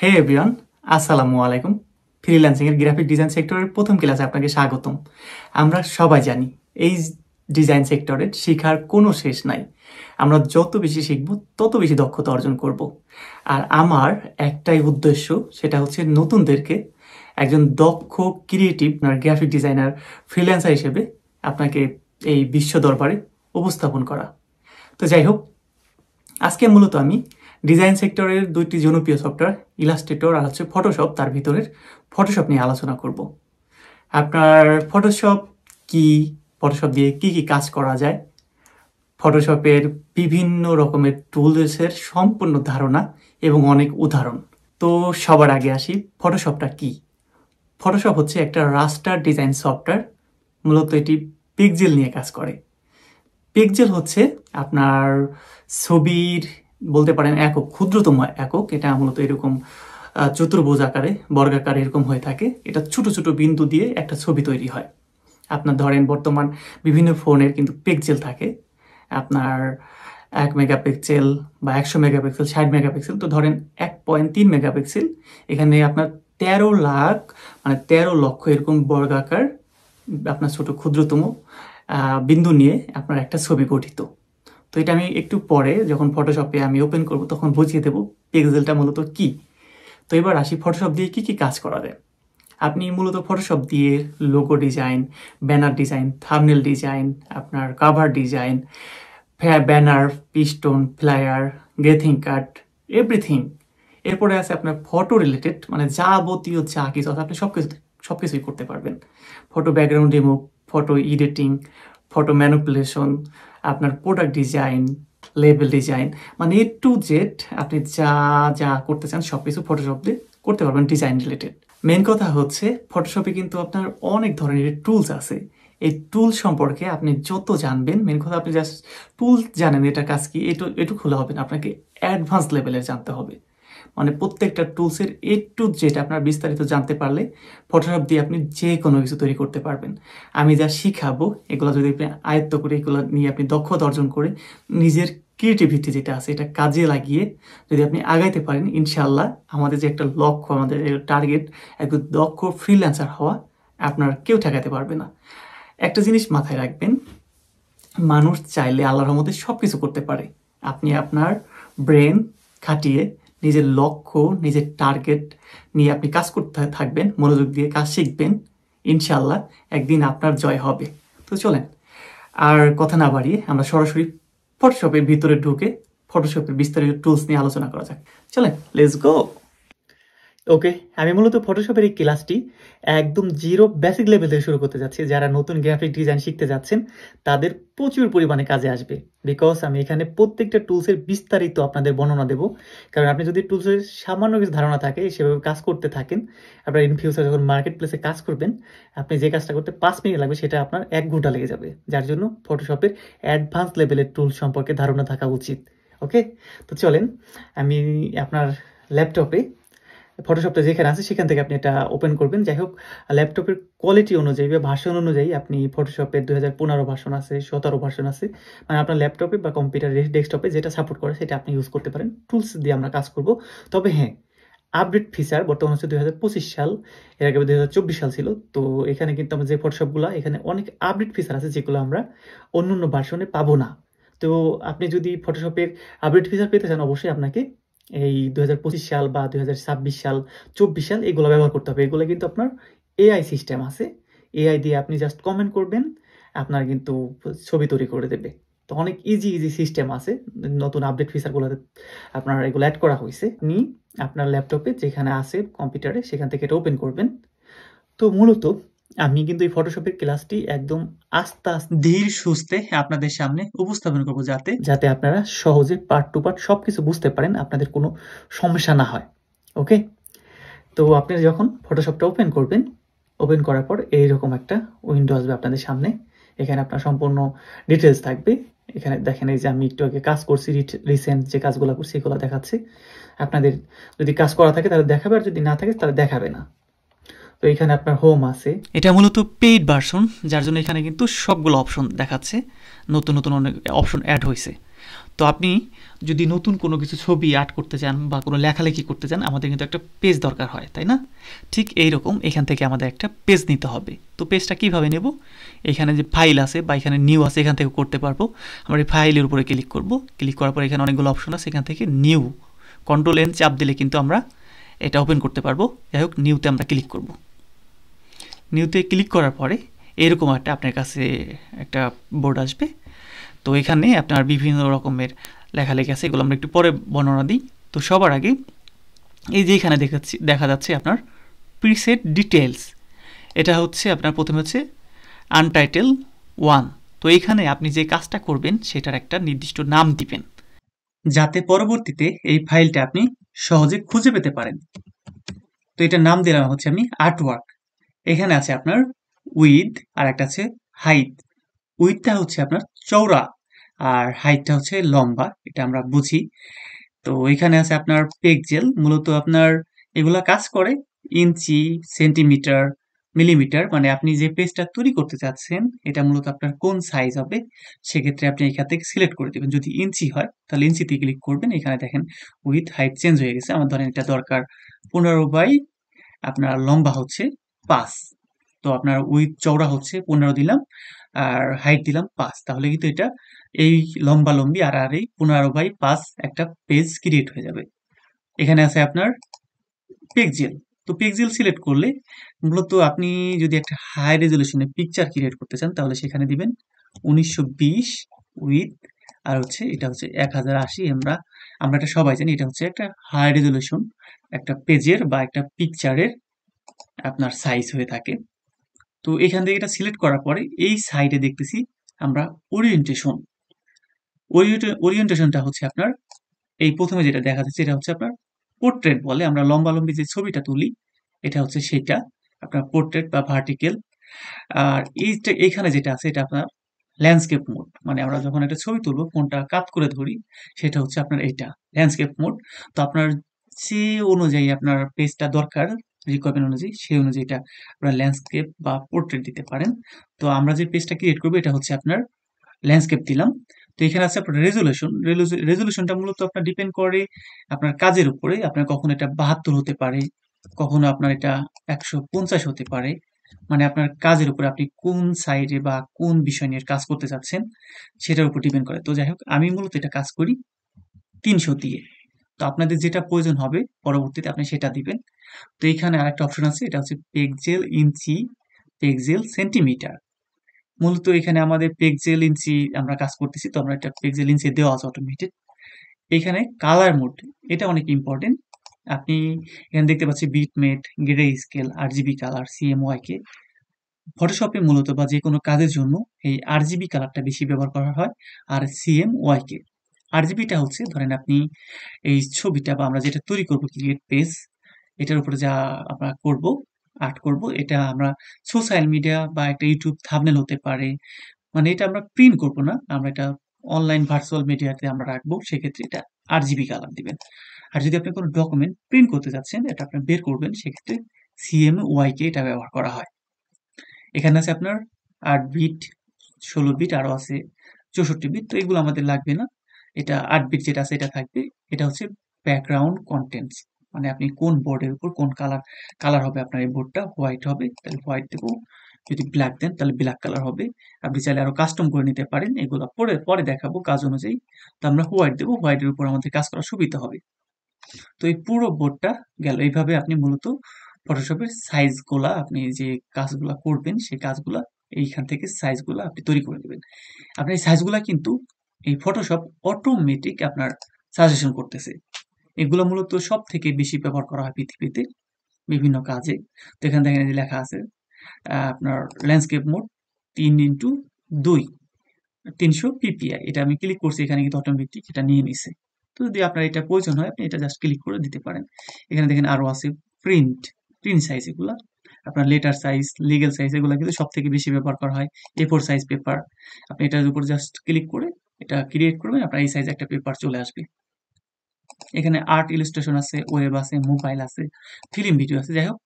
হে everyone, আসসালামু আলাইকুম। Freelancing এর গ্রাফিক ডিজাইন সেক্টরের প্রথম ক্লাসে আপনাকে স্বাগতম। আমরা সবাই জানি এই ডিজাইন সেক্টরের শেখার কোনো শেষ নাই। আমরা যত বেশি শিখব তত বেশি দক্ষতা অর্জন করব। আর আমার একটাই উদ্দেশ্য, সেটা হচ্ছে নতুনদেরকে একজন দক্ষ ক্রিয়েটিভ গ্রাফিক ডিজাইনার ফ্রিল্যান্সার হিসেবে আপনাকে এই বিশ্ব দরবারে উপস্থাপন করা। তো যাই হোক, আজকে মূলত আমি ডিজাইন সেক্টরের দুইটি জনপ্রিয় সফটওয়্যার ইলাস্ট্রেটর আর হচ্ছে ফটোশপ, তার ভিতরের ফটোশপ নিয়ে আলোচনা করব। আপনার ফটোশপ কি, ফটোশপ দিয়ে কি কি কাজ করা যায়, ফটোশপের বিভিন্ন রকমের টুলসের সম্পূর্ণ ধারণা এবং অনেক উদাহরণ। তো সবার আগে আসি, ফটোশপটা কি। ফটোশপ হচ্ছে একটা রাস্টার ডিজাইন সফটওয়্যার। মূলত এটি পিক্সেল নিয়ে কাজ করে। পিক্সেল হচ্ছে আপনার ছবির বলতে পারেন একক, ক্ষুদ্রতম একক। এটা মূলত এরকম চতুর্ভুজ আকারে, বর্গাকারে এরকম হয়ে থাকে। এটা ছোট ছোট বিন্দু দিয়ে একটা ছবি তৈরি হয়। আপনার ধরেন বর্তমান বিভিন্ন ফোনের কিন্তু পিক্সেল থাকে, আপনার 1 মেগাপিক্সেল বা 100 মেগাপিক্সেল, 60 মেগাপিক্সেল। তো ধরেন 1.3 মেগাপিক্সেল, এখানে আপনার 13 লক্ষ এরকম বর্গাকার আপনার ছোট ক্ষুদ্রতম বিন্দু নিয়ে আপনার একটা ছবি গঠিত। তো এটা আমি একটু পরে যখন ফটোশপে আমি ওপেন করব তখন বুঝিয়ে দেবো পিক্সেলটা মূলত কি। তো এবার আসি, ফটোশপ দিয়ে কি কি কাজ করা যায়। আপনি মূলত ফটোশপ দিয়ে logo design, banner design, thumbnail design, আপনার কভার ডিজাইন, ব্যানার, পিস্টন, ফ্লায়ার, গ্রেটিং কার্ড, এভরিথিং। এরপরে আছে আপনার ফটো রিলেটেড, মানে যাবতীয় যা কিছু আছে আপনি সবকিছুই করতে পারবেন। Photo background remove, photo editing, photo manipulation, আপনার প্রোডাক্ট ডিজাইন, লেবেল ডিজাইন, মানে এ টু জেড আপনি যা যা করতে চান সব কিছু ফটোশপ দিয়ে করতে পারবেন ডিজাইন রিলেটেড। মেন কথা হচ্ছে ফটোশপে কিন্তু আপনার অনেক ধরনের টুলস আছে। এই টুল সম্পর্কে আপনি যত জানবেন, মেন কথা আপনি জাস্ট টুল জানেন এটা কাজ কি, এটুকু হলে হবে না, আপনাকে অ্যাডভান্স লেভেলের জানতে হবে। মানে প্রত্যেকটা টুলসের এ টু জেড আপনার বিস্তারিত জানতে পারলে ফটোশপ দিয়ে আপনি যে কোনো কিছু তৈরি করতে পারবেন। আমি যা শিখাবো এগুলো যদি আপনি আয়ত্ত করে, এগুলো নিয়ে আপনি দক্ষতা অর্জন করে নিজের ক্রিয়েটিভিটি যেটা আছে এটা কাজে লাগিয়ে যদি আপনি আগাইতে পারেন, ইনশাল্লাহ আমাদের যে একটা লক্ষ্য, আমাদের টার্গেট, একটু দক্ষ ফ্রিল্যান্সার হওয়া, আপনার কেউ ঠেকাতে পারবে না। একটা জিনিস মাথায় রাখবেন, মানুষ চাইলে আল্লাহর রহমতে সব কিছু করতে পারে। আপনি আপনার ব্রেন খাটিয়ে নিজের লক্ষ্য, নিজের টার্গেট নিয়ে আপনি কাজ করতে থাকবেন, মনোযোগ দিয়ে কাজ শিখবেন, ইনশাল্লাহ একদিন আপনার জয় হবে। তো চলেন আর কথা না বাড়িয়ে আমরা সরাসরি ফটোশপের ভিতরে ঢুকে ফটোশপের বিস্তারিত টুলস নিয়ে আলোচনা করা যাক। চলেন, লেটস গো। ওকে, আমি মূলত ফটোশপের এই ক্লাসটি একদম জিরো বেসিক লেভেল থেকে শুরু করতে যাচ্ছি। যারা নতুন গ্রাফিক ডিজাইন শিখতে যাচ্ছেন তাদের প্রচুর পরিমাণে কাজে আসবে, বিকজ আমি এখানে প্রত্যেকটা টুলসের বিস্তারিত আপনাদের বর্ণনা দেবো। কারণ আপনি যদি টুলসের সামান্য কিছু ধারণা থাকে, সেভাবে কাজ করতে থাকেন, আপনার ইন ফিউচার যখন মার্কেট প্লেসে কাজ করবেন, আপনি যে কাজটা করতে 5 মিনিট লাগবে সেটা আপনার 1 ঘন্টা লেগে যাবে। যার জন্য ফটোশপের অ্যাডভান্স লেভেলের টুলস সম্পর্কে ধারণা থাকা উচিত। ওকে, তো চলেন আমি আপনার ল্যাপটপে ফটোশপটা যেখানে আছে সেখান থেকে আপনি এটা ওপেন করবেন। যাই হোক, ল্যাপটপের কোয়ালিটি অনুযায়ী বা ভার্সন অনুযায়ী আপনি ফটোশপের 2015 ভার্সন আছে, 17 ভার্সন আছে, মানে আপনার ল্যাপটপে বা কম্পিউটার ডেস্কটপে যেটা সাপোর্ট করে সেটা আপনি ইউজ করতে পারেন। টুলস দিয়ে আমরা কাজ করব। তবে হ্যাঁ, আপডেট ফিচার বর্তমান হচ্ছে 2025 সাল, এর আগে 2024 সাল ছিল। তো এখানে কিন্তু আমরা যে ফটোশপগুলো, এখানে অনেক আপডেট ফিচার আছে যেগুলো আমরা অন্য অন্য ভার্সনে পাবো না। তো আপনি যদি ফটোশপের আপডেট ফিচার পেতে চান, অবশ্যই আপনাকে এই 2025 সাল বা 2026 সাল, 24 সাল এগুলো ব্যবহার করতে হবে। এগুলো কিন্তু আপনার এআই সিস্টেম আছে, এআই দিয়ে আপনি জাস্ট কমেন্ট করবেন, আপনার কিন্তু ছবি তৈরি করে দেবে। তো অনেক ইজি সিস্টেম আছে, নতুন আপডেট ফিচারগুলোতে আপনার এগুলো অ্যাড করা হয়েছে। আপনি আপনার ল্যাপটপে যেখানে আছে কম্পিউটারে সেখান থেকে এটা ওপেন করবেন। তো মূলত আমি কিন্তু এই ফটোশপের ক্লাসটি একদম আস্তে আস্তে ধীর সুস্থে আপনাদের সামনে উপস্থাপন করবো, যাতে আপনারা সহজে পার্ট টু পার্ট সবকিছু বুঝতে পারেন, আপনাদের কোনো সমস্যা না হয়। ওকে, তো আপনি যখন ফটোশপটা ওপেন করবেন, ওপেন করার পর এইরকম একটা উইন্ডো আসবে আপনাদের সামনে। এখানে আপনার সম্পূর্ণ ডিটেলস থাকবে। এখানে দেখেন, এই যে আমি একটু আগে কাজ করছি, রিসেন্ট যে কাজগুলো করছি এগুলো দেখাচ্ছে। আপনাদের যদি কাজ করা থাকে তাহলে দেখাবে, আর যদি না থাকে তাহলে দেখাবে না। তো এখানে আপনার হোম আছে, এটা মূলত পেইড ভার্সন, যার জন্য এখানে কিন্তু সবগুলো অপশন দেখাচ্ছে, নতুন নতুন অনেক অপশন অ্যাড হয়েছে। তো আপনি যদি নতুন কোনো কিছু ছবি আর্ট করতে চান বা কোনো লেখালেখি করতে চান, আমাদের কিন্তু একটা পেজ দরকার হয়, তাই না? ঠিক এইরকম এখান থেকে আমাদের একটা পেজ নিতে হবে। তো পেজটা কীভাবে নেব? এখানে যে ফাইল আছে বা এখানে নিউ আছে, এখান থেকে করতে পারবো। আমরা এই ফাইলের উপরে ক্লিক করব। ক্লিক করার পর এখানে অনেকগুলো অপশন আছে, এখান থেকে নিউ কন্ট্রোল এন চাপ দিলে কিন্তু আমরা এটা ওপেন করতে পারবো। যাই হোক, নিউতে আমরা ক্লিক করব। নিউতে ক্লিক করার পরে এরকম একটা আপনার কাছে একটা বোর্ড আসবে। তো এখানে আপনার বিভিন্ন রকমের লেখালেখি আছে, এগুলো আমরা একটু পরে বর্ণনা দিই। তো সবার আগে এই যে এখানে দেখা যাচ্ছে আপনার প্রিসেট ডিটেলস। এটা হচ্ছে আপনার প্রথমে হচ্ছে আনটাইটেল 1। তো এইখানে আপনি যে কাজটা করবেন সেটার একটা নির্দিষ্ট নাম দিবেন, যাতে পরবর্তীতে এই ফাইলটা আপনি সহজে খুঁজে পেতে পারেন। তো এটার নাম দিলাম হচ্ছে আমি আর্টওয়ার্ক। এখানে আছে আপনার উইথ আর একটা আছে হাইট। উইথটা হচ্ছে আপনার চওড়া আর হাইটটা হচ্ছে লম্বা, এটা আমরা বুঝি। তো এখানে আছে আপনার পিক্সেল, মূলত আপনার এগুলা কাজ করে ইঞ্চি, সেন্টিমিটার, মিলিমিটার, মানে আপনি যে পেজটা তৈরি করতে চাচ্ছেন এটা মূলত আপনার কোন সাইজ হবে সেক্ষেত্রে আপনি এখান থেকে সিলেক্ট করে দেবেন। যদি ইঞ্চি হয় তাহলে ইঞ্চিতে ক্লিক করবেন। এখানে দেখেন উইথ হাইট চেঞ্জ হয়ে গেছে। আমার ধরেন এটা দরকার 15 বাই আপনার লম্বা হচ্ছে 5। তো আপনার উইথ চওড়া হচ্ছে 15 দিলাম আর হাইট দিলাম 5। তাহলে কিন্তু এটা এই লম্বা লম্বি আর এই 15/5 একটা পেজ ক্রিয়েট হয়ে যাবে। এখানে আছে আপনার পিক্সেল। তো পিক্সেল সিলেক্ট করলে মূলত আপনি যদি একটা হাই রেজলিউশনে পিকচার ক্রিয়েট করতে চান তাহলে সেখানে দিবেন 1920 উইথ আর হচ্ছে এটা হচ্ছে 1080। আমরা এটা সবাই জানি এটা হচ্ছে একটা হাই রেজলিউশন একটা পেজের বা একটা পিকচারের আপনার সাইজ হয়ে থাকে। তো এখান থেকে এটা সিলেক্ট করার পরে এই সাইডে দেখতেছি আমরা ওরিয়েন্টেশন। ওরিয়েন্টেশনটা হচ্ছে আপনার এই প্রথমে যেটা দেখা যাচ্ছে এটা হচ্ছে আপনার পোর্ট্রেট বলে। আমরা লম্বা-লম্বি যে ছবিটা তুলি এটা হচ্ছে সেটা আপনার পোর্ট্রেট বা ভার্টিক্যাল। আর এইখানে যেটা আছে এটা আপনার ল্যান্ডস্কেপ মোড। মানে আমরা যখন একটা ছবি তুলবো ফোনটা কাত করে ধরি সেটা হচ্ছে আপনার এইটা ল্যান্ডস্কেপ মোড। তো আপনার যে অনুযায়ী আপনার পেজটা দরকার রিকোয়ারমেন্ট অনুযায়ী সেই অনুযায়ী এটা আপনার ল্যান্ডস্কেপ বা পোর্ট্রেট দিতে পারেন। তো আমরা যে পেজটা ক্রিয়েট করবো এটা হচ্ছে আপনার ল্যান্ডস্কেপ দিলাম। তো এখানে আছে আপনার রেজুলেশন। রেজুলেশনটা মূলত আপনার ডিপেন্ড করে আপনার কাজের উপরে। আপনার কখনো এটা 72 হতে পারে, কখনো আপনার এটা 150 হতে পারে। মানে আপনার কাজের উপরে আপনি কোন সাইডে বা কোন বিষয় নিয়ে কাজ করতে চাচ্ছেন সেটার উপর ডিপেন্ড করে। তো যাই হোক আমি মূলত এটা কাজ করি 300 দিয়ে। তো আপনাদের যেটা প্রয়োজন হবে পরবর্তীতে আপনি সেটা দিবেন। তো এখানে আরেকটা অপশন আছে, এটা হচ্ছে পিক্সেল ইঞ্চি, পিক্সেল সেন্টিমিটার। মূলত এখানে আমাদের পিক্সেল ইঞ্চি আমরা কাজ করতেছি, তো আমরা এটা পিক্সেল ইঞ্চি দেওয়া আছে অটোমেটেড। এখানে কালার মোড, এটা অনেক ইম্পর্টেন্ট। আপনি এখানে দেখতে পাচ্ছি bitmap, grey scale, RGB colour, CMYK. ফটোশপে মূলত বা যে কোনো কাজের জন্য এই আরজিবি কালারটা বেশি ব্যবহার করা হয় আর সিএমওয়াইকে। আরজিবিটা হচ্ছে ধরেন আপনি এই ছবিটা বা আমরা যেটা তৈরি করব ক্রিয়েট পেজ, এটার উপরে যা আমরা করব আর্ট করব, এটা আমরা সোশ্যাল মিডিয়া বা একটা ইউটিউব থাম্বনেল হতে পারে। মানে এটা আমরা প্রিন্ট করব না, আমরা এটা অনলাইন ভার্চুয়াল মিডিয়াতে আমরা রাখবো, সেক্ষেত্রে এটা আরজিবি কালার দিবেন। আর যদি আপনি কোনো ডকুমেন্ট প্রিন্ট করতে যাচ্ছেন এটা আপনি বের করবেন সেক্ষেত্রে সিএমওয়াইকে এটা ব্যবহার করা হয়। এখানে আছে আপনার 8 বিট, 16 বিট, আরো আছে 64 বিট। তো এগুলো আমাদের লাগবে না, এটা 8 বিট যেটা আছে এটা থাকবে। এটা হচ্ছে ব্যাকগ্রাউন্ড কন্টেন্টস, মানে আপনি কোন বোর্ডের উপর কোন কালার হবে আপনার এই বোর্ডটা, হোয়াইট হবে তাহলে হোয়াইট দেবো, যদি ব্ল্যাক দেন তাহলে ব্ল্যাক কালার হবে। আপনি চাইলে আরো কাস্টম করে নিতে পারেন, এগুলো পরে পরে দেখাবো কাজ অনুযায়ী। তো আমরা হোয়াইট দেবো, হোয়াইটের উপর আমাদের কাজ করার সুবিধা হবে। তো এই পুরো বোর্ডটা গেল। এইভাবে আপনি মূলত ফটোশপের সাইজগুলা আপনি যে কাজগুলা করবেন সেই কাজগুলা এইখান থেকে সাইজগুলা আপনি তৈরি করে নেবেন। আপনার এই সাইজগুলা কিন্তু এই ফটোশপ অটোমেটিক আপনার সাজেশন করতেছে। এগুলো মূলত সব থেকে বেশি ব্যবহার করা হয় পৃথিবীতে বিভিন্ন কাজে। তো এখানে দেখেন এই যে লেখা আছে আপনার ল্যান্ডস্কেপ মোড 3x2 300 পিপিআই। এটা আমি ক্লিক করছি, এখানে কিন্তু অটোমেটিক এটা নিয়ে নিছে। তো যদি আপনার এটা প্রয়োজন হয় আপনি এটা জাস্ট ক্লিক করে দিতে পারেন। এখানে দেখেন আরো আছে প্রিন্ট সাইজ, এগুলা আপনার লেটার সাইজ, লিগ্যাল সাইজ, এগুলো কিন্তু সব থেকে বেশি ব্যবহার করা হয়। A4 সাইজ পেপার, আপনি এটার উপর জাস্ট ক্লিক করে এটা ক্রিয়েট করবেন, আপনার এই সাইজ একটা পেপার চলে আসবে। এখানে আর্ট ইলাস্ট্রেশন আছে, ওয়েব আছে, মোবাইল আছে, ফিল্ম ভিডিও আছে। যাই হোক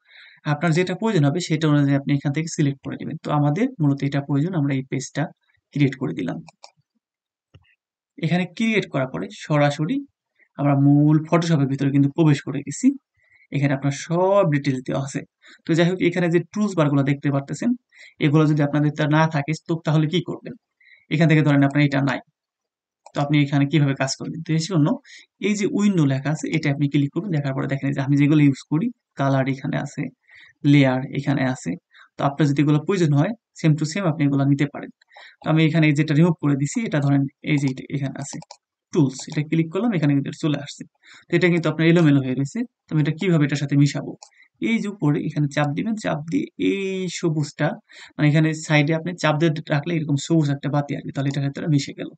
আপনার যেটা প্রয়োজন হবে সেটা অনুযায়ী আপনি এখান থেকে সিলেক্ট করে দিবেন। তো আমাদের মূলত এটা প্রয়োজন, আমরা এই পেজটা ক্রিয়েট করে দিলাম। এখানে ক্রিয়েট করার পরে সরাসরি আমরা মূল ফটোশপের ভিতরে কিন্তু প্রবেশ করে গেছি। এখানে আপনার সব ডিটেইলস দেওয়া আছে। তো যাই হোক, এখানে যে টুলস বারগুলো দেখতে পারতেছেন, এগুলো যদি আপনাদের না থাকে তো তাহলে কি করবেন? এখান থেকে ধরেন আপনার এটা নাই। তো আপনি এখানে কিভাবে কাজ করবেন? তো এর জন্য এই যে উইন্ডো লেখা আছে এটা আপনি ক্লিক করবেন। দেখার পরে দেখেন যে আমি যেগুলো ইউজ করি, কালার এখানে আছে, লেয়ার এখানে আছে। তো আপনার যদি এগুলো প্রয়োজন হয় সেম টু সেম আপনি এগুলো নিতে পারেন। তো আমি এখানে এই যেটা রিমুভ করে দিছি, এটা ধরেন এই যে এখানে আছে টুলস, এটা ক্লিক করলাম, এখানে কিন্তু এটা চলে আসছে। তো এটা কিন্তু আপনার এলোমেলো হয়ে রয়েছে। তো আমি এটা কিভাবে এটার সাথে মিশাবো? এই যে উপরে এখানে চাপ দিবেন, চাপ দিয়ে এই সবুজটা মানে এখানে সাইডে আপনি চাপ দিয়ে রাখলে এরকম সবুজ একটা বাতি আসবে, তাহলে এটার সাথে মিশে গেল।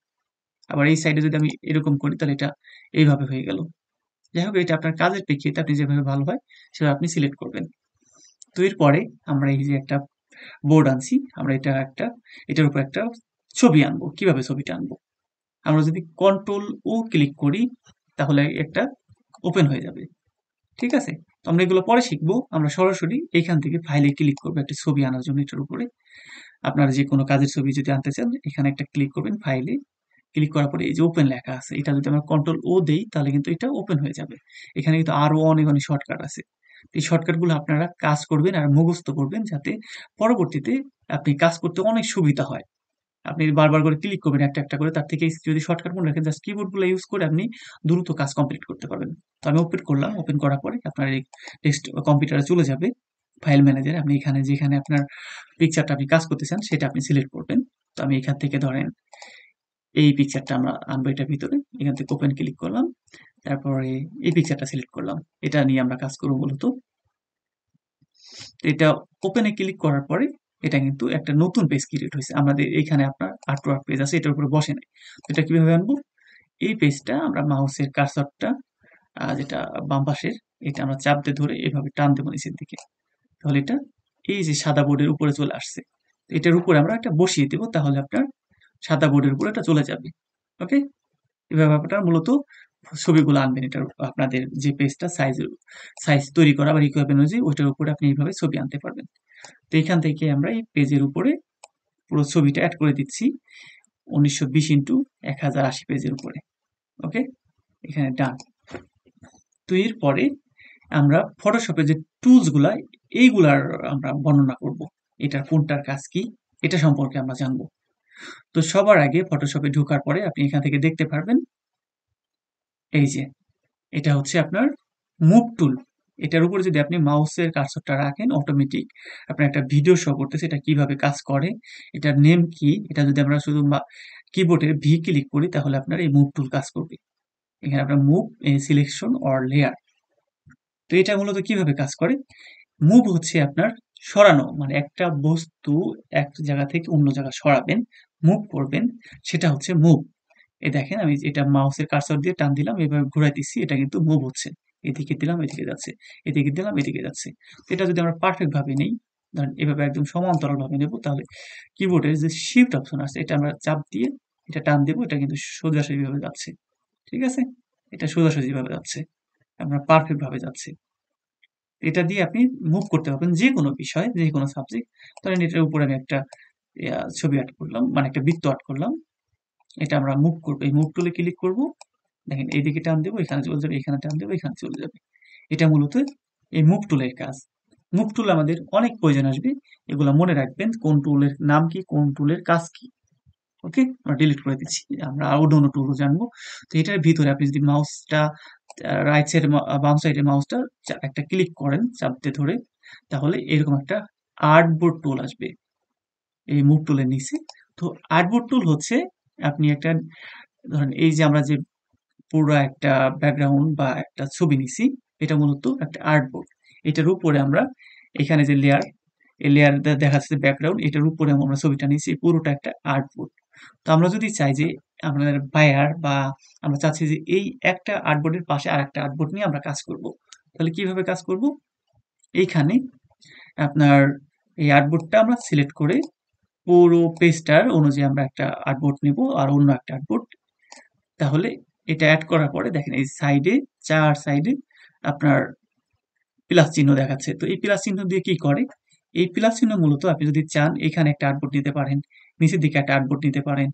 আবার এই সাইডে যদি আমি এরকম করি তাহলে এটা এইভাবে হয়ে গেল। যাই হোক, এটা আপনার কাজের প্রেক্ষিতে আপনি যেভাবে ভালো হয় সেভাবে আপনি সিলেক্ট করবেন। তো এরপরে আমরা এই যে একটা বোর্ড আনছি, আমরা এটার উপর একটা ছবি আনবো। কিভাবে ছবিটা আনবো? আমরা যদি কন্ট্রোল ও ক্লিক করি তাহলে একটা ওপেন হয়ে যাবে। ঠিক আছে? তো আমরা এগুলো পরে শিখবো। আমরা সরাসরি এখান থেকে ফাইলে ক্লিক করবো একটা ছবি আনার জন্য এটার উপরে। আপনারা যে কোনো কাজের ছবি যদি আনতে চান এখানে একটা ক্লিক করবেন ফাইলে। ক্লিক করার পরে এই যে ওপেন লেখা আছে, এটা যদি আমরা কন্ট্রোল ও দেই তাহলে কিন্তু এটা ওপেন হয়ে যাবে। এখানে কিন্তু আরো অনেক অনেক শর্টকাট আছে। এই শর্টকাটগুলো আপনারা কাজ করবেন আর মুখস্থ করবেন যাতে পরবর্তীতে আপনি কাজ করতে অনেক সুবিধা হয়। আপনি বারবার করে ক্লিক করবেন একটা একটা করে, তার থেকে যদি শর্টকাট মনে রাখেন জাস্ট কিবোর্ডগুলো ইউজ করে আপনি দ্রুত কাজ কমপ্লিট করতে পারবেন। তো আমি ওপেন করলাম, ওপেন করার পরে আপনার এই টেক্সট কম্পিউটারে চলে যাবে ফাইল ম্যানেজারে। আপনি এখানে যেখানে আপনার পিকচারটা আপনি কাজ করতে চান সেটা আপনি সিলেক্ট করবেন। তো আমি এখান থেকে ধরেন এই পিকচারটা আমরা আনবো এটার ভিতরে। এখান থেকে ওপেন ক্লিক করলাম। তারপরে এই পিকচারটা সিলেক্ট করলাম। এটা নিয়ে আমরা কাজ করব মূলত। তো এটা ওপেনে ক্লিক করার পরে এটা কিন্তু একটা নতুন পেজ ক্রিয়েট হয়েছে। আমাদের এখানে আপনার আর্টওয়ার্ক পেজ আছে, এটার উপরে বসে নাই। তো এটা কিভাবে আনবো? এই পেজটা আমরা মাউসের কার্সরটা যেটা বাম পাশের, এটা আমরা চাপ দিয়ে ধরে এভাবে টান দেবো নিচের দিকে। তাহলে এটা এই যে সাদা বোর্ডের উপরে চলে আসছে। তো এটার উপরে আমরা একটা বসিয়ে দেবো, তাহলে আপনার সাদা বোর্ডের উপরে এটা চলে যাবে। ওকে? এভাবে আপনারা মূলত ছবিগুলো আনবেন। এটার আপনাদের যে পেজটা সাইজ তৈরি করা বা রিকোয়ারমেন্ট অনুযায়ী ওইটার উপরে আপনি এইভাবে ছবি আনতে পারবেন। তো এখান থেকে আমরা এই পেজের উপরে পুরো ছবিটা অ্যাড করে দিচ্ছি 1920x1080 পেজের উপরে। ওকে, এখানে ডান। তো এরপরে আমরা ফটোশপে যে টুলস গুলা এইগুলার আমরা বর্ণনা করব। এটার কোনটার কাজ কি এটা সম্পর্কে আমরা জানবো। তো সবার আগে ফটোশপে ঢোকার পরে আপনি এখান থেকে দেখতে পারবেন এই যে এটা হচ্ছে আপনার মুভ টুল। এটার উপরে যদি আপনি মাউসের কার্সরটা রাখেন অটোমেটিক আপনার একটা ভিডিও শো করতেছে এটা কিভাবে কাজ করে, এটার নেম কি, এটা যদি আমরা শুধু কিবোর্ডের ভি ক্লিক করি তাহলে আপনার এই মুভ টুল কাজ করবে। এখানে আপনার মুভ সিলেকশন অর লেয়ার। তো এটা মূলত কিভাবে কাজ করে? মুভ হচ্ছে আপনার সরানো, মানে একটা বস্তু এক জায়গা থেকে অন্য জায়গায় সরাবেন, মুভ করবেন, সেটা হচ্ছে মুভ। এই দেখেন আমি এটা মাউসের কার্সর দিয়ে টান দিলাম, এভাবে ঘুরাইতেছি, এটা কিন্তু মুভ হচ্ছে। এদিকে দিলাম এদিকে যাচ্ছে, এদিকে দিলাম এদিকে যাচ্ছে। তো এটা যদি আমরা পারফেক্ট ভাবে নেই, ধরেন এভাবে একদম সমান্তরাল ভাবে নেব, তাহলে কিবোর্ডের যে শিফট অপশন আছে এটা আমরা চাপ দিয়ে এটা টান দেবো, এটা কিন্তু সোজাসুজি ভাবে যাচ্ছে। ঠিক আছে? এটা সোজাসুজি ভাবে যাচ্ছে, আপনার পারফেক্ট ভাবে যাচ্ছে। এটা দিয়ে আপনি মুভ করতে পারবেন যে কোনো বিষয়, যে কোনো সাবজেক্ট। ধরেন এটার উপরে আমি একটা ছবি আর্ট করলাম, মানে একটা বৃত্ত আর্ট করলাম, এটা আমরা মুভ করবো। এই মুভ টুলে ক্লিক করব, দেখেন এইদিকে টান দেবো এখানে চলে যাবে, এখানে টান দেবো এখানে চলে যাবে। এটা মূলত এই মুভ টুলের কাজ। মুভ টুল আমাদের অনেক প্রয়োজন আসবে, এগুলো মনে রাখবেন কোন টুলের নাম কি, কোন টুলের কাজ কি। ওকে, আমরা ডিলিট করে দিচ্ছি, আমরা অন্য টুলও জানবো। তো এটার ভিতরে আপনি যদি মাউসটা রাইট সাইডে বাম সাইডে মাউসটা একটা ক্লিক করেন চাপ দিয়ে ধরে, তাহলে এরকম একটা আর্টবোর্ড টুল আসবে এই মুভ টুলের নিচে। তো আর্টবোর্ড টুল হচ্ছে আপনি একটা ধরেন এই যে আমরা যে পুরো একটা ব্যাকগ্রাউন্ড বা একটা ছবি নিছি, এটা মূলত একটা আর্টবোর্ড। এটার উপরে আমরা এখানে যে লেয়ার, এই লেয়ার দেখা যাচ্ছে ব্যাকগ্রাউন্ড, এটার উপরে আমরা ছবিটা নিছি, পুরোটা একটা আর্টবোর্ড। তো আমরা যদি চাই যে আমাদের বায়ার বা আমরা চাচ্ছি যে এই একটা আর্টবোর্ডের পাশে আর একটা আর্টবোর্ড নিয়ে আমরা কাজ করব, তাহলে কিভাবে কাজ করব? এইখানে আপনার এই আর্টবোর্ডটা আমরা সিলেক্ট করে পুরো পেজটার অনুযায়ী আমরা একটা আর্টবোর্ড নিব আর অন্য একটা আর্টবোর্ড। তাহলে এটা অ্যাড করার পরে দেখেন এই সাইডে, চার সাইডে আপনার প্লাস চিহ্ন দেখাচ্ছে। তো এই প্লাস চিহ্ন দিয়ে কি করে? এই প্লাস চিহ্ন মূলত আপনি যদি চান এখানে একটা আর্টবোর্ড নিতে পারেন, নিচের দিকে একটা আর্টবোর্ড নিতে পারেন,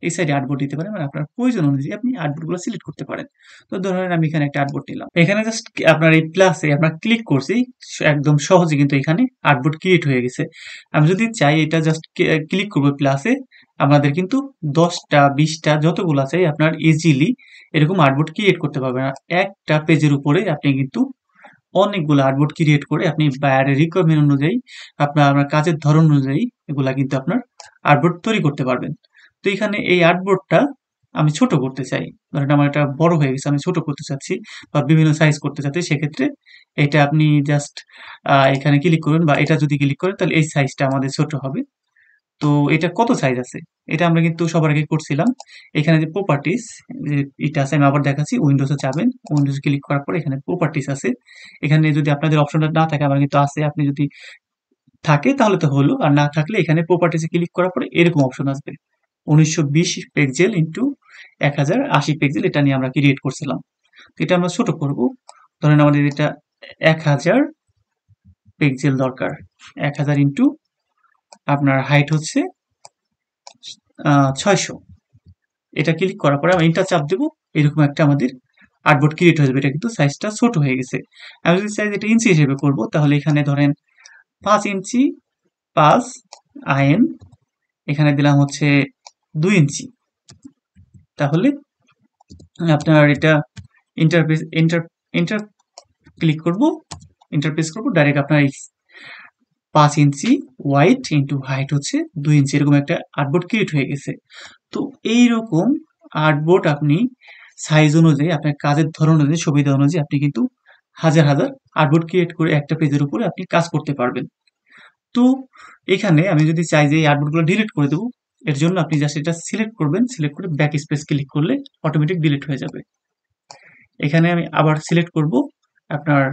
এই সাইডে আর্টবোর্ড দিতে পারেন, মানে আপনার প্রয়োজন অনুযায়ী আপনি আর্টবোর্ডগুলো সিলেক্ট করতে পারেন। তো ধরেন আমি এখানে একটা আর্টবোর্ড নিলাম, এখানে জাস্ট আপনার এই প্লাসে আমরা ক্লিক করছি, একদম সহজে কিন্তু এখানে আর্টবোর্ড ক্রিয়েট হয়ে গেছে। আমি যদি চাই এটা জাস্ট ক্লিক করবো প্লাসে, আমাদের কিন্তু 10টা 20টা যতগুলো চাই আপনার ইজিলি এরকম আর্টবোর্ড ক্রিয়েট করতে পারবেন। আর একটা পেজের উপরে আপনি কিন্তু অনেকগুলো আর্টবোর্ড ক্রিয়েট করে আপনি বায়ারের রিকোয়ারমেন্ট অনুযায়ী আপনার কাজের ধরন অনুযায়ী এগুলা কিন্তু আপনার আর্টবোর্ড তৈরি করতে পারবেন। তো এখানে এই আর্টবোর্ডটা আমি ছোট করতে চাই, ধরেন আমার এটা বড় হয়ে গেছে, আমি ছোট করতে চাচ্ছি বা বিভিন্ন সাইজ করতে চাচ্ছি, সেক্ষেত্রে এটা আপনি জাস্ট এখানে ক্লিক করবেন, বা এটা যদি ক্লিক করেন তাহলে এই সাইজটা আমাদের ছোট হবে। তো এটা কত সাইজ আছে এটা আমরা কিন্তু সবার আগে করছিলাম। এখানে যে প্রপার্টিস যে এটা আছে, আমি আবার দেখাচ্ছি, উইন্ডোজে যাবেন, উইন্ডোজ ক্লিক করার পরে এখানে প্রপার্টিস আছে। এখানে যদি আপনাদের অপশনটা না থাকে, আমার কিন্তু আছে, আপনি যদি থাকে তাহলে তো হলো, আর না থাকলে এখানে প্রপার্টিসে ক্লিক করার পরে এরকম অপশন আসবে 1920 পিক্সেল ইন্টু 1080 পিক্সেল, এটা নিয়ে আমরা ক্রিয়েট করছিলাম। তো এটা আমরা ছোট করব, ধরেন আমাদের এটা 1000 পিক্সেল দরকার, 1000 ইন্টু আপনার হাইট হচ্ছে 600। এটা ক্লিক করার পরে আমি এন্টার চাপ দেবো, এরকম একটা আমাদের আর্টবোর্ড ক্রিয়েট হয়ে যাবে। এটা কিন্তু সাইজটা ছোট হয়ে গেছে। আমি যদি সাইজ এটা ইঞ্চি হিসেবে করব, তাহলে এখানে ধরেন 5 ইঞ্চি 5 আইএন, এখানে দিলাম হচ্ছে 2 ইঞ্চি। তাহলে আপনার এটা ইন্টারফেস ইন্টার ক্লিক করব, ইন্টারফেস করব, ডাইরেক্ট আপনার 5 ইঞ্চি ওয়াইড ইন্টু হাইট হচ্ছে 2 ইঞ্চি, এরকম একটা আর্টবোর্ড ক্রিয়েট হয়ে গেছে। তো এইরকম আর্টবোর্ড আপনি সাইজ অনুযায়ী আপনার কাজের ধরন অনুযায়ী সুবিধা অনুযায়ী আপনি কিন্তু হাজার হাজার আর্টবোর্ড ক্রিয়েট করে একটা পেজের উপরে আপনি কাজ করতে পারবেন। তো এখানে আমি যদি চাই যে এই আর্টবোর্ডগুলো ডিলিট করে দেবো, এর জন্য আপনি জাস্ট এটা সিলেক্ট করবেন, সিলেক্ট করে ব্যাক স্পেস ক্লিক করলে অটোমেটিক ডিলিট হয়ে যাবে। এখানে আমি আবার সিলেক্ট করব, আপনার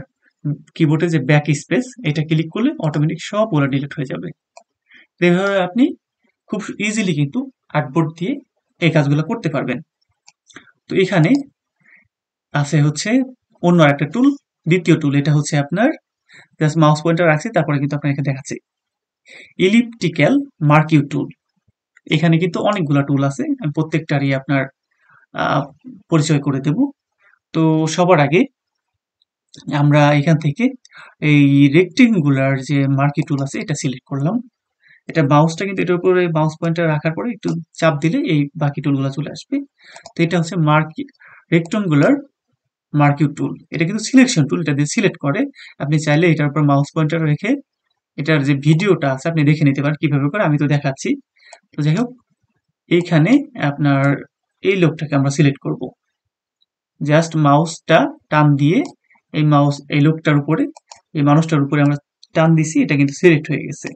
কিবোর্ডে যে ব্যাক স্পেস এটা ক্লিক করলে অটোমেটিক সবগুলো ডিলিট হয়ে যাবে। এভাবে আপনি খুব ইজিলি কিন্তু আর্টবোর্ড দিয়ে এই কাজগুলো করতে পারবেন। তো এখানে আছে হচ্ছে অন্য একটা টুল, দ্বিতীয় টুল, এটা হচ্ছে আপনার জাস্ট মাউস পয়েন্টার রাখছি, তারপরে কিন্তু আপনার এখানে দেখাচ্ছি ইলিপ্টিক্যাল মার্কিউ টুল। এখানে কিন্তু অনেকগুলা টুল আছে, আমি প্রত্যেকটারই আপনার পরিচয় করে দেব। তো সবার আগে আমরা এখান থেকে এই রেক্টেঙ্গুলার যে মার্কি টুল আছে এটা সিলেক্ট করলাম। এটা মাউসটা কিন্তু এটার উপরে মাউস পয়েন্টার রাখার পরে একটু চাপ দিলে এই বাকি টুলগুলো চলে আসবে। তো এটা হচ্ছে রেক্টেঙ্গুলার মার্কিউ টুল, এটা কিন্তু সিলেকশন টুল, এটা দিয়ে সিলেক্ট করে। আপনি চাইলে এটার উপর মাউস পয়েন্টার রেখে এটার যে ভিডিওটা আছে আপনি দেখে নিতে পারেন কিভাবে করে, আমি তো দেখাচ্ছি। তো যাই হোক, এইখানে আপনার এই লোকটাকে আমরা সিলেক্ট করব, জাস্ট মাউসটা টান দিয়ে এই লোকটার উপরে, এই মানুষটার উপরে আমরা টান দিছি, এটা কিন্তু সিলেক্ট হয়ে গেছে।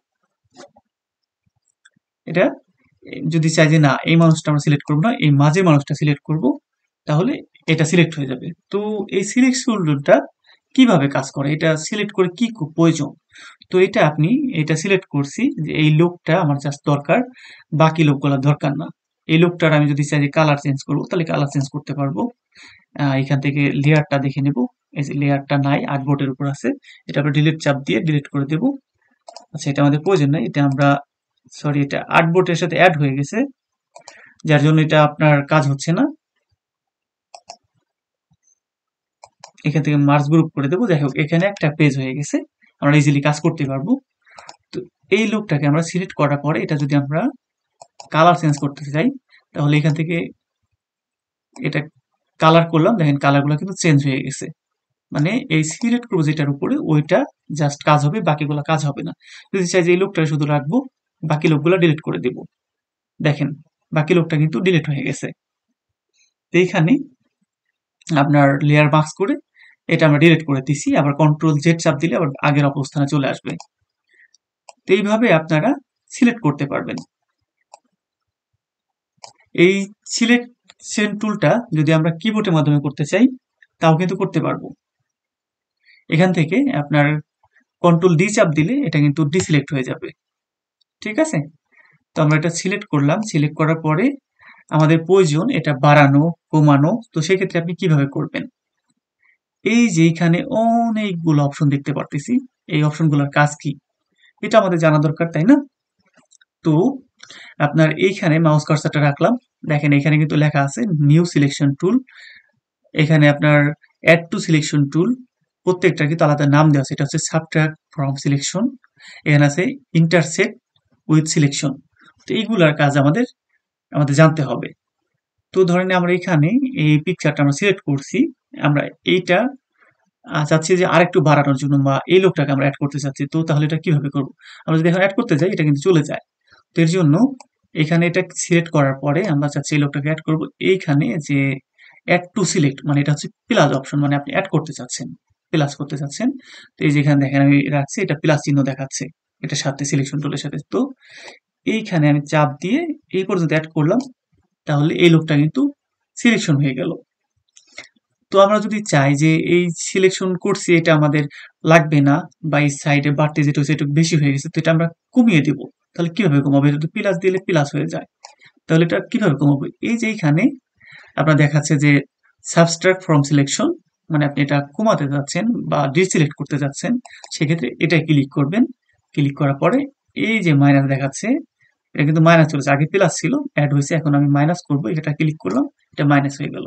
এটা যদি চাই যে না এই মানুষটা আমরা সিলেক্ট করবো না, এই মাঝের মানুষটা সিলেক্ট করব, তাহলে এটা সিলেক্ট হয়ে যাবে। তো এই সিলেকশন টুলটা কিভাবে কাজ করে, এটা সিলেক্ট করে কি প্রয়োজন, তো এটা আপনি এটা সিলেক্ট করছি যে এই লোকটা আমার জাস্ট দরকার, বাকি লোকগুলো দরকার না। এই লোকটার আমি যদি চাই যে কালার চেঞ্জ করবো, তাহলে কালার চেঞ্জ করতে পারবো। এখান থেকে লেয়ারটা দেখে নেব, এই যে লেয়ারটা নাই, আর্টবোর্ডের উপর আছে, এটা আমরা ডিলিট চাপ দিয়ে ডিলিট করে দেব। আচ্ছা, এটা আমাদের প্রয়োজন নাই, এটা আমরা সরি এটা আর্টবোর্ডের সাথে অ্যাড হয়ে গেছে, যার জন্য এটা আপনার কাজ হচ্ছে না। এখান থেকে মার্জ গ্রুপ করে দেবো। যাই হোক, এখানে একটা পেজ হয়ে গেছে, আমরা ইজিলি কাজ করতে পারবো। তো এই লোকটাকে আমরা সিলেক্ট করার পরে এটা যদি আমরা কালার চেঞ্জ করতে চাই, তাহলে এখান থেকে এটা কালার করলাম, দেখেন কালারগুলো কিন্তু চেঞ্জ হয়ে গেছে। মানে এই সিলেক্ট করবো যেটার উপরে ওইটা জাস্ট কাজ হবে, বাকিগুলো কাজ হবে না। যদি চাই যে এই লোকটা শুধু রাখবো, বাকি লোকগুলো ডিলিট করে দেব, দেখেন বাকি লোকটা কিন্তু ডিলিট হয়ে গেছে। তো এইখানে আপনার লেয়ার মার্কস করে এটা আমরা ডিলিট করে দিছি, আবার কন্ট্রোল জেড চাপ দিলে আবার আগের অবস্থানে চলে আসবে। তো এইভাবে আপনারা সিলেক্ট করতে পারবেন। এই সিলেকশন টুলটা যদি আমরা কিবোর্ডের মাধ্যমে করতে চাই তাও কিন্তু করতে পারবো। এখান থেকে আপনার কন্ট্রোল ডি চাপ দিলে এটা কিন্তু ডিসিলেক্ট হয়ে যাবে, ঠিক আছে। তো আমরা এটা সিলেক্ট করলাম, সিলেক্ট করার পরে আমাদের প্রয়োজন এটা বাড়ানো কমানো, তো সেক্ষেত্রে আপনি কিভাবে করবেন, এই যে এখানে অনেকগুলো অপশন দেখতে পারতেছি, এই অপশনগুলোর কাজ কি এটা আমাদের জানা দরকার, তাই না। তো আপনার এইখানে মাউস কার্সারটা রাখলাম, দেখেন এখানে কিন্তু লেখা আছে নিউ সিলেকশন টুল, এখানে আপনার অ্যাড টু সিলেকশন টুল, প্রত্যেকটা কিন্তু আলাদা নাম দেওয়া আছে। এটা হচ্ছে সাবট্রাক্ট ফ্রম সিলেকশন, এখানে আছে ইন্টারসেক্ট উইথ সিলেকশন। তো এইগুলার কাজ আমাদের আমাদের জানতে হবে। তো ধরেন আমরা এখানে এই পিকচারটা আমরা সিলেক্ট করছি, আমরা এইটা চাচ্ছি যে আরেকটু বাড়ানোর জন্য, বা এই লোকটাকে আমরা অ্যাড করতে চাচ্ছি, তো তাহলে এটা কিভাবে করব? আমরা যদি এখন অ্যাড করতে যাই, এটা কিন্তু চলে যায়। তো এর জন্য এখানে এটা সিলেক্ট করার পরে আমরা চাচ্ছি এই লোকটাকে অ্যাড করব, এইখানে যে অ্যাড টু সিলেক্ট, মানে এটা হচ্ছে প্লাস অপশন, মানে আপনি অ্যাড করতে চাচ্ছেন, প্লাস করতে চাচ্ছেন। তো এই যেখানে দেখেন আমি রাখছি, এটা প্লাস চিহ্ন দেখাচ্ছে এটার সাথে, সিলেকশন টুলের সাথে। তো এইখানে আমি চাপ দিয়ে এই পর্যন্ত অ্যাড করলাম, তাহলে এই লোকটা কিন্তু সিলেকশন হয়ে গেল। তো আমরা যদি চাই যে এই সিলেকশন করছি এটা আমাদের লাগবে না, বা এই সাইডে বাড়তে যেটা হচ্ছে একটু বেশি হয়ে গেছে, তো এটা আমরা কমিয়ে দিব, তাহলে কিভাবে কমাবো? এটা তো প্লাস দিলে প্লাস হয়ে যায়, তাহলে এটা কিভাবে কমাবো? এই যে এইখানে আপনার দেখাচ্ছে যে সাবস্ট্রাক্ট ফ্রম সিলেকশন, মানে আপনি এটা কমাতে যাচ্ছেন বা ডিসিলেক্ট করতে যাচ্ছেন, সেক্ষেত্রে এটাই ক্লিক করবেন। ক্লিক করার পরে এই যে মাইনাস দেখাচ্ছে, এটা কিন্তু মাইনাস চলেছে, আগে প্লাস ছিল, অ্যাড হয়েছে, এখন আমি মাইনাস করবো, এটা ক্লিক করলাম, এটা মাইনাস হয়ে গেল।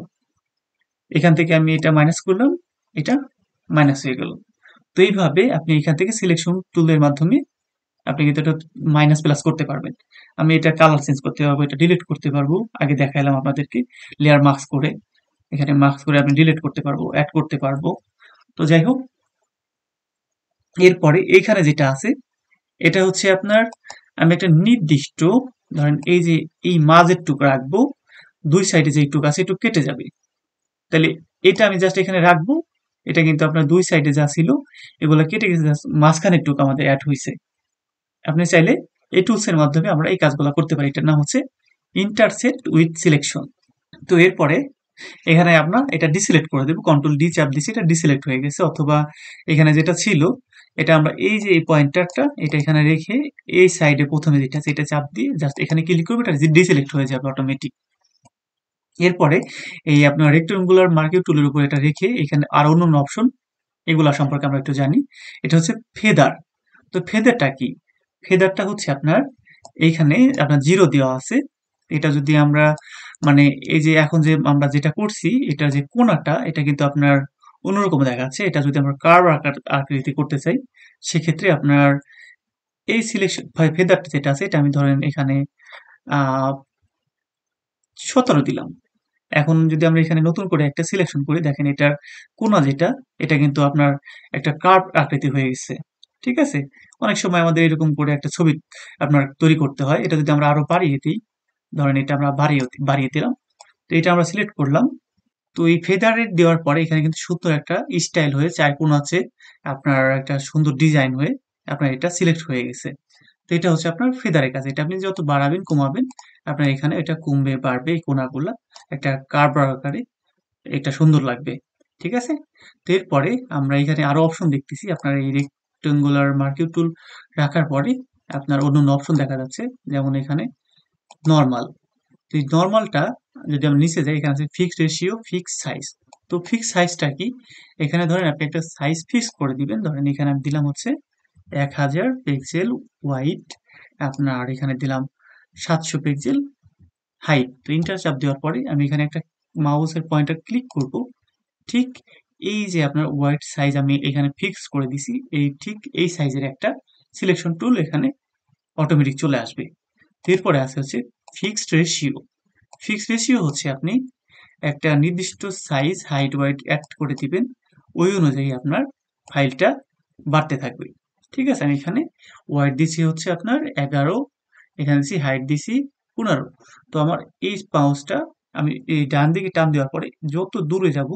এখান থেকে আমি এটা মাইনাস করলাম, এটা মাইনাস হয়ে গেল। তো এইভাবে আপনি এখান থেকে সিলেকশন টুলের মাধ্যমে আপনি কিন্তু এটা মাইনাস প্লাস করতে পারবেন। আমি এটা কালার চেঞ্জ করতে পারবো, এটা ডিলিট করতে পারবো, আগে দেখাইলাম আপনাদেরকে লেয়ার মার্কস করে, এখানে মার্কস করে আপনি ডিলিট করতে পারবো, অ্যাড করতে পারবো। তো যাই হোক, এরপরে এইখানে যেটা আছে, এটা হচ্ছে আপনার, আমি একটা নির্দিষ্ট, ধরেন এই যে এই মাঝের টুকু রাখবো, দুই সাইডে যে টুকু আছে একটু কেটে যাবে, তাহলে এটা আমি জাস্ট এখানে রাখবো। এটা কিন্তু আপনার দুই সাইডে যা ছিল এগুলো কেটে গেছে, জাস্ট মাঝখানের টুকু আমাদের অ্যাড হয়েছে। আপনি চাইলে এই টুলস এর মাধ্যমে আমরা এই কাজগুলো করতে পারি, এটার নাম হচ্ছে ইন্টারসেক্ট উইথ সিলেকশন। তো এরপরে এখানে আপনার এটা ডিসিলেক্ট করে দেবো, কন্ট্রোল ডি চাপ দিচ্ছি, এটা ডিসিলেক্ট হয়ে গেছে। অথবা এখানে যেটা ছিল, এটা আমরা এই যে এই পয়েন্টারটা এটা এখানে রেখে এই সাইডে প্রথমে যেটা আছে এটা চাপ দিয়ে জাস্ট এখানে ক্লিক করবে, এটা ডিসিলেক্ট হয়ে যাবে অটোমেটিক। এরপরে এই আপনার রেক্টেঙ্গুলার মার্কিং টুলের উপর এটা রেখে এখানে আর অন্যান্য অপশন, এগুলা সম্পর্কে আমরা একটু জানি। এটা হচ্ছে ফেদার। তো ফেদারটা কি? ফেদারটা হচ্ছে আপনার এইখানে আপনার জিরো দেওয়া আছে, এটা যদি আমরা, মানে এই যে এখন যে আমরা যেটা করছি এটা যে কোণাটা, এটা কিন্তু আপনার অন্যরকম দেখাচ্ছে। এটা যদি আমরা কার্ভ আকৃতি করতে চাই, সেক্ষেত্রে আপনার এই সিলেকশন ফেদারটা যেটা আছে, এটা আমি ধরেন এখানে 17 দিলাম। এখন যদি আমরা এখানে নতুন করে একটা সিলেকশন করি, দেখেন এটার কোণা যেটা, এটা কিন্তু আপনার একটা কার্ভ আকৃতি হয়ে গেছে। ঠিক আছে? অনেক সময় আমাদের এরকম করে একটা ছবি আপনার তৈরি করতে হয়। এটা যদি আমরা আরো বাড়িয়ে দিই, ধরেন এটা আমরা বাড়িয়ে দিলাম। তো এটা আমরা সিলেক্ট করলাম। তো এই ফেদারের দেওয়ার পরে এখানে কিন্তু সুন্দর একটা স্টাইল হয়ে চার কোণ আছে, আপনার একটা সুন্দর ডিজাইন হয়ে আপনার এটা সিলেক্ট হয়ে গেছে। তো এটা হচ্ছে আপনার ফেদারের কাজ। এটা আপনি যত বাড়াবেন কমাবেন, আপনার এখানে এটা কমবে বাড়বে, এই কোণাগুলা একটা কার্ভ আকারে এটা সুন্দর লাগবে। ঠিক আছে? তো এরপরে আমরা এখানে আরো অপশন দেখতেছি, আপনার এই রেক্টেঙ্গুলার মার্কিং টুল রাখার পরে আপনার অন্যান্য অপশন দেখা যাচ্ছে, যেমন এখানে নরমাল। তো এই নরমালটা যদি আমরা নিচে যাই, এখানে আছে ফিক্সড রেশিও, ফিক্স সাইজ। তো ফিক্স সাইজটা কি? এখানে ধরেন আপনি একটা সাইজ ফিক্স করে দিবেন, ধরেন এখানে আমি দিলাম হচ্ছে 1000 পিক্সেল ওয়াইড, আপনার এখানে দিলাম 700 পিক্সেল হাইট। তো ইন্টার চাপ দেওয়ার পরে আমি এখানে একটা মাউসের পয়েন্টার ক্লিক করব, ঠিক এই যে আপনার ওয়াইড সাইজ আমি এখানে ফিক্স করে দিছি, এই ঠিক এই সাইজের একটা সিলেকশন টুল এখানে অটোমেটিক চলে আসবে। এরপরে আছে হচ্ছে ফিক্সড রেশিও। ফিক্সড রেশিও হচ্ছে আপনি একটা নির্দিষ্ট সাইজ হাইট ওয়াইড অ্যাড করে দিবেন, ওই অনুযায়ী আপনার ফাইলটা বাড়তে থাকবে। ঠিক আছে? আমি এখানে ওয়াইড দিছি হচ্ছে আপনার 11, এখানে দিছি হাইট দিছি 15। তো আমার এই মাউসটা আমি এই ডান দিকে টান দেওয়ার পরে যত দূরে যাব,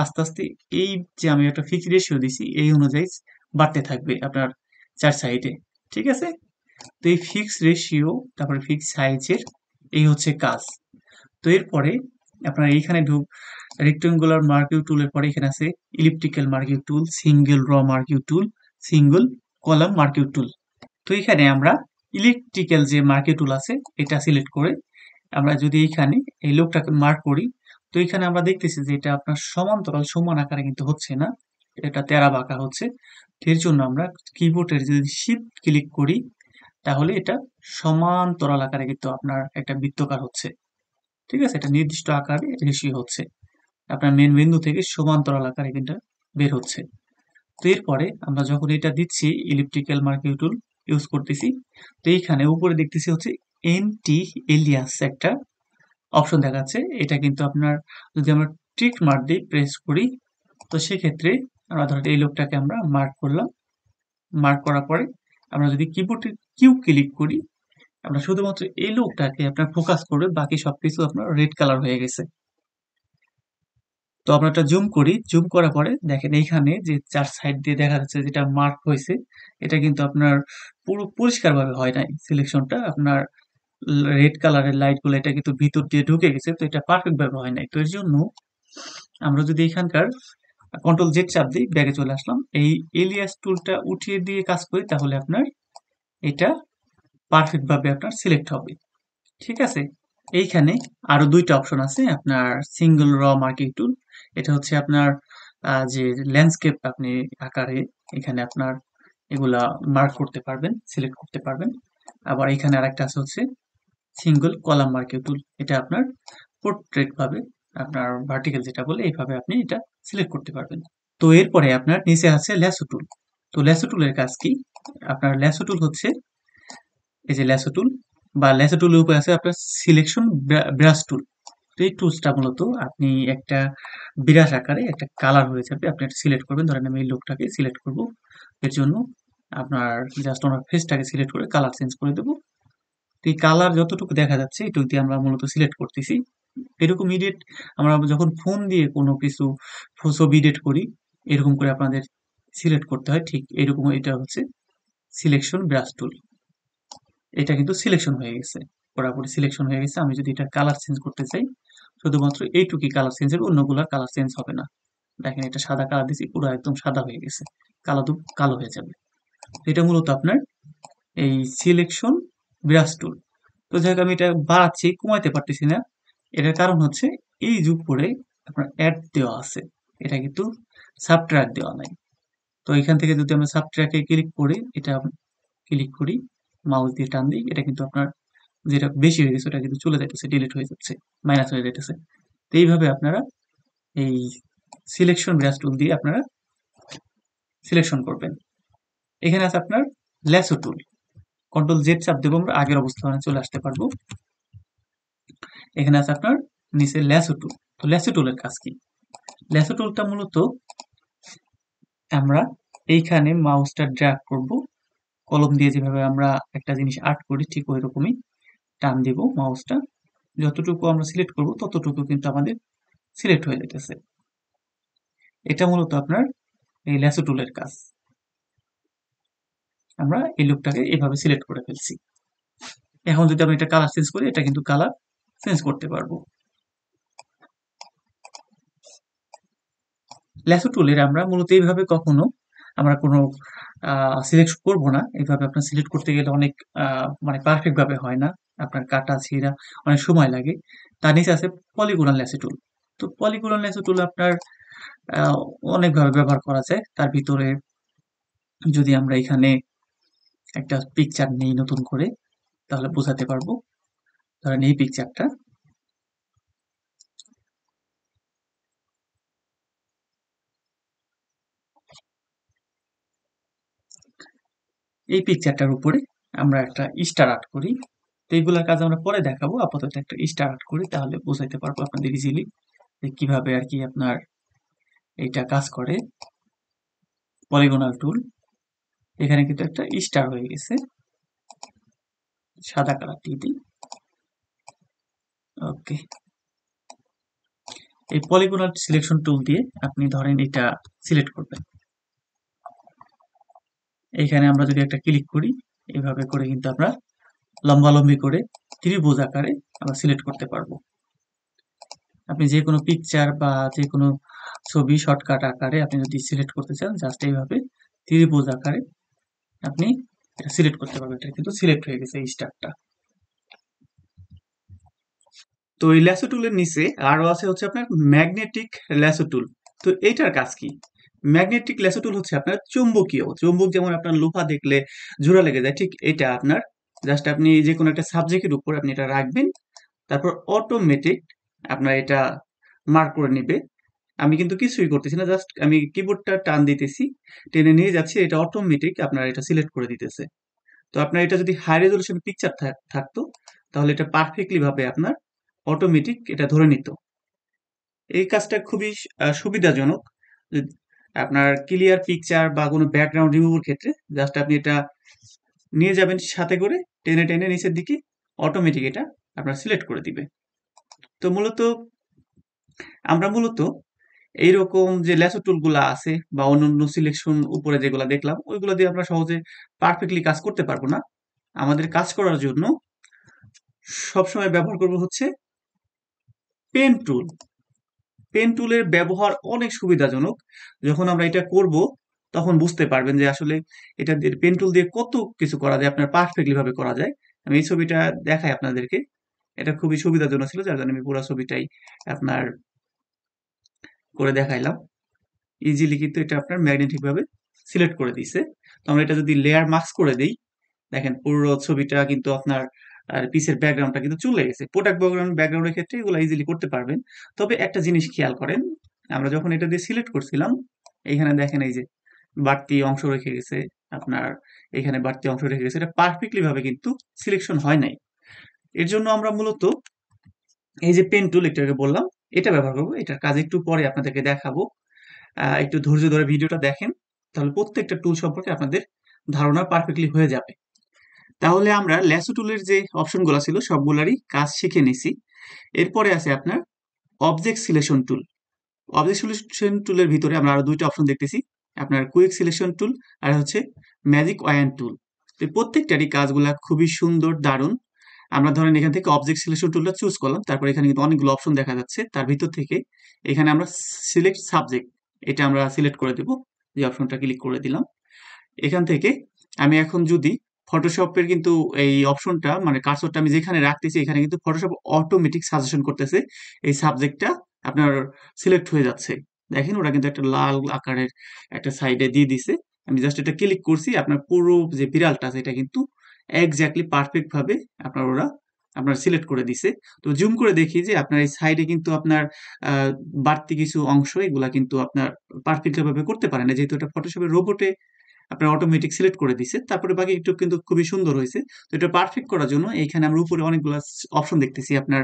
আস্তে আস্তে এই যে আমি একটা ফিক্সড রেশিও দিছি এই অনুযায়ী বাড়তে থাকবে আপনার চার সাইডে। ঠিক আছে? তো এই ফিক্স রেশিও তারপরে ফিক্স সাইজের এই হচ্ছে কাজ। তো এরপরে আপনার এইখানে রেক্টেঙ্গুলার মার্কিং টুলের পরে এখানে আছে ইলিপ্টিক্যাল মার্কিং টুল, সিঙ্গেল র মার্কিং টুল, সিঙ্গেল কলাম মার্কিং টুল। তো এখানে আমরা ইলেকট্রিক্যাল যে মার্কিং টুল আছে এটা সিলেক্ট করে আমরা যদি এইখানে এই লোকটাকে মার্ক করি, তো এখানে আমরা দেখতেছি যে এটা আপনার সমান্তরাল সমান আকারে কিন্তু হচ্ছে না, এটা তেরা বাঁকা হচ্ছে। এর জন্য আমরা কিবোর্ডের যদি শিফট ক্লিক করি, তাহলে এটা সমান্তরাল আকারে কিন্তু আপনার একটা বৃত্তাকার হচ্ছে। ঠিক আছে, এটা নির্দিষ্ট আকারে রেশিও হচ্ছে, আপনার মেন বিন্দু থেকে সমান্তরাল আকারে কিন্তু বের হচ্ছে। তো এরপরে আমরা যখন এটা দিচ্ছি ইলিপ্টিক্যাল মার্কিং টুল ইউজ করতেছি, তো এইখানে উপরে দেখতেছি হচ্ছে এন্টি এলিয়াস একটা অপশন দেখাচ্ছে। এটা কিন্তু আপনার যদি আমরা টিক মার্ক দিয়ে প্রেস করি, তো সেক্ষেত্রে আমরা ধরেন এই লোকটাকে আমরা মার্ক করলাম। মার্ক করার পরে আমরা যদি কিবোর্ডে কিউ ক্লিক করি, আমরা শুধুমাত্র এই লোকটাকে আপনার ফোকাস করবে, বাকি সবকিছু আপনার রেড কালার হয়ে গেছে। তো আমরা একটা জুম করি, জুম করার পরে দেখেন এইখানে যে চার সাইড দিয়ে দেখা যাচ্ছে যেটা মার্ক হয়েছে, এটা কিন্তু আপনার পুরো পরিষ্কারভাবে হয় নাই সিলেকশনটা। আপনার রেড কালারের লাইট গুলো এটা কিন্তু ভিতর দিয়ে ঢুকে গেছে, তো এটা পারফেক্ট ভাবে হয় নাই। তো এর জন্য আমরা যদি এখানকার কন্ট্রোল জেড চাপ দিই, ব্যাগে চলে আসলাম, এই এলিয়াস টুলটা উঠিয়ে দিয়ে কাজ করি, তাহলে আপনার এটা পারফেক্ট ভাবে আপনার সিলেক্ট হবে। ঠিক আছে, এইখানে আরো দুইটা অপশন আছে আপনার সিঙ্গেল র মার্কিং টুল। এটা হচ্ছে আপনার যে ল্যান্ডস্কেপ আপনি আকারে এখানে আপনার এগুলা মার্ক করতে পারবেন, সিলেক্ট করতে পারবেন। আবার এখানে আরেকটা আছে হচ্ছে সিঙ্গেল কলাম মার্কিং টুল, এটা আপনার পোর্ট্রেট ভাবে আপনার ভার্টিক্যাল যেটা বলে এইভাবে আপনি এটা সিলেক্ট করতে পারবেন। তো এরপরে আপনার নিচে আছে ল্যাসো টুল। তো ল্যাসো টুলের কাজ কি? আপনার ল্যাসো টুল হচ্ছে এই যে ল্যাসো টুল, বা ল্যাসো টুলের উপরে আছে আপনার সিলেকশন ব্রাশ টুল। তো এই টুলসটা মূলত আপনি একটা বিরাস আকারে একটা কালার হয়ে যাবে, আপনি এটা সিলেক্ট করবেন। ধরেন আমি এই লোকটাকে সিলেক্ট করব, এর জন্য আপনার জাস্ট ওনার ফেসটাকে সিলেক্ট করে কালার চেঞ্জ করে দেবো। তো এই কালার যতটুকু দেখা যাচ্ছে এটুকু দিয়ে আমরা মূলত সিলেক্ট করতেছি। এরকম এডিট আমরা যখন ফোন দিয়ে কোনো কিছু ছবি এডিট করি, এরকম করে আপনাদের সিলেক্ট করতে হয়, ঠিক এরকম। এটা হচ্ছে সিলেকশন ব্রাশ টুল, এটা কিন্তু সিলেকশন হয়ে গেছে, পুরোপুরি সিলেকশন হয়ে গেছে। আমি যদি এটা কালার চেঞ্জ করতে চাই, শুধুমাত্র এইটুকুই কালার চেঞ্জ হবে, অন্যগুলার কালার চেঞ্জ হবে না। দেখেন এটা সাদা কালার দিচ্ছি, পুরো একদম সাদা হয়ে গেছে, কালো তো কালো হয়ে যাবে। এটা মূলত আপনার এই সিলেকশন ব্রাশ টুল। তো যাই হোক, আমি এটা বাড়াচ্ছি, কমাইতে পারতেছি না। এটার কারণ হচ্ছে এই যে উপরে আপনার অ্যাড দেওয়া আছে, এটা কিন্তু সাবট্রাক দেওয়া নাই। তো এখান থেকে যদি আমরা সাবট্রাকে ক্লিক করে এটা ক্লিক করি, মাউস দিয়ে টান দিই, এটা কিন্তু আপনার যেটা বেশি হয়ে গেছে ওটা কিন্তু চলে যাইতেছে, ডিলিট হয়ে যাচ্ছে, মাইনাস হয়ে যাইতেছে। তো এইভাবে আপনারা এই সিলেকশন ব্রাশ টুল দিয়ে আপনারা সিলেকশন করবেন। এখানে আছে আপনার ল্যাসো টুল, কন্ট্রোল জেড চাপ দেবো, আমরা আগের অবস্থানে চলে আসতে পারবো। এখানে আছে আপনার নিচে ল্যাসো টুল। তো ল্যাসো টুলের কাজ কি? ল্যাসো টুলটা মূলত আমরা এইখানে মাউসটা ড্র্যাগ করব, কলম দিয়ে যেভাবে আমরা একটা জিনিস আর্ট করি ঠিক ওই রকমই টান দিব মাউসটা, যতটুকু আমরা সিলেক্ট করব ততটুকু কিন্তু আমাদের সিলেক্ট হয়ে যেতেছে। এটা মূলত আপনার এই ল্যাসো টুলের কাজ। আমরা এই লুকটাকে এভাবে সিলেক্ট করে ফেলছি। এখন যদি আমি এটা কালার চেঞ্জ করি, এটা কিন্তু কালার চেঞ্জ করতে পারবো। ল্যাসো টুলের আমরা মূলত এইভাবে কখনো আমরা কোনো সিলেক্ট করব না। এইভাবে আপনার সিলেক্ট করতে গেলে অনেক মানে পারফেক্ট ভাবে হয় না, আপনার কাটা ছিঁড়া অনেক সময় লাগে। তার নিচে আছে পলিগোনাল ল্যাসো টুল। তো পলিগোনাল ল্যাসো টুল আপনার আহ, অনেকভাবে ব্যবহার করা যায়। তার ভিতরে যদি আমরা এখানে একটা পিকচার নেই নতুন করে, তাহলে বোঝাতে পারবো। ধরেন এই পিকচারটা, এই পিকচারটার উপরে আমরা একটা স্টার আর্ট করি। তো এইগুলোর কাজ আমরা পরে দেখাবো, আপাতত একটা স্টার আর্ট করি, তাহলে বোঝাইতে পারবো আপনাদের ইজিলি যে কিভাবে আর কি আপনার এইটা কাজ করে। পলিগোনাল টুল, এখানে কিন্তু একটা স্টার হয়ে গেছে, সাদা কালার দিয়ে দিই। ওকে, এই পলিগোনাল সিলেকশন টুল দিয়ে আপনি ধরেন এটা সিলেক্ট করবেন। এইখানে আমরা যদি একটা ক্লিক করি, এইভাবে করে কিন্তু আমরা লম্বালম্বি করে ত্রিভুজ আকারে আমরা সিলেক্ট করতে পারবো। আপনি যে কোনো পিকচার বা যে কোনো ছবি শর্টকাট আকারে আপনি যদি সিলেক্ট করতে চান, জাস্ট এইভাবে ত্রিভুজ আকারে আপনি এটা সিলেক্ট করতে পারবেন। এটা কিন্তু সিলেক্ট হয়ে গেছে এই স্টারটা। তো এই ল্যাসো টুলের নিচে আরো আছে হচ্ছে আপনার ম্যাগনেটিক ল্যাসো টুল। তো এইটার কাজ কি? ম্যাগনেটিক ল্যাসো টুল হচ্ছে আপনার চুম্বকীয়, চুম্বক যেমন আপনার লোহা দেখলে জোড়া লেগে যায়, ঠিক এটা আপনার জাস্ট আপনি যে কোনো একটা সাবজেক্টের উপর আপনি এটা রাখবেন, তারপর অটোমেটিক আপনার এটা মার্ক করে নেবে। আমি কিন্তু কিছুই করতেছি না, জাস্ট আমি কিবোর্ডটা টান দিতেছি, টেনে নিয়ে যাচ্ছি, এটা অটোমেটিক আপনার এটা সিলেক্ট করে দিতেছে। তো আপনার এটা যদি হাই রেজলিউশন পিকচার থাকতো, তাহলে এটা পারফেক্টলি ভাবে আপনার অটোমেটিক এটা ধরে নিত। এই কাজটা খুবই সুবিধাজনক। যদি আপনার ক্লিয়ার পিকচার বা কোনো ব্যাকগ্রাউন্ড রিমুভের ক্ষেত্রে জাস্ট আপনি এটা নিয়ে যাবেন সাথে করে, টেনে টেনে নিচের দিকে, অটোমেটিক এটা আপনার সিলেক্ট করে দিবে। তো আমরা মূলত এইরকম যে ল্যাসো টুলগুলা আছে বা অন্যান্য সিলেকশন উপরে যেগুলা দেখলাম, ওইগুলো দিয়ে আমরা সহজে পারফেক্টলি কাজ করতে পারবো না। আমাদের কাজ করার জন্য সবসময় ব্যবহার করব হচ্ছে পেন টুল। পেন টুলের ব্যবহার অনেক সুবিধাজনক। যখন আমরা এটা করব, তখন বুঝতে পারবেন যে আসলে এটা দিয়ে পেন টুল দিয়ে কত কিছু করা যায়, আপনার পারফেক্টলি ভাবে করা যায়। আমি এই ছবিটা দেখাই আপনাদেরকে। এটা খুবই সুবিধাজনক ছিল, যার জন্য আমি পুরো ছবিটাই আপনার করে দেখাইলাম। ইজিলি কিন্তু এটা আপনার ম্যাগনেটিক ভাবে সিলেক্ট করে দিছে। তো আমরা এটা যদি লেয়ার মাস্ক করে দেই, দেখেন পুরো ছবিটা কিন্তু আপনার পিসের ব্যাকগ্রাউন্ডটা কিন্তু চলে গেছে। প্রোডাক্ট ব্যাকগ্রাউন্ডের ক্ষেত্রে এগুলো ইজিলি করতে পারবেন। তবে একটা জিনিস খেয়াল করেন, আমরা যখন এটা দিয়ে সিলেক্ট করছিলাম, এইখানে দেখেন এই যে বাড়তি অংশ রেখে গেছে আপনার, এখানে বাড়তি অংশ রেখে গেছে, এটা পারফেক্টলি ভাবে কিন্তু সিলেকশন হয় নাই। এর জন্য আমরা মূলত এই যে পেন টুল এটাকে বললাম, এটা ব্যবহার করবো। এটার কাজ একটু পরে আপনাদেরকে দেখাবো। একটু ধৈর্য ধরে ভিডিওটা দেখেন, তাহলে প্রত্যেকটা টুল সম্পর্কে আপনাদের ধারণা পারফেক্টলি হয়ে যাবে। তাহলে আমরা ল্যাসো টুলের যে অপশনগুলো ছিল সবগুলারই কাজ শিখে নিছি। এরপরে আছে আপনার object selection tool. Object selection টুলের ভিতরে আমরা আরো দুইটা অপশন দেখতেছি, আপনার কুইক সিলেকশন টুল আর হচ্ছে ম্যাজিক ওয়ান টুল। তো এই প্রত্যেকটারই কাজগুলা খুবই সুন্দর, দারুণ। আমরা ধরেন এখান থেকে অবজেক্ট সিলেকশন টুলটা চুজ করলাম, তারপর এখানে কিন্তু অনেকগুলো অপশন দেখা যাচ্ছে, তার ভিতর থেকে এখানে আমরা সিলেক্ট সাবজেক্ট, এটা আমরা সিলেক্ট করে দেব। যে অপশনটা ক্লিক করে দিলাম, এখান থেকে আমি এখন যদি ফটোশপের কিন্তু এই অপশনটা মানে কার্সরটা আমি যেখানে রাখতেছি, এখানে কিন্তু ফটোশপ অটোমেটিক সাজেশন করতেছে এই সাবজেক্টটা আপনার সিলেক্ট হয়ে যাচ্ছে। দেখেন ওরা কিন্তু একটা লাল আকারের একটা সাইডে দিয়ে দিছে। আমি জাস্ট এটা ক্লিক করছি, আপনার পুরো যে বিড়ালটা আছে এটা কিন্তু এক্স্যাক্টলি পারফেক্ট ভাবে ওরা আপনার সিলেক্ট করে দিছে। তো জুম করে দেখি যে আপনার এই সাইডে কিন্তু আপনার বাড়তি কিছু অংশ এগুলা কিন্তু আপনার পারফেক্ট ভাবে করতে পারে না, যেহেতু এটা ফটোশপের রোবটে আপনার অটোমেটিক সিলেক্ট করে দিছে। তারপরে বাকি একটু কিন্তু খুবই সুন্দর হয়েছে। তো এটা পারফেক্ট করার জন্য এখানে আমরা উপরে অনেকগুলো অপশন দেখতেছি আপনার,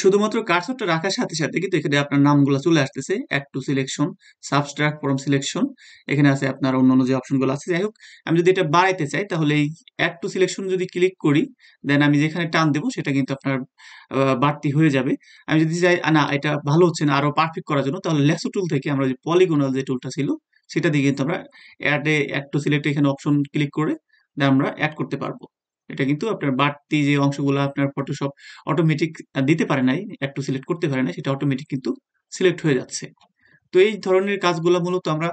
শুধুমাত্র কার্সরটা রাখার সাথে সাথে কিন্তু এখানে আপনার নামগুলো চলে আসতেছে, add to selection, subtract from selection, এখানে আছে আপনার অন্যান্য যে অপশনগুলো আছে। যাই হোক, আমি যদি এটা বাড়াইতে চাই তাহলে এই অ্যাড টু সিলেকশন যদি ক্লিক করি, দেন আমি যেখানে টান দেবো সেটা কিন্তু আপনার বাড়তি হয়ে যাবে। আমি যদি চাই না এটা ভালো হচ্ছে না, আরো পারফেক্ট করার জন্য, তাহলে লেসো টুল থেকে আমরা যে পলিগোনাল যে টুলটা ছিল সেটা দিয়ে কিন্তু আমরা অ্যাড টু সিলেক্ট এখানে অপশন ক্লিক করে দেন আমরা অ্যাড করতে পারবো। এটা কিন্তু আপনার বাড়তি যে অংশগুলো আপনার ফটোশপ অটোমেটিক দিতে পারে নাই, একটু সিলেক্ট করতে পারে না, সেটা অটোমেটিক কিন্তু সিলেক্ট হয়ে যাচ্ছে। তো এই ধরনের কাজগুলো মূলত আমরা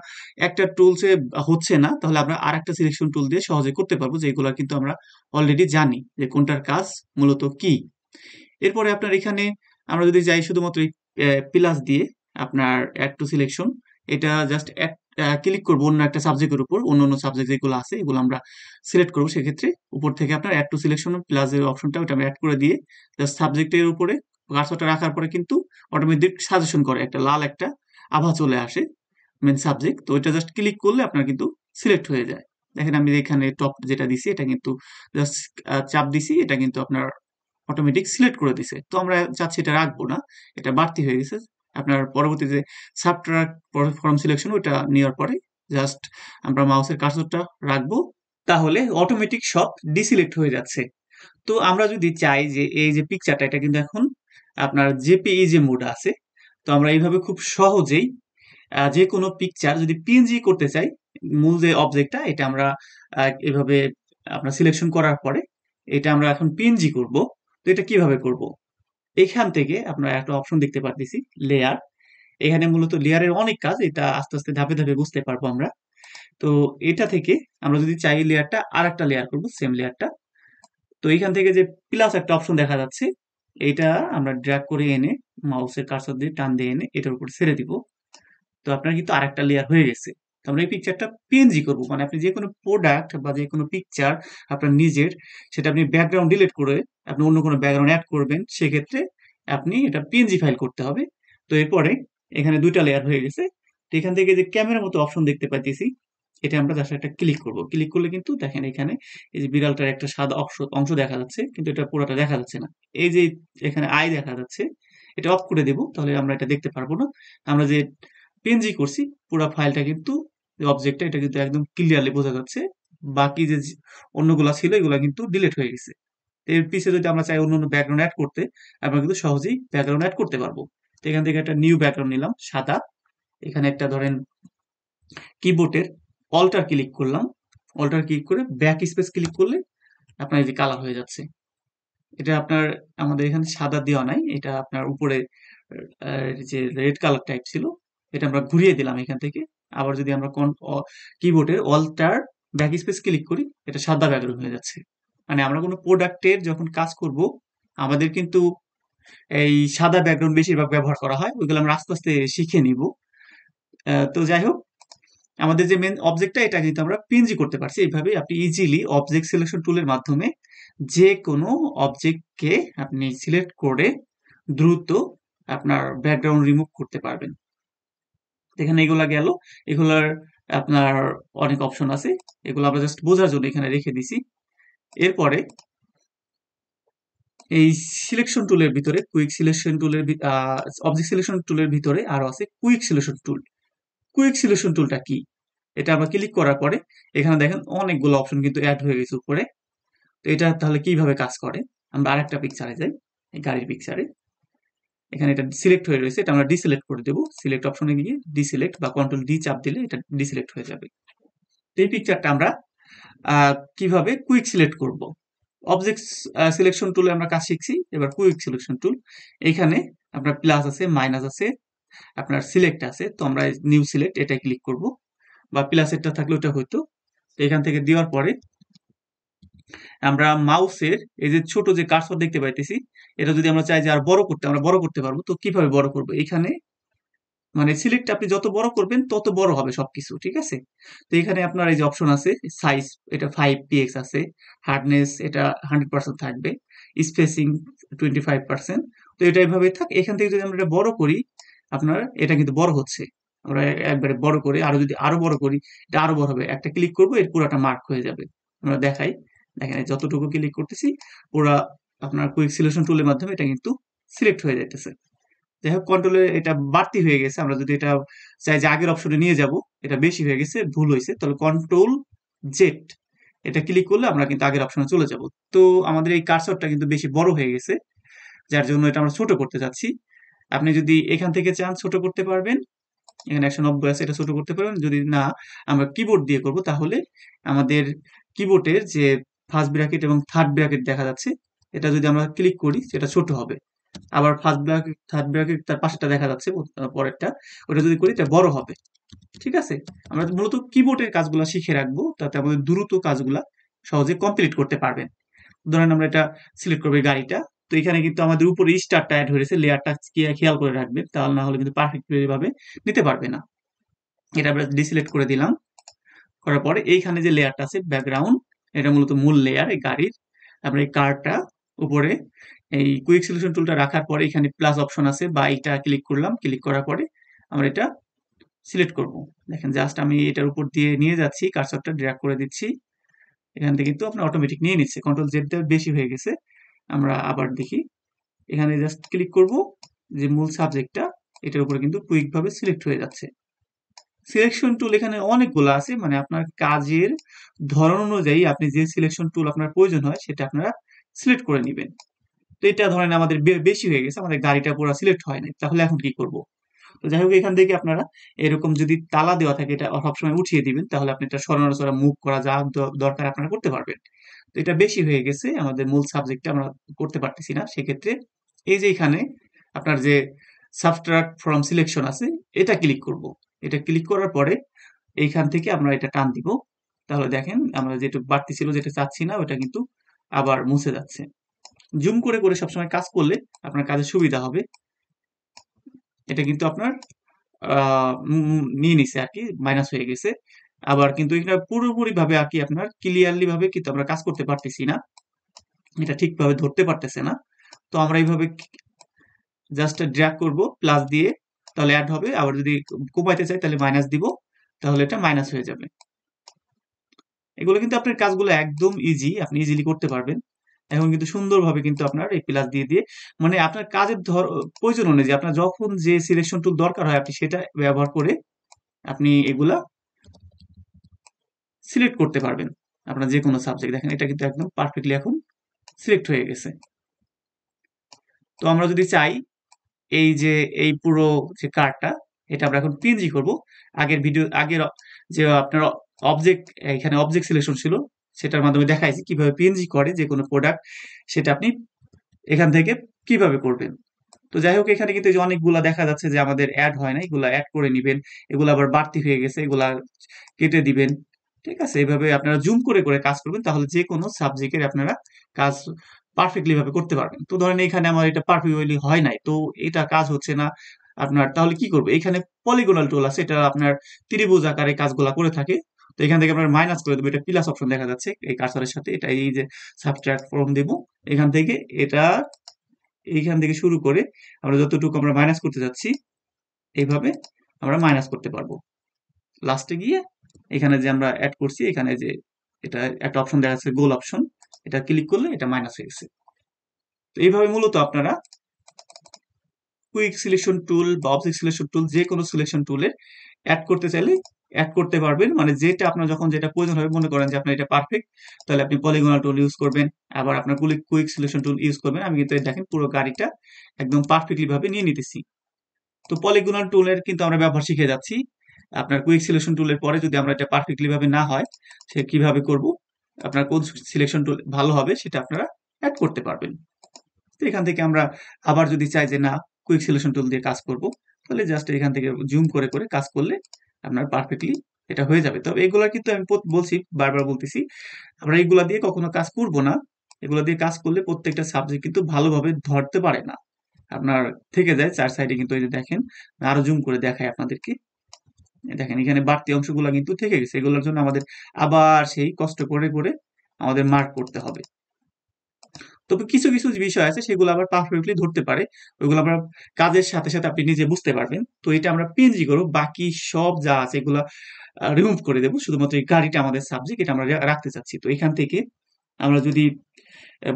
একটা টুলসে হচ্ছে না, তাহলে আমরা আর একটা সিলেকশন টুল দিয়ে সহজে করতে পারবো, যেগুলো কিন্তু আমরা অলরেডি জানি যে কোনটার কাজ মূলত কি। এরপরে আপনার এখানে আমরা যদি যাই শুধুমাত্র প্লাস দিয়ে আপনার অ্যাড টু সিলেকশন, এটা জাস্ট ক্লিক করবো অন্য একটা সাবজেক্টের উপর, অন্য অন্য সাবজেক্ট যেগুলো আছে এগুলো আমরা সিলেক্ট করবো। সেক্ষেত্রে উপর থেকে আপনার অ্যাড টু সিলেকশন প্লাস এর অপশনটা ওটা আমরা অ্যাড করে দিয়ে জাস্ট সাবজেক্টের উপরে কার্সরটা রাখার পরে কিন্তু অটোমেটিক সাজেশন করে, একটা লাল একটা আভা চলে আসে মেন সাবজেক্ট। তো এটা জাস্ট ক্লিক করলে আপনার কিন্তু সিলেক্ট হয়ে যায়। দেখেন আমি এখানে টপ যেটা দিছি এটা কিন্তু জাস্ট চাপ দিছি, এটা কিন্তু আপনার অটোমেটিক সিলেক্ট করে দিছে। তো আমরা চাচ্ছি এটা রাখবো না, এটা বাড়তি হয়ে গেছে। আপনার পরবর্তী যে সাবট্রাক্ট ফর্ম সিলেকশন ওটা নেওয়ার পরে জাস্ট আমরা মাউসের কার্সরটা রাখবো, তাহলে অটোমেটিক সব ডিসিলেক্ট হয়ে যাচ্ছে। তো আমরা যদি চাই যে এই যে পিকচারটা এটা কিন্তু এখন আপনার জেপিইজি মোড আছে, তো আমরা এইভাবে খুব সহজেই যে কোনো পিকচার যদি পিএনজি করতে চাই, মূল যে অবজেক্টটা এটা আমরা এভাবে আপনার সিলেকশন করার পরে এটা আমরা এখন পিএনজি করব। তো এটা কিভাবে করব, এখান থেকে আপনারা একটা অপশন দেখতে পারতেছি লেয়ার। এখানে মূলত লেয়ারের অনেক কাজ, এটা আস্তে আস্তে ধাপে ধাপে বুঝতে পারবো আমরা। তো এটা থেকে আমরা যদি চাই লেয়ারটা আর একটা লেয়ার করবো, সেম লেয়ারটা, তো এখান থেকে যে প্লাস একটা অপশন দেখা যাচ্ছে, এটা আমরা ড্র্যাগ করে এনে মাউসের কার্সর দিয়ে টান দিয়ে এনে এটার উপর ছেড়ে দিব। তো আপনার কিন্তু আরেকটা লেয়ার হয়ে গেছে। তো আমরা এই পিকচারটা পিএনজি করব, মানে আপনি যে কোনো প্রোডাক্ট বা যে কোনো পিকচার আপনার নিজের, সেটা আপনি ব্যাকগ্রাউন্ড ডিলিট করে আপনি অন্য কোনো ব্যাকগ্রাউন্ড অ্যাড করবেন, সেক্ষেত্রে আপনি এটা পিএনজি ফাইল করতে হবে। তো এরপরে এখানে দুইটা লেয়ার হয়ে গেছে। তো এখান থেকে যে ক্যামেরার মতো অপশন দেখতে পাইতেছি, এটা আমরা জাস্ট একটা ক্লিক করব। ক্লিক করলে কিন্তু দেখেন এখানে এই যে বিড়ালটার একটা সাদা অংশ অংশ দেখা যাচ্ছে, কিন্তু এটা পুরোটা দেখা যাচ্ছে না। এই যে এখানে আই দেখা যাচ্ছে, এটা অফ করে দেব, তাহলে আমরা এটা দেখতে পারবো না। আমরা যে পিএনজি করছি পুরো ফাইলটা কিন্তু, অবজেক্টটা এটা কিন্তু একদম ক্লিয়ারলি বোঝা যাচ্ছে। বাকি যে অন্যগুলা ছিল এগুলা কিন্তু ডিলিট হয়ে গেছে। এর পিছে যদি আমরা চাই অন্য অন্য ব্যাকগ্রাউন্ড অ্যাড করতে, আমরা কিন্তু সহজেই ব্যাকগ্রাউন্ড অ্যাড করতে পারবো। তো এখান থেকে একটা নিউ ব্যাকগ্রাউন্ড নিলাম সাদা। এখানে একটা ধরেন কিবোর্ডের অল্টার ক্লিক করলাম, অল্টার ক্লিক করে ব্যাক স্পেস ক্লিক করলে আপনার এই যে কালার হয়ে যাচ্ছে। এটা আপনার আমাদের এখানে সাদা দেওয়া নাই, এটা আপনার উপরে যে রেড কালার টাইপ ছিল, এটা আমরা ঘুরিয়ে দিলাম এখান থেকে। আবার যদি আমরা কিবোর্ডের অল্টার ব্যাক স্পেস ক্লিক করি, এটা সাদা ব্যাকগ্রাউন্ড হয়ে যাচ্ছে। মানে আমরা কোনো প্রোডাক্টের যখন কাজ করব, আমাদের কিন্তু এই সাদা ব্যাকগ্রাউন্ড বেশিরভাগ ব্যবহার করা হয়, ওইগুলো আমরা আস্তে আস্তে শিখে নিব। তো যাই হোক, আমাদের যে মেন অবজেক্টটা এটা কিন্তু আমরা পিএনজি করতে পারছি। এইভাবে আপনি ইজিলি অবজেক্ট সিলেকশন টুলের মাধ্যমে যে কোনো অবজেক্টকে আপনি সিলেক্ট করে দ্রুত আপনার ব্যাকগ্রাউন্ড রিমুভ করতে পারবেন। এখানে এগুলা গেল, এগুলার আপনার অনেক অপশন আছে, এগুলো আমরা জাস্ট বোঝার জন্য এখানে রেখে দিছি। এরপরে এই সিলেকশন টুলের ভিতরে কুইক সিলেকশন টুলের অবজেক্ট সিলেকশন টুলের ভিতরে আরো আছে quick selection tool. Quick selection টুলটা কি? এটা আমরা ক্লিক করার পরে এখানে দেখেন অনেকগুলো অপশন কিন্তু অ্যাড হয়ে গেছে উপরে। তো এটা তাহলে কিভাবে কাজ করে, আমরা আরেকটা পিকচারে যাই, এই গাড়ির পিকচারে। এখানে এটা সিলেক্ট হয়ে রয়েছে, এটা আমরা ডিসিলেক্ট করে দেবো। সিলেক্ট অপশনে গিয়ে ডিসিলেক্ট বা কন্ট্রোল ডি চাপ দিলে এটা ডিসিলেক্ট হয়ে যাবে। তো এই পিকচারটা আমরা কিভাবে কুইক সিলেক্ট করব? অবজেক্ট সিলেকশন টুলে আমরা কাজ শিখছি, এবার কুইক সিলেকশন টুল। এখানে আপনার প্লাস আছে, মাইনাস আছে, আপনার সিলেক্ট আছে। তো আমরা নিউ সিলেক্ট এটা ক্লিক করব, বা প্লাসেরটা থাকলে ওটা হইতো। তো এখান থেকে দেওয়ার পরে আমরা মাউসের এই যে ছোট যে কার্সর দেখতে পাইতেছি, এটা যদি আমরা চাই যে আর বড় করতে, আমরা বড় করতে পারবো। তো কিভাবে বড় করবো? এখানে মানে সিলেক্ট আপনি যত বড় করবেন তত বড় হবে সবকিছু, ঠিক আছে? তো এখানে আপনার এই যে অপশন আছে সাইজ, এটা 5 px আছে, হার্ডনেস এটা 100% থাকবে, স্পেসিং 25%। তো এটা এইভাবে থাক। এখান থেকে যদি আমরা এটা বড় করি, আপনার এটা কিন্তু বড় হচ্ছে। আমরা একবারে বড় করে আরো যদি আরো বড় করি, এটা আরো বড় হবে। একটা ক্লিক করবো, এর পুরাটা মার্ক হয়ে যাবে। আমরা দেখাই, দেখেন এই যতটুকু ক্লিক করতেছি পুরা আপনার কুইক সিলেকশন টুলের মাধ্যমে এটা কিন্তু সিলেক্ট হয়ে যাইতেছে। যাই হোক, কন্ট্রোলে এটা বাড়তি হয়ে গেছে, আমরা যদি এটা চাই যে আগের অপশনে নিয়ে যাব, এটা বেশি হয়ে গেছে, ভুল হয়েছে, তাহলে কন্ট্রোল জেড এটা ক্লিক করলে আমরা কিন্তু আগের অপশনে চলে যাব। তো আমাদের এই কার্সরটা কিন্তু বেশি বড় হয়ে গেছে, যার জন্য এটা আমরা ছোট করতে চাচ্ছি। আপনি যদি এখান থেকে চান ছোট করতে পারবেন, এখানে 190 আছে, এটা ছোট করতে পারবেন। যদি না আমরা কিবোর্ড দিয়ে করব, তাহলে আমাদের কিবোর্ডের যে ফার্স্ট ব্র্যাকেট এবং থার্ড ব্র্যাকেট দেখা যাচ্ছে, এটা যদি আমরা ক্লিক করি সেটা ছোট হবে। আবার ফার্স্ট ব্র্যাকেট থার্ড ব্র্যাকেট তার পাশেরটা দেখা যাচ্ছে, পরেরটা ওটা যদি করি এটা বড় হবে। ঠিক আছে? আমরা মূলত কিবোর্ডের কাজগুলো শিখে রাখবো, তাতে আমাদের দ্রুত কাজগুলা সহজে কমপ্লিট করতে পারবেন। ধরেন আমরা এটা সিলেক্ট করবো এই গাড়িটা। তো এখানে কিন্তু আমাদের উপরে স্টারটা অ্যাড হয়েছে, লেয়ারটা খেয়াল করে রাখবেন, তাহলে না হলে কিন্তু পারফেক্টলি ভাবে নিতে পারবে না। এটা আমরা ডিসিলেক্ট করে দিলাম। করার পরে এইখানে যে লেয়ারটা আছে ব্যাকগ্রাউন্ড, এটা মূলত মূল লেয়ার এই গাড়ির। আমরা এই কারটা উপরে এই কুইক সলিউশন টুলটা রাখার পরে এখানে প্লাস অপশন আছে, বা এটা ক্লিক করলাম। ক্লিক করার পরে আমরা এটা সিলেক্ট করব। দেখেন জাস্ট আমি এটার উপর দিয়ে নিয়ে যাচ্ছি, কার্সরটা ড্র্যাগ করে দিচ্ছি, এখান থেকে কিন্তু আপনার অটোমেটিক নিয়ে নিচ্ছে। কন্ট্রোল জেড দেওয়া বেশি হয়ে গেছে, আমরা আবার দেখি। এখানে জাস্ট ক্লিক করব, যে মূল সাবজেক্টটা এটার উপরে কিন্তু কুইক ভাবে সিলেক্ট হয়ে যাচ্ছে। সিলেকশন টুল এখানে অনেকগুলো আছে, মানে আপনার কাজের ধরন অনুযায়ী আপনি যে সিলেকশন টুল আপনার প্রয়োজন হয় সেটা আপনারা সিলেক্ট করে নেবেন। তো এটা ধরেন আমাদের বেশি হয়ে গেছে, আমাদের গাড়িটা পুরো সিলেক্ট হয় নাই, তাহলে এখন কি করব? তো যাই হোক, এখান থেকে আপনারা এরকম যদি তালা দেওয়া থাকে এটা সবসময় উঠিয়ে দিবেন, তাহলে আপনি এটা সরানোর মুভ করা যা দরকার আপনারা করতে পারবেন। তো এটা বেশি হয়ে গেছে, আমাদের মূল সাবজেক্টটা আমরা করতে পারতেছি না, সেক্ষেত্রে এই যে এখানে আপনার যে সাবট্রাক্ট ফ্রম সিলেকশন আছে, এটা ক্লিক করব। এটা ক্লিক করার পরে এইখান থেকে আমরা এটা টান দিব, তাহলে দেখেন আমরা যেটা বাড়তি ছিল, যেটা চাচ্ছি না, ওটা কিন্তু আবার মুছে যাচ্ছে। জুম করে করে সবসময় কাজ করলে আপনার কাজে সুবিধা হবে। এটা কিন্তু আপনার নিয়ে নিছে আর কি, মাইনাস হয়ে গেছে। আবার কিন্তু এটা পুরোপুরি ভাবে আর কি আপনার ক্লিয়ারলি ভাবে কিন্তু আমরা কাজ করতে পারতেছি না, এটা ঠিকভাবে ধরতে পারতেছে না। তো আমরা এইভাবে জাস্ট ড্র্যাগ করব প্লাস দিয়ে, তাহলে অ্যাড হবে। আবার যদি কমাইতে চাই তাহলে মাইনাস দিব, তাহলে এটা মাইনাস হয়ে যাবে। এগুলো কিন্তু আপনার কাজগুলো একদম ইজি, আপনি ইজিলি করতে পারবেন। এখন কিন্তু সুন্দরভাবে কিন্তু আপনার এই প্লাস দিয়ে দিয়ে মানে আপনার কাজের প্রয়োজন অনুযায়ী আপনার যখন যে সিলেকশন টুল দরকার হয় আপনি সেটা ব্যবহার করে আপনি এগুলা সিলেক্ট করতে পারবেন। আপনার যে কোনো সাবজেক্ট দেখেন এটা কিন্তু একদম পারফেক্টলি এখন সিলেক্ট হয়ে গেছে। তো আমরা যদি চাই এই যে এই পুরো যে কার্ডটা এটা আমরা এখন পিএনজি করব। আগের যে আপনার অবজেক্ট, এখানে অবজেক্ট সিলেকশন ছিল, সেটার মাধ্যমে দেখাইছি কিভাবে পিএনজি করে যে কোনো প্রোডাক্ট, সেটা আপনি এখান থেকে কিভাবে করবেন। তো যাই হোক, এখানে কিন্তু এই যে অনেকগুলা দেখা যাচ্ছে যে আমাদের অ্যাড হয় না, এগুলা অ্যাড করে নিবেন। এগুলো আবার বাড়তি হয়ে গেছে, এগুলা কেটে দিবেন। ঠিক আছে, এইভাবে আপনারা জুম করে করে কাজ করবেন, তাহলে যে কোনো সাবজেক্টের আপনারা কাজ পারফেক্টলি ভাবে করতে পারবেন। তো ধরেন এখানে আমার এটা পারফেক্টলি হয় নাই, তো এটা কাজ হচ্ছে না আপনার, তাহলে কি করবো? এখানে পলিগোনাল টুল আছে, এটা আপনার ত্রিভুজ আকারে কাজগুলা করে থাকে। তো এখান থেকে আপনার মাইনাস করে দেবো, এটা প্লাস অপশন দেখা যাচ্ছে এই কার্সরের সাথে, এটা এই যে সাবট্রাক্ট ফর্ম দেব এখান থেকে, এটা এইখান থেকে শুরু করে আমরা যতটুকু আমরা মাইনাস করতে যাচ্ছি এইভাবে আমরা মাইনাস করতে পারবো। লাস্টে গিয়ে এখানে যে আমরা অ্যাড করছি, এখানে যে এটা একটা অপশন দেখা যাচ্ছে গোল অপশন, এটা ক্লিক করলে এটা মাইনাস হয়ে গেছে। তো এইভাবে মূলত আপনারা কুইক সিলেকশন টুল বা অবজেক্ট সিলেকশন টুল, যে কোনো সিলেকশন টুলের অ্যাড করতে চাইলে অ্যাড করতে পারবেন। মানে যেটা আপনার যখন যেটা প্রয়োজন হবে, মনে করেন যে আপনার এটা পারফেক্ট, তাহলে আপনি পলিগোনাল টুল ইউজ করবেন, আবার আপনার কুইক সিলেকশন টুল ইউজ করবেন। আমি কিন্তু দেখেন পুরো গাড়িটা একদম পারফেক্টলি ভাবে নিয়ে নিতেছি। তো পলিগোনাল টুলের কিন্তু আমরা ব্যবহার শিখে যাচ্ছি। আপনার কুইক সিলেকশন টুলের পরে যদি আমরা এটা পারফেক্টলি ভাবে না হয়, সে কিভাবে করব, আপনার কোন সিলেকশন টুল ভালো হবে সেটা আপনারা অ্যাড করতে পারবেন। তো এখান থেকে আমরা আবার যদি চাই যে না কুইক সিলেকশন টুল দিয়ে কাজ করব, তাহলে জাস্ট এখান থেকে জুম করে করে কাজ করলে আপনার পারফেক্টলি এটা হয়ে যাবে। তবে এগুলা কিন্তু আমি বলছি, বারবার বলতেছি, আমরা এগুলা দিয়ে কখনো কাজ করব না। এগুলা দিয়ে কাজ করলে প্রত্যেকটা সাবজেক্ট কিন্তু ভালোভাবে ধরতে পারে না, আপনার থেকে যায় চার সাইডে। কিন্তু এই যে দেখেন, আরো জুম করে দেখায় আপনাদেরকে, দেখেন এখানে বাড়তি অংশগুলো কিন্তু থেকে গেছে, এগুলোর জন্য আমাদের আবার সেই কষ্ট করে করে আমাদের মার্ক করতে হবে। তবে কিছু কিছু যে বিষয় আছে সেগুলো আবার পারফেক্টলি ধরতে পারে, ওইগুলো আমরা কাজের সাথে সাথে আপনি নিজে বুঝতে পারবেন। তো এটা আমরা পিএনজি করবো, বাকি সব যা আছে এগুলো রিমুভ করে দেবো, শুধুমাত্র এই গাড়িটা আমাদের সাবজেক্ট, এটা আমরা রাখতে চাচ্ছি। তো এখান থেকে আমরা যদি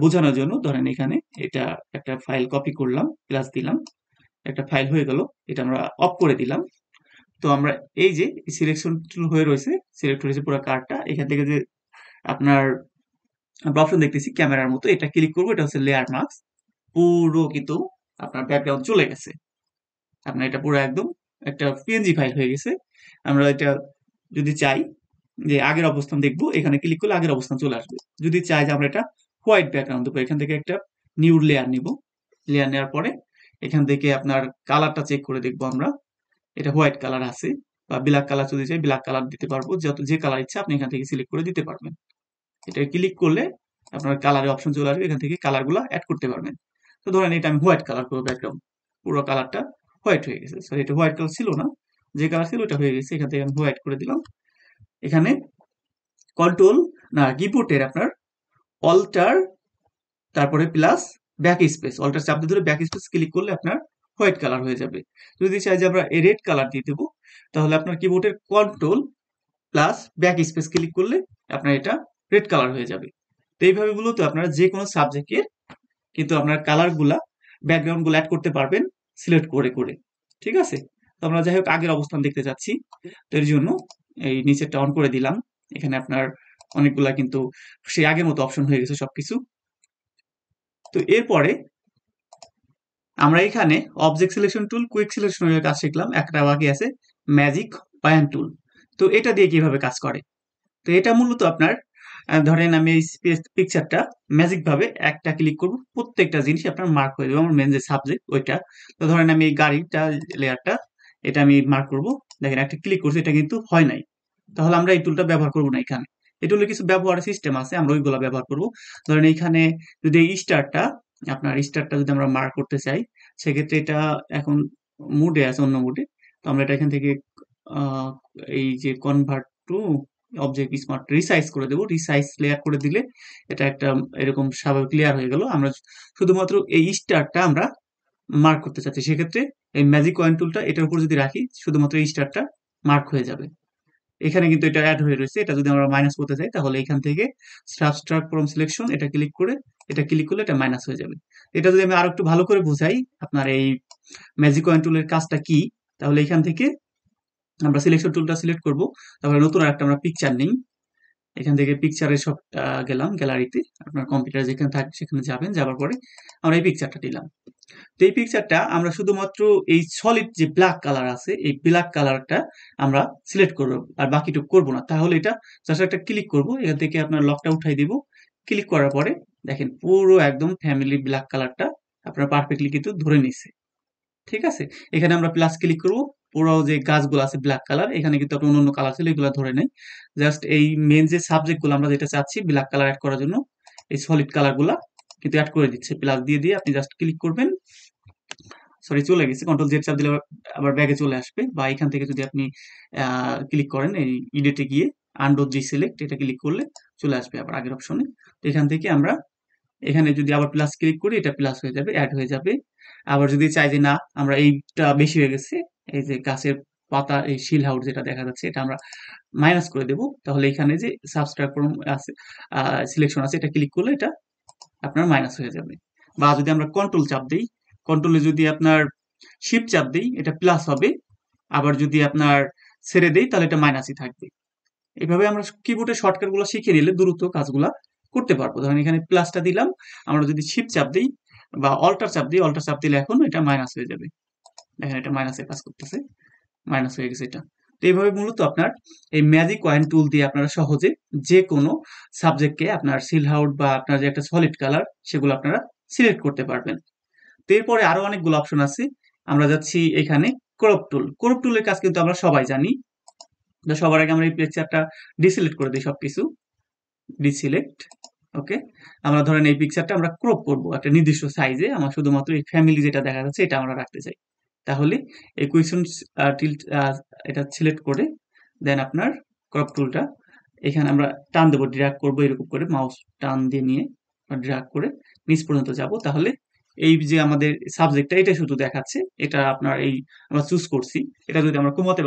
বোঝানোর জন্য ধরেন এখানে এটা একটা ফাইল কপি করলাম, প্লাস দিলাম, একটা ফাইল হয়ে গেল, এটা আমরা অফ করে দিলাম। তো আমরা এই যে সিলেকশন টুল হয়ে রয়েছে, সিলেক্ট হয়েছে পুরো কার্ডটা, এখান থেকে যে আপনার আমরা অপশন দেখতেছি ক্যামেরার মতো, এটা ক্লিক করবো, এটা হচ্ছে লেয়ার মাস্ক, পুরো কিন্তু আপনার ব্যাকগ্রাউন্ড চলে গেছে। আপনার এটা পুরো একদম একটা পিএনজি ফাইল হয়ে গেছে। আমরা এটা যদি চাই যে আগের অবস্থান দেখবো, এখানে ক্লিক করলে আগের অবস্থান চলে আসবে। যদি চাই যে আমরা এটা হোয়াইট ব্যাকগ্রাউন্ড দেবো, এখান থেকে একটা নিউ লেয়ার নিব, লেয়ার নেওয়ার পরে এখান থেকে আপনার কালারটা চেক করে দেখবো আমরা, এটা হোয়াইট কালার আছে, বা ব্ল্যাক কালার যদি চাই ব্ল্যাক কালার দিতে পারবো, যত যে কালার ইচ্ছা আপনি এখান থেকে সিলেক্ট করে দিতে পারবেন। এটা ক্লিক করলে আপনার কালারের অপশন চলে আসবে, এখান থেকে কালারগুলো অ্যাড করতে পারবেন। তো ধরেন এটা আমি হোয়াইট কালার করবো, ব্যাকগ্রাউন্ড পুরো কালারটা হোয়াইট হয়ে গেছে। সরি, এটা হোয়াইট কালার ছিল না, যে কালার ছিল ওটা হয়ে গেছে, এখান থেকে আমি হোয়াইট করে দিলাম। এখানে কন্ট্রোল না কিবোর্ডের আপনার অল্টার তারপরে প্লাস ব্যাক স্পেস, অল্টার চাপ দিয়ে ধরে ব্যাক স্পেস ক্লিক করলে আপনার হোয়াইট কালার হয়ে যাবে। যদি চাই যে আমরা রেড কালার দিয়ে দেবো, তাহলে আপনার কিবোর্ডের control plus back space click করলে আপনার এটা রেড কালার হয়ে যাবে। তো এইভাবে মূলত আপনারা যে কোনো সাবজেক্টের কিন্তু আপনার কালার গুলা ব্যাকগ্রাউন্ড গুলো অ্যাড করতে পারবেন সিলেক্ট করে করে। ঠিক আছে, তো আমরা যাই হোক আগের অবস্থান দেখতে যাচ্ছি, তো এর জন্য এই নিচেরটা অন করে দিলাম। এখানে আপনার অনেকগুলা কিন্তু সেই আগের মতো অপশন হয়ে গেছে সবকিছু। তো এরপরে আমরা এখানে object selection tool, quick selection এর কাজ শিখলাম, একটা বাকি আছে ম্যাজিক পয়েন্ট টুল। তো এটা দিয়ে কিভাবে কাজ করে? তো এটা মূলত আপনার ধরেন আমি এই পিকচারটা ম্যাজিক ভাবে একটা ক্লিক করব, প্রত্যেকটা জিনিস আপনার মার্ক হয়ে যাবে, আমার মেন যে সাবজেক্ট ওইটা। তো ধরেন আমি এই গাড়িটা লেয়ারটা এটা আমি মার্ক করব, দেখেন একটা ক্লিক করছি, এটা কিন্তু হয় নাই, তাহলে আমরা এই টুলটা ব্যবহার করব না। এখানে এই টুলের কিছু ব্যবহারের সিস্টেম আছে, আমরা ওইগুলো ব্যবহার করব। ধরেন এইখানে যদি এই স্টারটা, আপনার স্টারটা যদি আমরা মার্ক করতে চাই, সেক্ষেত্রে এটা এখন মুডে আছে, অন্য মুডে, তো আমরা এটা এখান থেকে আহ, এই যে convert to object smart resize করে দেবো। রিসাইজ লেয়ার করে দিলে এটা একটা এরকম স্বাভাবিক লেয়ার হয়ে গেল। আমরা শুধুমাত্র এই স্টারটা আমরা মার্ক করতে চাচ্ছি, সেক্ষেত্রে এই ম্যাজিক কয়েন টুলটা এটার উপর যদি রাখি শুধুমাত্র এই স্টারটা মার্ক হয়ে যাবে। এখানে কিন্তু এটা অ্যাড হয়ে রয়েছে, এটা যদি আমরা মাইনাস করতে চাই তাহলে এখান থেকে সাবস্ট্রাক্ট ফ্রম সিলেকশন এটা ক্লিক করে এটা ক্লিক করলে এটা মাইনাস হয়ে যাবে। এটা যদি আমি আরো একটু ভালো করে বোঝাই আপনার এই ম্যাজিক কয়েন টুলের কাজটা কি, তাহলে এখান থেকে আমরা সিলেকশন টুলটা সিলেক্ট করব, তারপরে নতুন একটা আমরা পিকচার নিই। এখান থেকে পিকচারে সব গেলাম, গ্যালারিতে আপনার কম্পিউটার যেখানে থাকবে সেখানে যাবেন, যাওয়ার পরে আমরা এই পিকচারটা দিলাম। তো এই পিকচারটা আমরা শুধুমাত্র এই সলিড যে ব্ল্যাক কালার আছে এই ব্ল্যাক কালারটা আমরা সিলেক্ট করব, আর বাকিটুকু করব না। তাহলে এটা জাস্ট একটা ক্লিক করব, এখান থেকে আপনার লকটা উঠাই দিব। ক্লিক করার পরে দেখেন পুরো একদম ফ্যামিলি ব্ল্যাক কালারটা আপনার পারফেক্টলি কিন্তু ধরে নিছে। ঠিক আছে, এখানে আমরা প্লাস ক্লিক করব, পুরো যে গাছগুলো আছে ব্ল্যাক কালার, এখানে কিন্তু আপনার অন্য কালার ছিল এগুলো ধরে নেই। জাস্ট এই মেন যে সাবজেক্ট গুলো আমরা যেটা চাচ্ছি ব্ল্যাক কালার অ্যাড করার জন্য এই সলিড কালার গুলা কিন্তু অ্যাড করে দিচ্ছে। প্লাস দিয়ে দিয়ে আপনি জাস্ট ক্লিক করবেন, সরি চলে গেছে, কন্ট্রোল জেড চাপ দিলে আবার ব্যাগে চলে আসবে। বা এখান থেকে যদি আপনি ক্লিক করেন এই ইডিটে গিয়ে আন্ডো জি সিলেক্ট এটা ক্লিক করলে চলে আসবে আবার আগের অপশনে। তো এখান থেকে আমরা এখানে যদি আবার প্লাস ক্লিক করি এটা প্লাস হয়ে যাবে, অ্যাড হয়ে যাবে। আবার যদি চাই যে না আমরা এইটা বেশি হয়ে গেছে, এই যে গাছের পাতা এই শিল হাউস যেটা দেখা যাচ্ছে এটা আমরা মাইনাস করে দেব, তাহলে এখানে যে সাবস্ট্রাক্ট ফ্রম আছে সিলেকশন আছে এটা ক্লিক করলে এটা আপনার মাইনাস হয়ে যাবে। বা যদি আমরা কন্ট্রোল চাপ দিই, কন্ট্রোলে যদি আপনার শিফট চাপ দিই এটা প্লাস হবে, আবার যদি আপনার ছেড়ে দেই তাহলে এটা মাইনাসই থাকবে। এভাবে আমরা কিবোর্ডের শর্টকাট গুলো শিখে নিলে দ্রুত কাজগুলা করতে পারবো। ধরেন এখানে প্লাসটা দিলাম, আমরা যদি শিফট চাপ দিই বা অল্টার চাপ দিই, অল্টার চাপ দিলে এখন এটা মাইনাস হয়ে যাবে। দেখেন এটা মাইনাসের কাজ করতেছে, মাইনাস হয়ে গেছে এটা। তো এইভাবে মূলত আপনার এই ম্যাজিক কয়েন টুল দিয়ে আপনারা সহজে যে কোনো সাবজেক্টকে আপনার সিল আউট বা আপনার যে একটা সলিড কালার সেগুলো আপনারা সিলেক্ট করতে পারবেন। তো এরপরে আরো অনেকগুলো অপশন আছে। আমরা যাচ্ছি এখানে ক্রপ টুল। ক্রপ টুলের কাজ কিন্তু আমরা সবাই জানি। তো সবার আগে আমরা এই পিকচারটা ডিসিলেক্ট করে দিই, সবকিছু ডিসিলেক্ট। ওকে, আমরা ধরেন এই পিকচারটা আমরা ক্রপ করব একটা নির্দিষ্ট সাইজে, আমার শুধুমাত্র এই ফ্যামিলি যেটা দেখা যাচ্ছে এটা আমরা রাখতে চাই। তাহলে এই কুয়েশন টিল্ট এটা সিলেক্ট করে দেন আপনার ক্রপ টুলটা এখানে আমরা টান দেবো, ড্র্যাগ করবো এরকম করে, মাউস টান দিয়ে নিয়ে ড্র্যাগ করে নিচ পর্যন্ত যাব। তাহলে এই যে আমাদের সাবজেক্টটা এটা শুধু দেখাচ্ছে, এটা আপনার এই আমরা চুজ করছি। এটা যদি আমরা কমাতে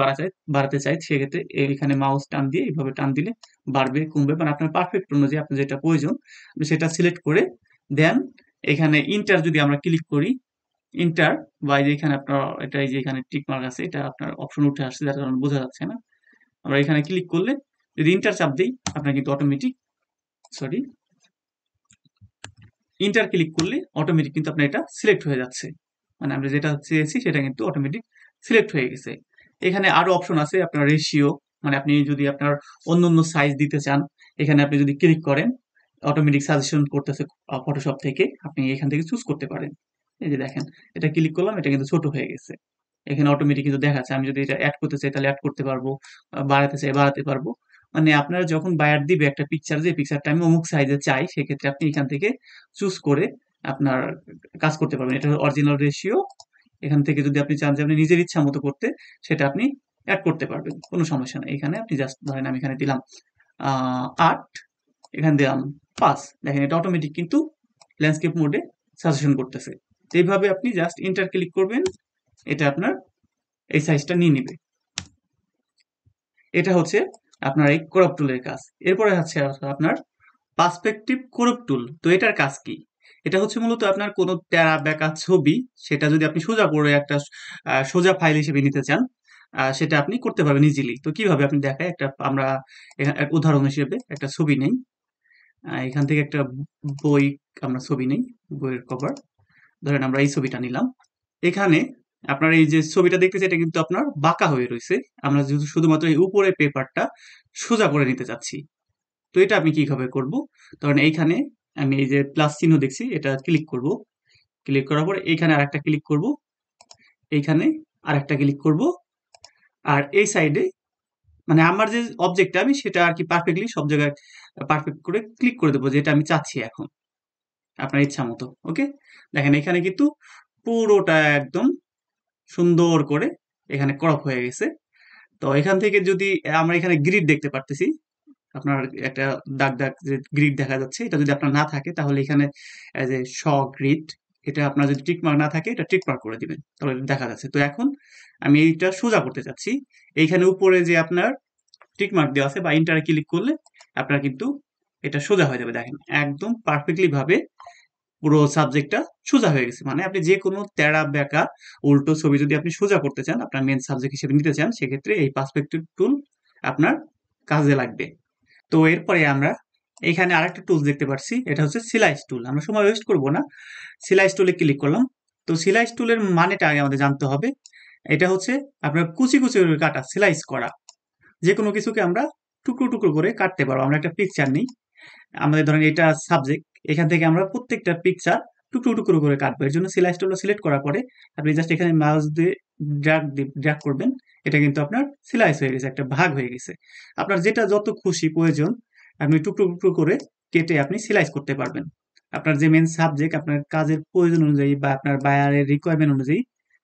বাড়াতে চাই সেক্ষেত্রে এখানে মাউস টান দিয়ে এইভাবে টান দিলে বাড়বে কমবে, মানে আপনার পারফেক্ট অনুযায়ী আপনার যেটা প্রয়োজন আপনি সেটা সিলেক্ট করে দেন। এখানে ইন্টার যদি আমরা ক্লিক করি, ইন্টার বা এই যে এখানে আপনার এটা এই যে এখানে টিক মার্ক আছে এটা আপনার অপশন উঠে আসছে যার কারণে বোঝা যাচ্ছে না। আমরা এখানে ক্লিক করলে যদি ইন্টার চাপ দিই আপনার কিন্তু অটোমেটিক, সরি ইন্টার ক্লিক করলে অটোমেটিক কিন্তু আপনার এটা সিলেক্ট হয়ে যাচ্ছে, মানে আমরা যেটা চেয়েছি সেটা কিন্তু অটোমেটিক সিলেক্ট হয়ে গেছে। এখানে আরো অপশন আছে আপনার রেশিও, মানে আপনি যদি আপনার অন্য অন্য সাইজ দিতে চান এখানে আপনি যদি ক্লিক করেন অটোমেটিক সাজেশন করতেছে ফটোশপ থেকে, আপনি এখান থেকে চুজ করতে পারেন। এই যে দেখেন এটা ক্লিক করলাম এটা কিন্তু ছোট হয়ে গেছে, এখানে অটোমেটিক কিন্তু দেখাচ্ছে। আমি যদি এটা অ্যাড করতে চাই তাহলে অ্যাড করতে পারবো, বাড়াতে চাই বাড়াতে পারবো। মানে আপনারা যখন বায়ার দিবে একটা পিকচার, যে পিকচারটা আমি অমুক সাইজে চাই সেক্ষেত্রে আপনি এখান থেকে চুজ করে আপনার কাজ করতে পারবেন। এটা অরিজিনাল রেশিও, এখান থেকে যদি আপনি চান যে আপনি নিজের ইচ্ছা মতো করতে সেটা আপনি অ্যাড করতে পারবেন, কোনো সমস্যা নেই। এখানে আপনি জাস্ট ধরেন আমি এখানে দিলাম 8, এখানে দিলাম 5, দেখেন এটা অটোমেটিক কিন্তু ল্যান্ডস্কেপ মোডে সাজেশন করতেছে। তো এইভাবে আপনি জাস্ট ইন্টার ক্লিক করবেন, এটা আপনার এই সাইজটা নিয়ে নিবে। এটা হচ্ছে আপনার এই ক্রপ টুলের কাজ। এরপরে হচ্ছে আপনার পার্সপেক্টিভ ক্রপ টুল। তো এটার কাজ কি? এটা হচ্ছে মূলত আপনার কোনো তেরা বেঁকা ছবি সেটা যদি আপনি সোজা করে একটা সোজা ফাইল হিসেবে নিতে চান সেটা আপনি করতে পারবেন ইজিলি। তো কিভাবে আপনি দেখায় একটা আমরা এক উদাহরণ হিসেবে একটা ছবি নেই, এখান থেকে একটা বই আমরা ছবি নেই, বইয়ের কভার ধরেন আমরা এই ছবিটা নিলাম। এখানে আপনার এই যে ছবিটা দেখতেছি এটা কিন্তু আপনার বাঁকা হয়ে রয়েছে, আমরা যেহেতু শুধুমাত্র এই উপরের পেপারটা সোজা করে নিতে চাচ্ছি। তো এটা আমি কিভাবে করব, ধরেন এইখানে আমি এই যে প্লাস চিহ্ন দেখছি এটা ক্লিক করব, ক্লিক করার পর এইখানে আরেকটা ক্লিক করব, এইখানে আরেকটা ক্লিক করব, আর এই সাইডে মানে আমার যে অবজেক্টটা আমি সেটা আর কি পারফেক্টলি সব জায়গায় পারফেক্ট করে ক্লিক করে দেবো যেটা আমি চাচ্ছি এখন আপনার ইচ্ছা মতো। ওকে, দেখেন এখানে কিন্তু পুরোটা একদম সুন্দর করে এখানে ক্রপ হয়ে গেছে। তো এখান থেকে যদি আমরা এখানে গ্রিড দেখতে পারতেছি, আপনার একটা দাগ দাগ যে গ্রিড দেখা যাচ্ছে, এটা যদি আপনার না থাকে তাহলে এখানে এজ এ শ গ্রিড, এটা আপনার যদি টিক মার্ক না থাকে এটা টিক মার্ক করে দিবেন, তাহলে এটা দেখা যাচ্ছে। তো এখন আমি এইটা সোজা করতে চাচ্ছি, এইখানে উপরে যে আপনার টিক মার্ক দেওয়া আছে বা ইন্টারে ক্লিক করলে আপনার কিন্তু এটা সোজা হয়ে যাবে। দেখেন একদম পারফেক্টলি ভাবে পুরো সাবজেক্টটা সোজা হয়ে গেছে। মানে আপনি যে কোনো তেড়া বেঁকা উল্টো ছবি যদি আপনি সোজা করতে চান, আপনার মেন সাবজেক্ট হিসেবে নিতে চান, সেক্ষেত্রে এই পার্সপেক্টিভ টুল আপনার কাজে লাগবে। তো এরপরে আমরা এখানে আরেকটা টুলস দেখতে পাচ্ছি, এটা হচ্ছে সিলাইস টুল। আমরা সময় ওয়েস্ট করব না, সিলাইস টুলে ক্লিক করলাম। তো সিলাইস টুলের মানেটা আগে আমাদের জানতে হবে। এটা হচ্ছে আপনার কুচি কুচি করে কাটা, সিলাইস করা। যে কোনো কিছুকে আমরা টুকরো টুকরো করে কাটতে পারবো। আমরা একটা পিকচার নিই, আমাদের ধরেন এটা সাবজেক্ট, এখান থেকে আমরা প্রত্যেকটা পিকচার টুকরো টুকরো করে কাটবো। এর জন্য সিলাইস টুলটা সিলেক্ট করার পরে আপনি জাস্ট এখানে মাউস দিয়ে ড্র্যাগ করবেন, এটা কিন্তু আপনার সিলাইস হয়ে গেছে, একটা ভাগ হয়ে গেছে। আপনার যেটা যত খুশি প্রয়োজন আপনি টুকরো টুকরো করে কেটে আপনি সিলাইস করতে পারবেন। আপনার যে মেন সাবজেক্ট, আপনার কাজের প্রয়োজন অনুযায়ী বা আপনার বায়ারের রিকোয়ারমেন্ট অনুযায়ী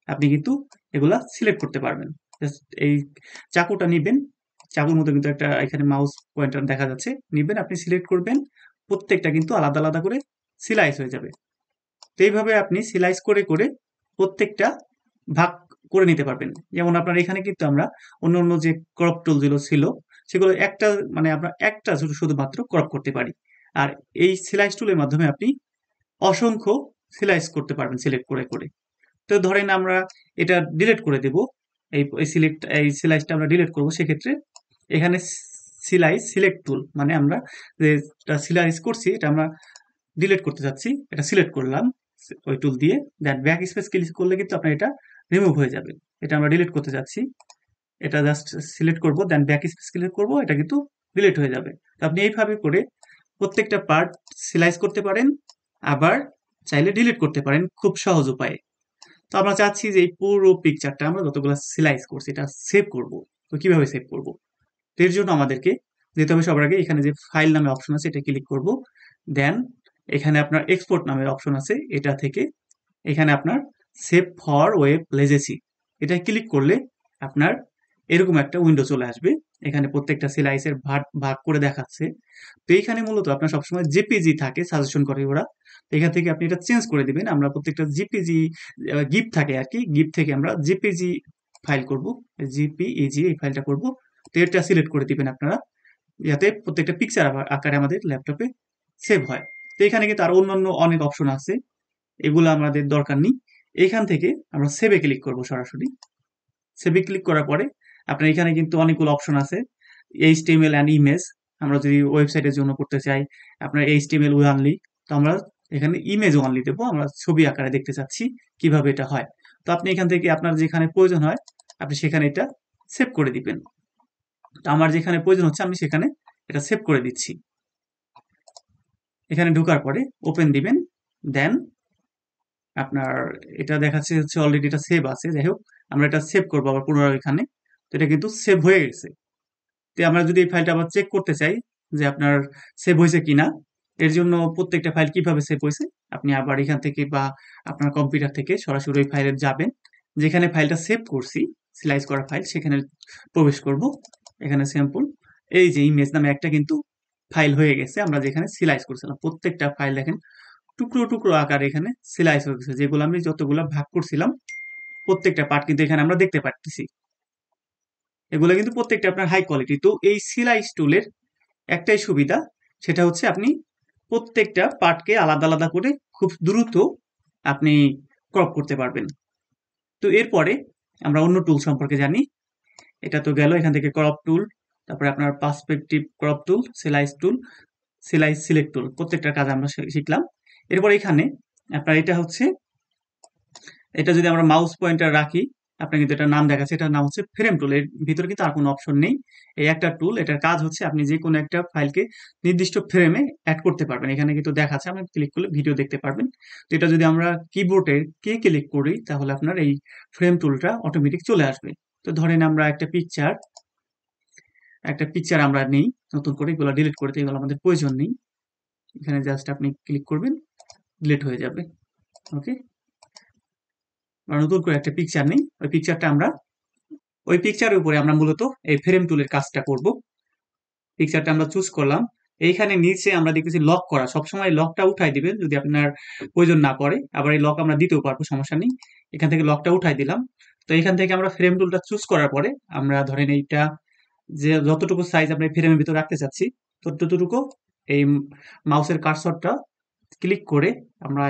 আপনি কিন্তু এগুলা সিলেক্ট করতে পারবেন। জাস্ট এই চাকুটা নিবেন, চাকুর মতো কিন্তু একটা এখানে মাউস পয়েন্টার দেখা যাচ্ছে, নিবেন, আপনি সিলেক্ট করবেন, প্রত্যেকটা কিন্তু আলাদা আলাদা করে সিলাইস হয়ে যাবে। তো এইভাবে আপনি সিলাইস করে করে প্রত্যেকটা ভাগ করে নিতে পারবেন। যেমন আপনার এখানে কিন্তু আমরা অন্য অন্য যে ক্রপ টুল গুলো ছিল সেগুলো একটা, মানে আমরা একটা শুধুমাত্র ক্রপ করতে পারি। আর এই সিলাইস টুলের মাধ্যমে আপনি অসংখ্য সিলাইস করতে পারবেন সিলেক্ট করে করে। তো ধরেন আমরা এটা ডিলিট করে দেব, এই সিলাইসটা আমরা ডিলিট করব, সেক্ষেত্রে এখানে সিলেক্ট টুল, মানে আমরা যেটা সিলাইস করছি এটা আমরা ডিলিট করতে চাচ্ছি, এটা সিলেক্ট করলাম ওই টুল দিয়ে, দেন ব্যাক স্পেস ক্লিক করলে কিন্তু আপনার এটা রিমুভ হয়ে যাবে। এটা আমরা ডিলিট করতে চাচ্ছি, এটা জাস্ট সিলেক্ট করব, দেন ব্যাক স্পেস ক্লিক করব, এটা কিন্তু ডিলিট হয়ে যাবে। তো আপনি এইভাবে করে প্রত্যেকটা পার্ট সিলাইস করতে পারেন, আবার চাইলে ডিলিট করতে পারেন খুব সহজ উপায়ে। তো আমরা চাচ্ছি যে এই পুরো পিকচারটা আমরা যতগুলো সিলাইস করছি এটা সেভ করব। তো কিভাবে সেভ করব? তো এর জন্য আমাদেরকে যেতে হবে সবার আগে এখানে যে ফাইল নামে অপশন আছে এটা ক্লিক করব, দেন এখানে আপনার এক্সপোর্ট নামের অপশন আছে, এটা থেকে এখানে আপনার সেভ ফর ওয়েব লেজেসি এটা ক্লিক করলে আপনার এরকম একটা উইন্ডো চলে আসবে। এখানে প্রত্যেকটা সিলাইসের ভাগ ভাগ করে দেখাচ্ছে। তো এইখানে মূলত আপনার সবসময় জেপিজি থাকে, সাজেশন করে ওরা। তো এখান থেকে আপনি এটা চেঞ্জ করে দিবেন। আমরা প্রত্যেকটা জিপিজি গিফট থাকে আর কি, গিফট থেকে আমরা জেপিজি ফাইল করব, জিপিইজি এই ফাইলটা করব। তো এটা সিলেক্ট করে দিবেন আপনারা, যাতে প্রত্যেকটা পিকচার আকারে আমাদের ল্যাপটপে সেভ হয়। তো এখানে কিন্তু আরো অন্যান্য অনেক অপশন আছে, এগুলো আমাদের দরকার নেই। এখান থেকে আমরা সেভে ক্লিক করব সরাসরি। সেভে ক্লিক করার পরে আপনার এখানে কিন্তু অনেকগুলো অপশন আছে, এইচটিএমএল অ্যান্ড ইমেজ। আমরা যদি ওয়েবসাইটের জন্য করতে চাই আপনার এইচটিএমএল ওনলি, তো আমরা এখানে ইমেজ ওনলি দেবো, আমরা ছবি আকারে দেখতে চাচ্ছি কিভাবে এটা হয়। তো আপনি এখান থেকে আপনার যেখানে প্রয়োজন হয় আপনি সেখানে এটা সেভ করে দিবেন। তো আমার যেখানে প্রয়োজন হচ্ছে আমি সেখানে এটা সেভ করে দিচ্ছি। এখানে ঢোকার পরে ওপেন দিবেন, দেন আপনার এটা দেখাচ্ছে হচ্ছে অলরেডি এটা সেভ আছে। যাই হোক, আমরা এটা সেভ করবো আবার পুনরায় এখানে। তো এটা কিন্তু সেভ হয়ে গেছে। তো আমরা যদি এই ফাইলটা আবার চেক করতে চাই যে আপনার সেভ হয়েছে কিনা, এর জন্য প্রত্যেকটা ফাইল কিভাবে সেভ হয়েছে, আপনি আবার এখান থেকে বা আপনার কম্পিউটার থেকে সরাসরি ওই ফাইলে যাবেন, যেখানে ফাইলটা সেভ করছি সিলাইজ করা ফাইল, সেখানে প্রবেশ করব। এখানে স্যাম্পল এই যে ইমেজ নামে একটা কিন্তু ফাইল হয়ে গেছে, আমরা যেখানে সিলাইজ করছিলাম প্রত্যেকটা ফাইল দেখেন টুকরো টুকরো আকারে এখানে সিলাইজ হয়ে গেছে। যেগুলো আমি যতগুলো ভাগ করছিলাম প্রত্যেকটা পার্ট কিন্তু এখানে আমরা দেখতে পাচ্ছি। এগুলো কিন্তু প্রত্যেকটা আপনার হাই কোয়ালিটি। তো এই সিলাইজ টুলের একটাই সুবিধা, সেটা হচ্ছে আপনি প্রত্যেকটা পার্টকে আলাদা আলাদা করে খুব দ্রুত আপনি ক্রপ করতে পারবেন। তো এরপরে আমরা অন্য টুল সম্পর্কে জানি। এটা তো গেল এখান থেকে ক্রপ টুল, তারপরে আপনার পার্সপেক্টিভ ক্রপ টুল, সিলাইজ সিলেক্ট টুল, প্রত্যেকটা কাজ আমরা শিখলাম। এরপর এখানে আপনার এটা হচ্ছে, এটা যদি আমরা মাউস পয়েন্টার রাখি আপনার কিন্তু এটার নাম দেখাচ্ছে, এটার নাম হচ্ছে ফ্রেম টুল। এর ভিতরে কিন্তু আর কোনো অপশন নেই, এই একটা টুল। এটার কাজ হচ্ছে আপনি যে কোনো একটা ফাইলকে নির্দিষ্ট ফ্রেমে অ্যাড করতে পারবেন। এখানে কিন্তু দেখাচ্ছে, আপনি ক্লিক করলে ভিডিও দেখতে পারবেন। তো এটা যদি আমরা কিবোর্ডে ক্লিক করি তাহলে আপনার এই ফ্রেম টুলটা অটোমেটিক চলে আসবে। তো ধরেন আমরা একটা পিকচার আমরা নেই নতুন করে, এগুলো ডিলিট করে দিই, এগুলো আমাদের প্রয়োজন নেই। এখানে জাস্ট আপনি ক্লিক করবেন, ডিলিট হয়ে যাবে। ওকে, নতুন করে একটা পিকচার নেই, ওই পিকচারটা আমরা ওই পিকচারের উপরে আমরা মূলত এই ফ্রেম টুলের কাজটা করব। পিকচারটা আমরা চুজ করলাম, এইখানে নিচে আমরা দেখতেছি লক করা, সবসময় লকটা উঠাই দিবেন যদি আপনার প্রয়োজন না পড়ে, আবার এই লক আমরা দিতেও পারবো, সমস্যা নেই। এখান থেকে লকটা উঠাই দিলাম। তো এখান থেকে আমরা ফ্রেম টুলটা চুজ করার পরে আমরা ধরেন এইটা যে যতটুকু সাইজ আমরা ফ্রেমের ভিতরে রাখতে চাচ্ছি ততটুকু এই মাউসের কার্সরটা ক্লিক করে আমরা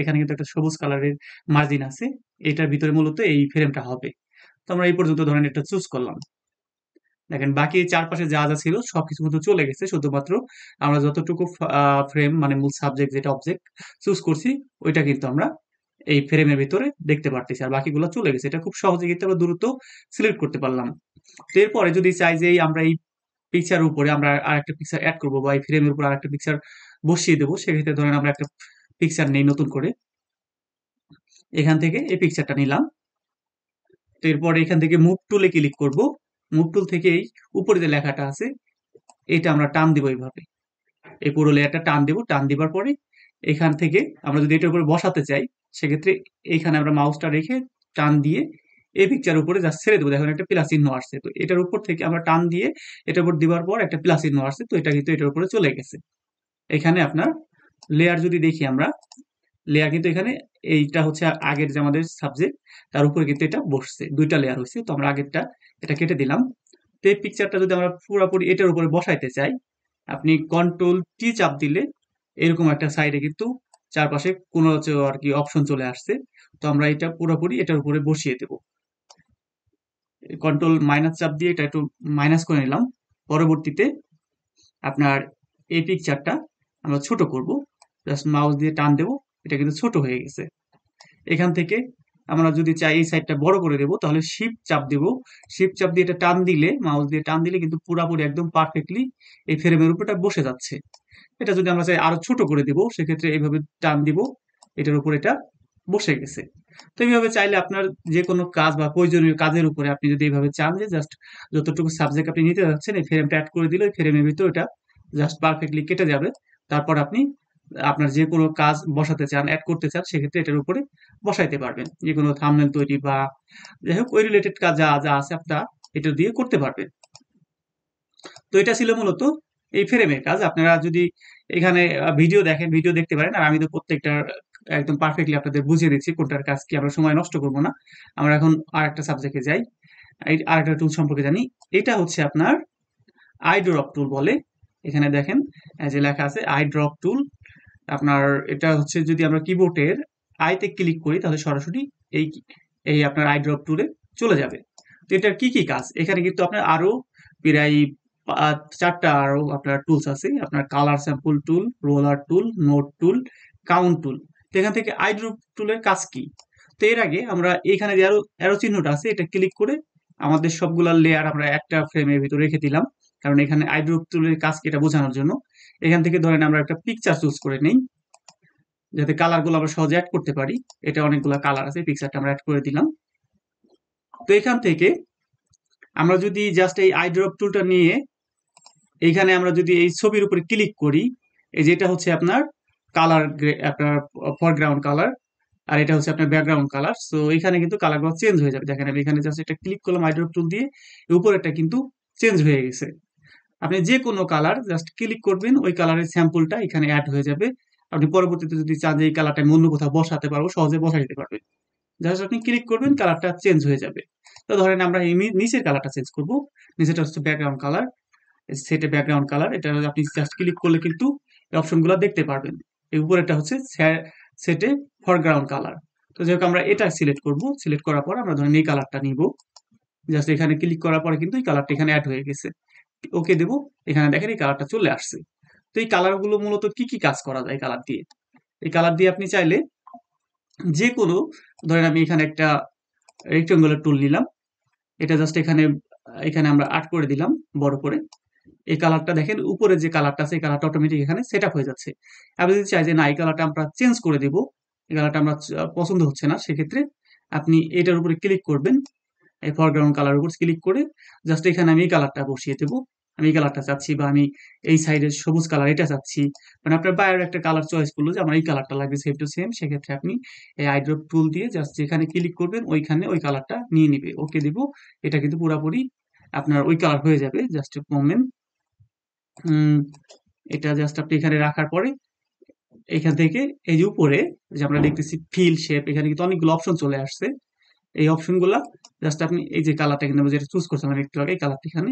এখানে কিন্তু একটা সবুজ কালারের মার্জিন আছে, এটার ভিতরে মূলত এই ফ্রেমটা হবে। তো আমরা এই পর্যন্ত ধরেন এটা চুজ করলাম। দেখেন বাকি চারপাশে যা যা ছিল সবকিছু কিন্তু চলে গেছে, শুধুমাত্র আমরা যতটুকু ফ্রেম মানে মূল সাবজেক্ট যেটা অবজেক্ট চুজ করছি ওইটা কিন্তু আমরা এই ফ্রেমের ভিতরে দেখতে পারতেছি, আর বাকিগুলো চলে গেছে। এটা খুব সহজে কিন্তু আমরা দ্রুত সিলেক্ট করতে পারলাম। তো এরপরে যদি চাই যে আমরা এই পিকচার উপরে আমরা আরেকটা পিকচার অ্যাড করবো বা এই ফ্রেমের উপর আরেকটা পিকচার বসিয়ে দেবো, সেক্ষেত্রে ধরেন আমরা একটা পিকচার নেই নতুন করে, এখান থেকে এই পিকচারটা নিলাম। তো এরপরে এখান থেকে মুভ টুলে ক্লিক করব। মুভ টুল থেকে এই উপরে যে লেখাটা আছে এটা আমরা টান দিব এইভাবে, এই পুরো লেয়ারটা টান দিব। টান দিবার পরে এখান থেকে আমরা যদি এটার উপরে বসাতে চাই, সেক্ষেত্রে এইখানে আমরা মাউসটা রেখে টান দিয়ে এই পিকচার উপরে জাস্ট ছেড়ে দেবো। দেখুন একটা প্লাস চিহ্ন আসছে, তো এটার উপর থেকে আমরা টান দিয়ে এটার উপর দিবার পর একটা প্লাস চিহ্ন আসছে, তো এটা কিন্তু এটার উপরে চলে গেছে। এখানে আপনার লেয়ার যদি দেখি আমরা, লেয়ার কিন্তু এখানে এইটা হচ্ছে আগের যে আমাদের সাবজেক্ট, তার উপরে কিন্তু এটা বসছে, দুইটা লেয়ার হয়েছে। তো আমরা আগেরটা এটা কেটে দিলাম। তো এই পিকচারটা যদি আমরা পুরোপুরি এটার উপরে বসাইতে চাই, আপনি কন্ট্রোল টি চাপ দিলে এরকম একটা সাইডে কিন্তু চারপাশে কোনো আর কি অপশন চলে আসছে। তো আমরা এটা পুরোপুরি এটার উপরে বসিয়ে দেব। কন্ট্রোল মাইনাস চাপ দিয়ে এটা একটু মাইনাস করে নিলাম। পরবর্তীতে আপনার এই পিকচারটা আমরা ছোট করব, জাস্ট মাউস দিয়ে টান দেবো, এটা কিন্তু ছোট হয়ে গেছে। এখান থেকে আমরা যদি চাই এই সাইডটা বড় করে দেবো, তাহলে শিফট চাপ দেব। শিফট চাপ দিয়ে এটা টান দিলে, মাউস দিয়ে টান দিলে কিন্তু পুরাপুরি একদম পারফেক্টলি এই ফ্রেমের উপরটা বসে যাচ্ছে। এটা যদি আমরা চাই আরো ছোট করে দিব, সেক্ষেত্রে এইভাবে টান দিব, এটার উপর এটা বসে গেছে। তো এইভাবে চাইলে আপনার যে কোনো কাজ বা প্রয়োজনীয় কাজের উপরে আপনি যদি এইভাবে চান যে জাস্ট যতটুকু সাবজেক্ট আপনি নিতে যাচ্ছেন এই ফ্রেমটা অ্যাড করে দিলে ওই ফ্রেমের ভিতর এটা জাস্ট পারফেক্টলি কেটে যাবে। তারপর আপনি আপনার যে কোনো কাজ বসাতে চান, অ্যাড করতে চান, সেক্ষেত্রে এটার উপরে বসাইতে পারবেন। যে কোনো থাম্বনেল তৈরি বা যাই হোক ওই রিলেটেড কাজ যা যা আছে আপনারা এটা দিয়ে করতে পারবেন। তো এটা ছিল মূলত এই ফ্রেমের কাজ। আপনারা যদি এখানে ভিডিও দেখেন, ভিডিও দেখতে পারেন, আর আমি তো প্রত্যেকটা একদম পারফেক্টলি আপনাদের বুঝিয়ে দিচ্ছি কোনটার কাজ কি, আমরা সময় নষ্ট করব না। আমরা এখন আরেকটা সাবজেক্টে যাই, এই আরেকটা টুল সম্পর্কে জানি। এটা হচ্ছে আপনার আই ড্রপ টুল বলে। এখানে দেখেন যে লেখা আছে আই ড্রপ টুল। আপনার এটা হচ্ছে যদি আমরা কিবোর্ডের আইতে ক্লিক করি তাহলে সরাসরি এই এই আপনার আই ড্রপ টুলে চলে যাবে। তো এটার কি কি কাজ, এখানে কিন্তু আপনার আরো প্রায় চারটা আরো আপনার টুলস আছে। আপনার কালার স্যাম্পল টুল, রোলার টুল, নোট টুল, কাউন্ট টুল। তো এখান থেকে আই ড্রপ টুলের কাজ কি? তো এর আগে আমরা এখানে যে আরো অ্যারো চিহ্নটা আছে এটা ক্লিক করে আমাদের সবগুলা লেয়ার আমরা একটা ফ্রেমের ভিতরে রেখে দিলাম, কারণ এখানে আই ড্রপ টুলের কাজ কি এটা বোঝানোর জন্য। এখান থেকে ধরেন আমরা একটা পিকচার চুজ করে নেই, যাতে কালার গুলো আমরা সহজে অ্যাড করতে পারি। এটা অনেকগুলো কালার আছে, পিকচারটা আমরা অ্যাড করে দিলাম। তো এখান থেকে আমরা যদি জাস্ট এই আই ড্রপ টুলটা নিয়ে এইখানে আমরা যদি এই ছবির উপরে ক্লিক করি, এই যেটা হচ্ছে আপনার কালার, আপনার ফরগ্রাউন্ড কালার, আর এটা হচ্ছে আপনার ব্যাকগ্রাউন্ড কালার। সো এখানে কিন্তু কালারগুলো চেঞ্জ হয়ে যাবে। দেখেন আমি এখানে জাস্ট এটা ক্লিক করলাম আই ড্রপ টুল দিয়ে, উপরেরটা কিন্তু চেঞ্জ হয়ে গেছে। আপনি যে কোনো কালার জাস্ট ক্লিক করবেন, ওই কালারের স্যাম্পলটা এখানে অ্যাড হয়ে যাবে। আপনি পরবর্তীতে যদি চান যে এই কালারটা আমি অন্য কোথাও বসাতে পারবো, সহজে বসাই দিতে পারবেন। জাস্ট আপনি ক্লিক করবেন, কালারটা চেঞ্জ হয়ে যাবে। তো ধরেন আমরা এই নিচের কালারটা চেঞ্জ করব। নিচেটা হচ্ছে ব্যাকগ্রাউন্ড কালার, সেটে ব্যাকগ্রাউন্ড কালার। এটা আপনি জাস্ট ক্লিক করলে কিন্তু এই অপশনগুলো দেখতে পারবেন। এই উপরেটা হচ্ছে সেটে ফরগ্রাউন্ড কালার। তো যাই হোক আমরা এটা সিলেক্ট করব। সিলেক্ট করার পর আমরা ধরেন এই কালারটা নিব, জাস্ট এখানে ক্লিক করার পরে কিন্তু এই কালারটা এখানে অ্যাড হয়ে গেছে। ওকে দেব, এখানে দেখেন এই কালারটা চলে আসছে। তো এই কালারগুলো মূলত কি কি কাজ করা যায় কালার দিয়ে? এই কালার দিয়ে আপনি চাইলে যে কোনো, ধরেন আমি এখানে একটা রেক্টেঙ্গুলার টুল নিলাম, এটা জাস্ট এখানে এখানে আমরা আর্ট করে দিলাম বড় করে। এই কালারটা দেখেন উপরে যে কালারটা আছে এই কালারটা অটোমেটিক এখানে সেট আপ হয়ে যাচ্ছে। আমি যদি চাই যে না এই কালারটা আমরা চেঞ্জ করে দিব, এই কালারটা আমরা পছন্দ হচ্ছে না, সেক্ষেত্রে আপনি এটার উপরে ক্লিক করবেন, এই ফরগ্রাউন্ড কালার উপর ক্লিক করে জাস্ট এখানে আমি এই কালারটা বসিয়ে দেবো। আমি এই কালারটা চাচ্ছি, বা আমি এই সাইডের সবুজ কালার এটা চাচ্ছি, মানে আপনার বায়োর একটা কালার চয়েস করলো যে আমার এই কালারটা লাগবে সেম টু সেম, সেক্ষেত্রে আপনি এই আইড্রপ টুল দিয়ে জাস্ট যেখানে ক্লিক করবেন ওইখানে ওই কালারটা নিয়ে নিবে, ওকে দিব। এটা কিন্তু পুরাপুরি আপনার ওই কালার হয়ে যাবে। জাস্ট মোমেন্ট, এটা জাস্ট আপনি এখানে রাখার পরে এখান থেকে এই যে উপরে যে আমরা দেখতেছি ফিল শেপ, এখানে কিন্তু অনেকগুলো অপশন চলে আসছে। এই অপশনগুলা জাস্ট আপনি এই যে কালারটা কিন্তু আমরা যেটা চুজ করছিলাম একটু আগে, এই কালারটা এখানে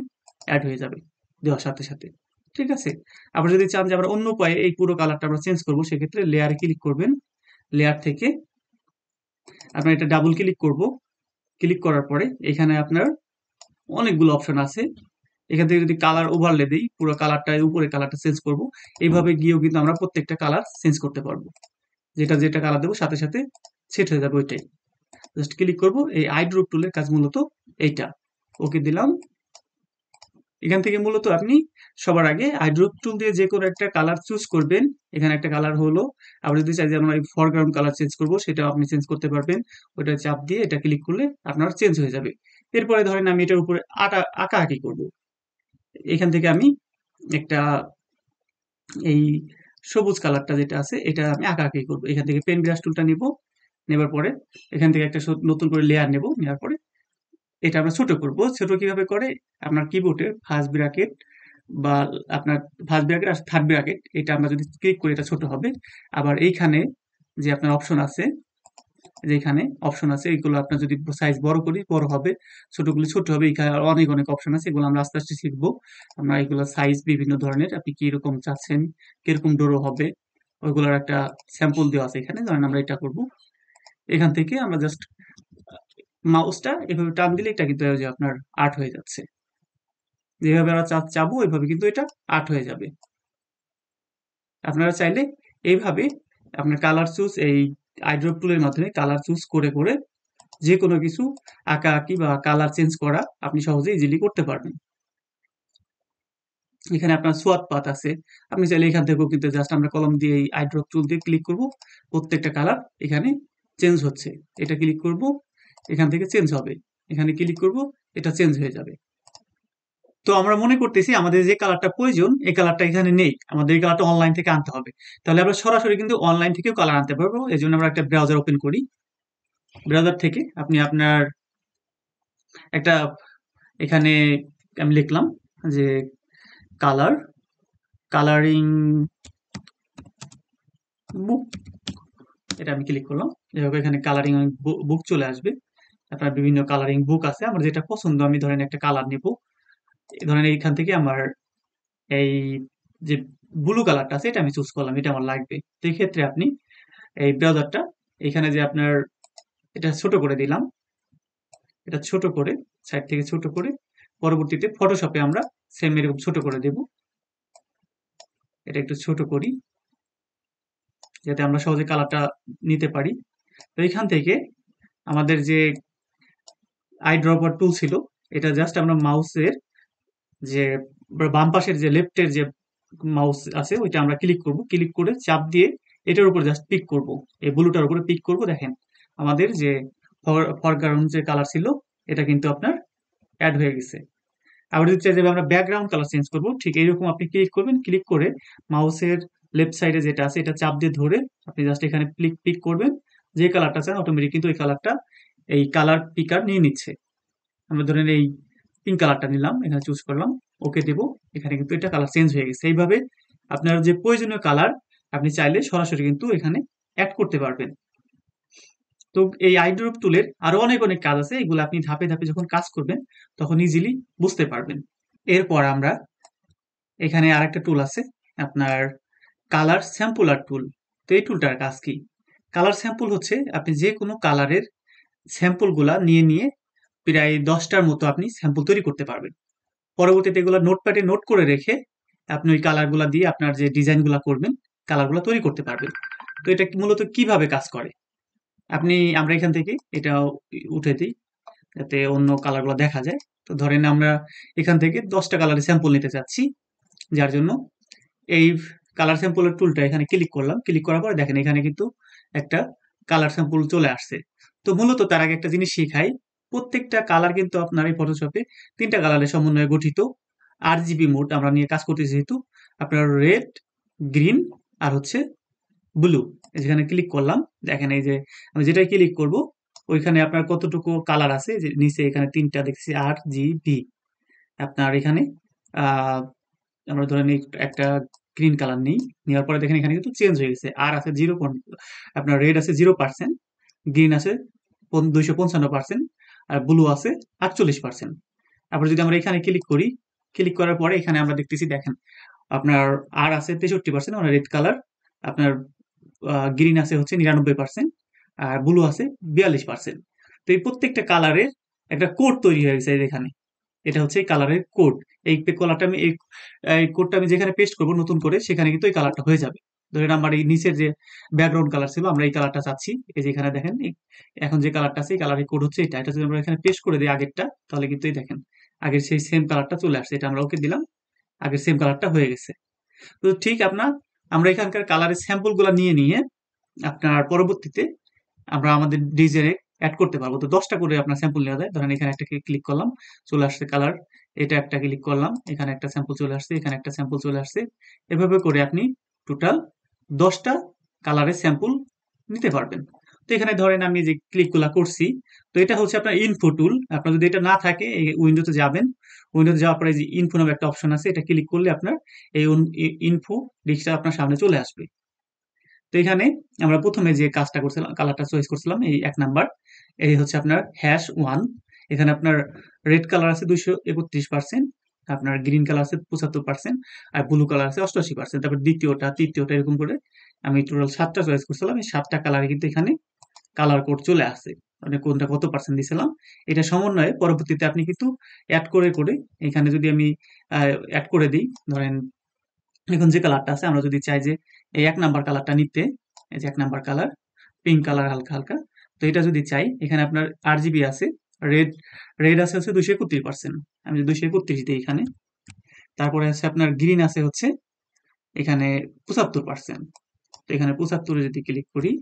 অ্যাড হয়ে যাবে দেওয়ার সাথে সাথে। ঠিক আছে। আবার যদি চান যে আমরা অন্য উপায়ে এই পুরো কালারটা আমরা চেঞ্জ করবো, সেক্ষেত্রে লেয়ারে ক্লিক করবেন। লেয়ার থেকে আপনার এটা ডাবল ক্লিক করব। ক্লিক করার পরে এখানে আপনার অনেকগুলো অপশন আছে। এখান থেকে যদি কালার ওভারলে দিই, পুরো কালারটা উপরে কালারটা চেঞ্জ করব। এইভাবে গিয়েও কিন্তু আমরা প্রত্যেকটা কালার চেঞ্জ করতে পারবো। যেটা যেটা কালার দেবো সাথে সাথে সেট হয়ে যাবে ওইটাই। জাস্ট ক্লিক করব। এই আইড্রপ টুলের কাজ মূলত এইটা। ওকে দিলাম। এখান থেকে মূলত আপনি সবার আগে আইড্রপ টুল দিয়ে যে কোনো একটা কালার চুজ করবেন। এখানে একটা কালার হলো। আবার যদি চাই যে আমরা ফরগ্রাউন্ড কালার চেঞ্জ করবো, সেটাও আপনি চেঞ্জ করতে পারবেন। ওইটা চাপ দিয়ে এটা ক্লিক করলে আপনার চেঞ্জ হয়ে যাবে। এরপরে ধরেন আমি এটার উপরে আঁকাআঁকি করব। এখান থেকে আমি একটা এই সবুজ কালারটা যেটা আছে এটা আমি আঁকাআঁকি করবো। এখান থেকে পেন ব্রাশ টুলটা নিব। নেবার পরে এখান থেকে একটা নতুন করে লেয়ার নেব। নেওয়ার পরে এটা আমরা ছোট করব। ছোট কিভাবে করে, আপনার কিবোর্ডের ফার্স্ট ব্র্যাকেট বা আপনার ফার্স্ট ব্র্যাকেট আর থার্ড ব্র্যাকেট, এটা আমরা যদি ক্লিক করি এটা ছোট হবে। আবার এইখানে যে আপনার অপশন আছে, যেখানে অপশন আছে এইগুলো আপনার যদি সাইজ বড় করি বড় হবে, ছোটগুলো ছোট হবে। এখানে অনেক অনেক অপশন আছে, এগুলো আমরা আস্তে আস্তে শিখবো। আমরা এগুলো সাইজ বিভিন্ন ধরনের, আপনি কিরকম চাচ্ছেন, কিরকম ডোরো হবে, ওইগুলোর একটা স্যাম্পল দেওয়া আছে এখানে। ধরেন আমরা এটা করব। এখান থেকে আমরা জাস্ট মাউসটা এভাবে টান দিলে এটা কিন্তু ওই যে আপনার আর্ট হয়ে যাচ্ছে। যেভাবে আমরা চাবো ওইভাবে কিন্তু এটা আর্ট হয়ে যাবে। আপনারা চাইলে এইভাবে আপনার কালার চুজ, এই আইড্রপ টুলের মাধ্যমে কালার চুজ করে করে যে কোনো কিছু আঁকাআঁকি বা কালার চেঞ্জ করা আপনি সহজে ইজিলি করতে পারবেন। এখানে আপনার সোয়াদ পাত আছে, আপনি চাইলে এখান থেকেও কিন্তু জাস্ট আমরা কলম দিয়ে এই আইড্রপ টুল দিয়ে ক্লিক করব, প্রত্যেকটা কালার এখানে চেঞ্জ হচ্ছে। এটা ক্লিক করব, এখান থেকে চেঞ্জ হবে। এখানে ক্লিক করব, এটা চেঞ্জ হয়ে যাবে। তো আমরা মনে করতেছি আমাদের যে কালারটা প্রয়োজন এই কালারটা এখানে নেই, আমাদের এই কালারটা অনলাইন থেকে আনতে হবে। তাহলে আমরা সরাসরি কিন্তু অনলাইন থেকেও কালার আনতে পারবো। এই জন্য আমরা একটা ব্রাউজার ওপেন করি। ব্রাউজার থেকে আপনি আপনার একটা এখানে আমি লিখলাম যে কালার কালারিং বুক, এটা আমি ক্লিক করলাম। এভাবে এখানে কালারিং বুক চলে আসবে। আপনার বিভিন্ন কালারিং বুক আছে, আমার যেটা পছন্দ আমি ধরেন একটা কালার নেব। ধরেন এইখান থেকে আমার এই যে ব্লু কালারটা আছে এটা আমি চুজ করলাম, এটা আমার লাগবে। তো এই ক্ষেত্রে আপনি এই ব্রাউজারটা এখানে যে আপনার এটা ছোট করে দিলাম, এটা ছোট করে সাইড থেকে ছোট করে পরবর্তীতে ফটোশপে আমরা সেম এরকম ছোট করে দেব। এটা একটু ছোট করি যাতে আমরা সহজে কালারটা নিতে পারি। তো এখান থেকে আমাদের যে আই ড্রপার টুল ছিল, এটা জাস্ট আমরা মাউসের যে বাম পাশের যে লেফটের যে মাউস আছে ওইটা আমরা ক্লিক করব। ক্লিক করে চাপ দিয়ে এটার উপর জাস্ট পিক করব, এই ব্লুটার উপরে পিক করব। দেখেন আমাদের যে ফরগ্রাউন্ড যে কালার ছিল এটা কিন্তু আপনার অ্যাড হয়ে গেছে। আবার যদি চাই যে আমরা ব্যাকগ্রাউন্ড কালার চেঞ্জ করব, ঠিক এইরকম আপনি ক্লিক করবেন। ক্লিক করে মাউসের লেফট সাইডে যেটা আছে এটা চাপ দিয়ে ধরে আপনি জাস্ট এখানে পিক করবেন। যে কালারটা চান অটোমেটিক কিন্তু ওই কালারটা এই কালার পিকার নিয়ে নিচ্ছে। আমরা ধরেন এই পিঙ্ক কালারটা নিলাম, এখানে চুজ করলাম, ওকে দেব। এখানে কিন্তু এটা কালার চেঞ্জ হয়ে গেছে। এইভাবে আপনার যে প্রয়োজনীয় কালার আপনি চাইলে সরাসরি কিন্তু এখানে অ্যাড করতে পারবেন। তো এই আইড্রপ টুলের আরো অনেক অনেক কাজ আছে, এগুলো আপনি ধাপে ধাপে যখন কাজ করবেন তখন ইজিলি বুঝতে পারবেন। এরপর আমরা এখানে আরেকটা টুল আছে আপনার কালার স্যাম্পলার টুল। তো এই টুলটার কাজ কি? কালার স্যাম্পল হচ্ছে আপনি যে কোনো কালারের স্যাম্পল গুলা নিয়ে নিয়ে প্রায় 10টার মতো আপনি স্যাম্পল তৈরি করতে পারবেন। পরবর্তীতে এগুলো নোটপ্যাডে নোট করে রেখে আপনি ওই কালারগুলা দিয়ে আপনার যে ডিজাইনগুলা করবেন কালারগুলা তৈরি করতে পারবেন। তো এটা মূলত কিভাবে কাজ করে, আমরা এখান থেকে এটা উঠে দিই যাতে অন্য কালারগুলো দেখা যায়। তো ধরেন আমরা এখান থেকে 10টা কালারের স্যাম্পল নিতে চাচ্ছি, যার জন্য এই কালার স্যাম্পলের টুলটা এখানে ক্লিক করলাম। ক্লিক করার পরে দেখেন এখানে কিন্তু একটা কালার স্যাম্পল চলে আসছে। তো মূলত তার আগে একটা জিনিস শিখাই, প্রত্যেকটা কালার কিন্তু আপনার এই ফটোশপে 3টা কালারের সমন্বয়ে গঠিত। RGB মোড আমরা নিয়ে কাজ করতেছি, যেহেতু আপনার রেড, গ্রিন আর হচ্ছে ব্লু, যেখানে ক্লিক করলাম দেখেন এই যে আমি যেটাই ক্লিক করব ওইখানে আপনার কতটুকু কালার আছে, যে নিচে এখানে তিনটা দেখছি RGB। আপনার এখানে আহ আমরা ধরেন একটা গ্রিন কালার নেই, নেওয়ার পরে দেখেন এখানে কিন্তু চেঞ্জ হয়ে গেছে। আর আছে 0, আপনার রেড আছে 0%, গ্রিন আছে 255%, আর ব্লু আছে 48%। তারপর যদি আমরা এখানে ক্লিক করি, ক্লিক করার পরে এখানে আমরা দেখতেছি দেখেন আপনার আর আছে 63%, মানে রেড কালার। আপনার গ্রিন আছে হচ্ছে 99%, আর ব্লু আছে 42%। তো এই প্রত্যেকটা কালারের একটা কোড তৈরি হয়ে গেছে এখানে। এটা হচ্ছে এই কালারের কোড। এই কালারটা আমি এই কোডটা আমি যেখানে পেস্ট করব নতুন করে, সেখানে কিন্তু এই কালারটা হয়ে যাবে। ধরেন আমার এই নিচের যে ব্যাকগ্রাউন্ড কালার ছিল, আমরা এই কালারটা চাচ্ছি। এই যে এখানে দেখেন এখন যে কালারটা আছে, এই কালারের কোড হচ্ছে এটা। এটা যদি আমরা এখানে পেস্ট করে দিই আগেরটা, তাহলে কিন্তু এই দেখেন আগের সেই সেম কালারটা চলে আসছে। এটা আমরা ওকে দিলাম, আগের সেম কালারটা হয়ে গেছে। তো ঠিক আমরা এখানকার কালারের স্যাম্পল গুলা নিয়ে নিয়ে আপনার পরবর্তীতে আমরা আমাদের ডিজাইনে অ্যাড করতে পারবো। তো 10টা করে আপনার স্যাম্পল নেওয়া যায়। ধরেন এখানে একটা ক্লিক করলাম, চলে আসছে কালার। এটা একটা ক্লিক করলাম, এখানে একটা স্যাম্পল চলে আসছে, এখানে একটা স্যাম্পল চলে আসছে। এভাবে করে আপনি টোটাল 10টা কালারের স্যাম্পল নিতে পারবেন। তো এখানে ধরেন আমি যে ক্লিকগুলা করছি, তো এটা হচ্ছে আপনার ইনফো টুল। আপনার যদি এটা না থাকে, এই উইন্ডোতে যাবেন, উইন্ডোতে যাওয়ার পরে যে ইনফো নামে একটা অপশন আছে, এটা ক্লিক করলে আপনার এই ইনফো ডিস্কটা আপনার সামনে চলে আসবে। তো এখানে আমরা প্রথমে যে কাজটা করছিলাম, কালারটা চয়েস করছিলাম, এই 1 নাম্বার, এই হচ্ছে আপনার #1। এখানে আপনার রেড কালার আছে 231%, আপনার গ্রিন কালার আছে 75%, আর ব্লু কালার আছে 88%। তারপর দ্বিতীয়টা, তৃতীয়টা, এরকম করে আমি টোটাল 7টা চয়েস করছিলাম। এই 7টা কালারে কিন্তু এখানে কালার কোড চলে আসে, মানে কোনটা কত পার্সেন্ট দিছিলাম। এটা সমন্বয়ে পরবর্তীতে আপনি কিন্তু অ্যাড করে করে এখানে যদি আমি অ্যাড করে দিই, ধরেন এখন যে কালারটা আছে, আমরা যদি চাই যে এই 1 নাম্বার কালারটা নিতে, এই যে 1 নাম্বার কালার পিঙ্ক কালার হালকা হালকা, তো এটা যদি চাই, এখানে আপনার RGB আছে, রেড রেড আছে হচ্ছে 231%। আমি যদি 231 দিই এখানে, তারপরে আছে আপনার গ্রিন আছে হচ্ছে এখানে 75%। তো এখানে 75-এ যদি ক্লিক করি,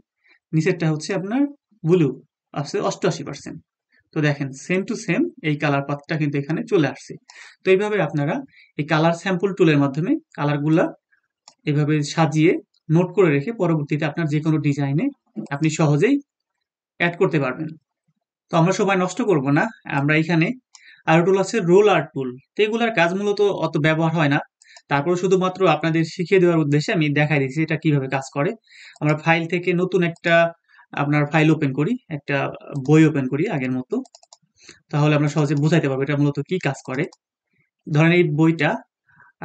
নিচেরটা হচ্ছে আপনার ব্লু আছে 88%। তো দেখেন সেম টু সেম এই কালার পাথটা কিন্তু এখানে চলে আসছে। তো এইভাবে আপনারা এই কালার স্যাম্পল টুলের মাধ্যমে কালারগুলা এভাবে সাজিয়ে নোট করে রেখে পরবর্তীতে আপনার যে কোনো ডিজাইনে আপনি সহজেই অ্যাড করতে পারবেন। তো আমরা সময় নষ্ট করব না, আমরা এখানে আরো টুল আছে রোল আর্ট টুল। তো এগুলার কাজ মূলত অত ব্যবহার হয় না, তারপর শুধুমাত্র আপনাদের শিখিয়ে দেওয়ার উদ্দেশ্যে আমি দেখাই দিচ্ছি এটা কিভাবে কাজ করে। আমরা ফাইল থেকে নতুন একটা আপনার ফাইল ওপেন করি, একটা বই ওপেন করি আগের মতো, তাহলে আমরা সহজে বুঝাইতে পারবো এটা মূলত কি কাজ করে। ধরেন এই বইটা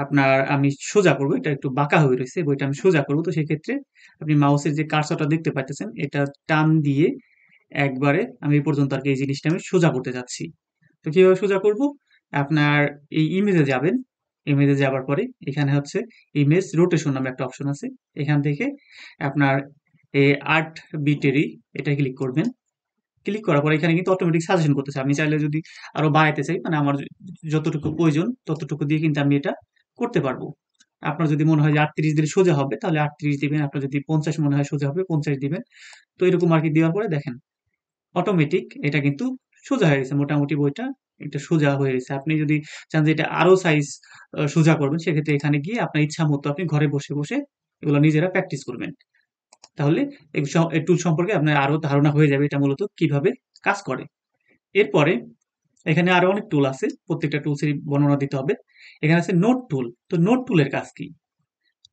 আপনার আমি সোজা করব, এটা একটু বাঁকা হয়ে রয়েছে, বইটা আমি সোজা করব। তো সেক্ষেত্রে আপনি মাউসের যে কার্সরটা দেখতে পাচ্ছেন, এটা টান দিয়ে একবারে আমি এই পর্যন্ত আর কি এই জিনিসটা আমি সোজা করতে যাচ্ছি। তো কিভাবে সোজা করব, আপনার এই ইমেজে যাবেন, ইমেজে যাওয়ার পরে এখানে হচ্ছে ইমেজ রোটেশন নামে একটা অপশন আছে। এখান থেকে আপনার এই 8 বিটেরই এটা ক্লিক করবেন। ক্লিক করার পরে এখানে কিন্তু অটোমেটিক সাজেশন করতেছে। আমি চাইলে যদি আরো বাড়াইতে চাই, মানে আমার যতটুকু প্রয়োজন ততটুকু দিয়ে কিন্তু আমি এটা করতে পারবো। আপনার যদি মনে হয় যে 38 দিলে সোজা হবে, তাহলে 38 দিবেন। আপনার যদি 50 মনে হয় সোজা হবে, 50 দিবেন। তো এরকম আর কি দেওয়ার পরে দেখেন অটোমেটিক এটা কিন্তু সোজা হয়ে গেছে। মোটামুটি বইটা এটা সোজা হয়ে গেছে। আপনি যদি চান যে এটা আরো সাইজ সোজা করবেন, সেক্ষেত্রে এখানে গিয়ে আপনার ইচ্ছা মতো আপনি ঘরে বসে বসে এগুলো নিজেরা প্র্যাকটিস করবেন। তাহলে এই টুল সম্পর্কে আপনার আরো ধারণা হয়ে যাবে এটা মূলত কিভাবে কাজ করে। এরপরে এখানে আরো অনেক টুল আছে, প্রত্যেকটা টুলসেরই বর্ণনা দিতে হবে। এখানে আছে নোট টুল। তো নোট টুলের কাজ কি?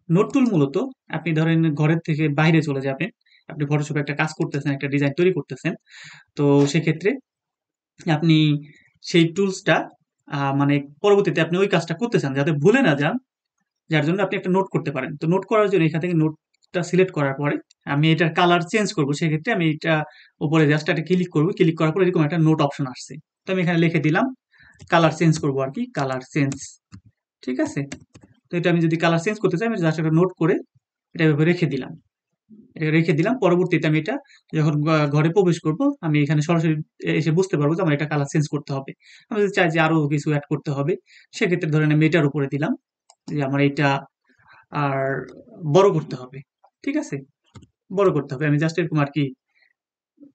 নোট টুল মূলত আপনি ধরেন ঘরের থেকে বাইরে চলে যাবেন, আপনি ফটোশপে একটা কাজ করতেছেন, একটা ডিজাইন তৈরি করতেছেন। তো সেক্ষেত্রে আপনি সেই টুলসটা মানে পরবর্তীতে আপনি ওই কাজটা করতে চান যাতে ভুলে না যান, যার জন্য আপনি একটা নোট করতে পারেন। তো নোট করার জন্য এখান থেকে নোটটা সিলেক্ট করার পরে আমি এটার কালার চেঞ্জ করব, সেক্ষেত্রে আমি এটা উপরে জাস্ট একটা ক্লিক করব, ক্লিক করার পরে এরকম একটা নোট অপশন আসছে। তো আমি এখানে লিখে দিলাম কালার চেঞ্জ করব আর কি, কালার চেঞ্জ। ঠিক আছে? তো এটা আমি যদি কালার চেঞ্জ করতে চাই, আমি জাস্ট একটা নোট করে এটা এভাবে রেখে দিলাম। এটা রেখে দিলাম, পরবর্তীতে আমি এটা যখন ঘরে প্রবেশ করব, আমি এখানে সরাসরি এসে বুঝতে পারবো যে আমার এটা কালার চেঞ্জ করতে হবে। আমি যদি চাই যে আরো কিছু অ্যাড করতে হবে, সেক্ষেত্রে ধরেন আমি এটার উপরে দিলাম যে আমার এটা আর বড় করতে হবে। ঠিক আছে? বড় করতে হবে। আমি জাস্ট এরকম আর কি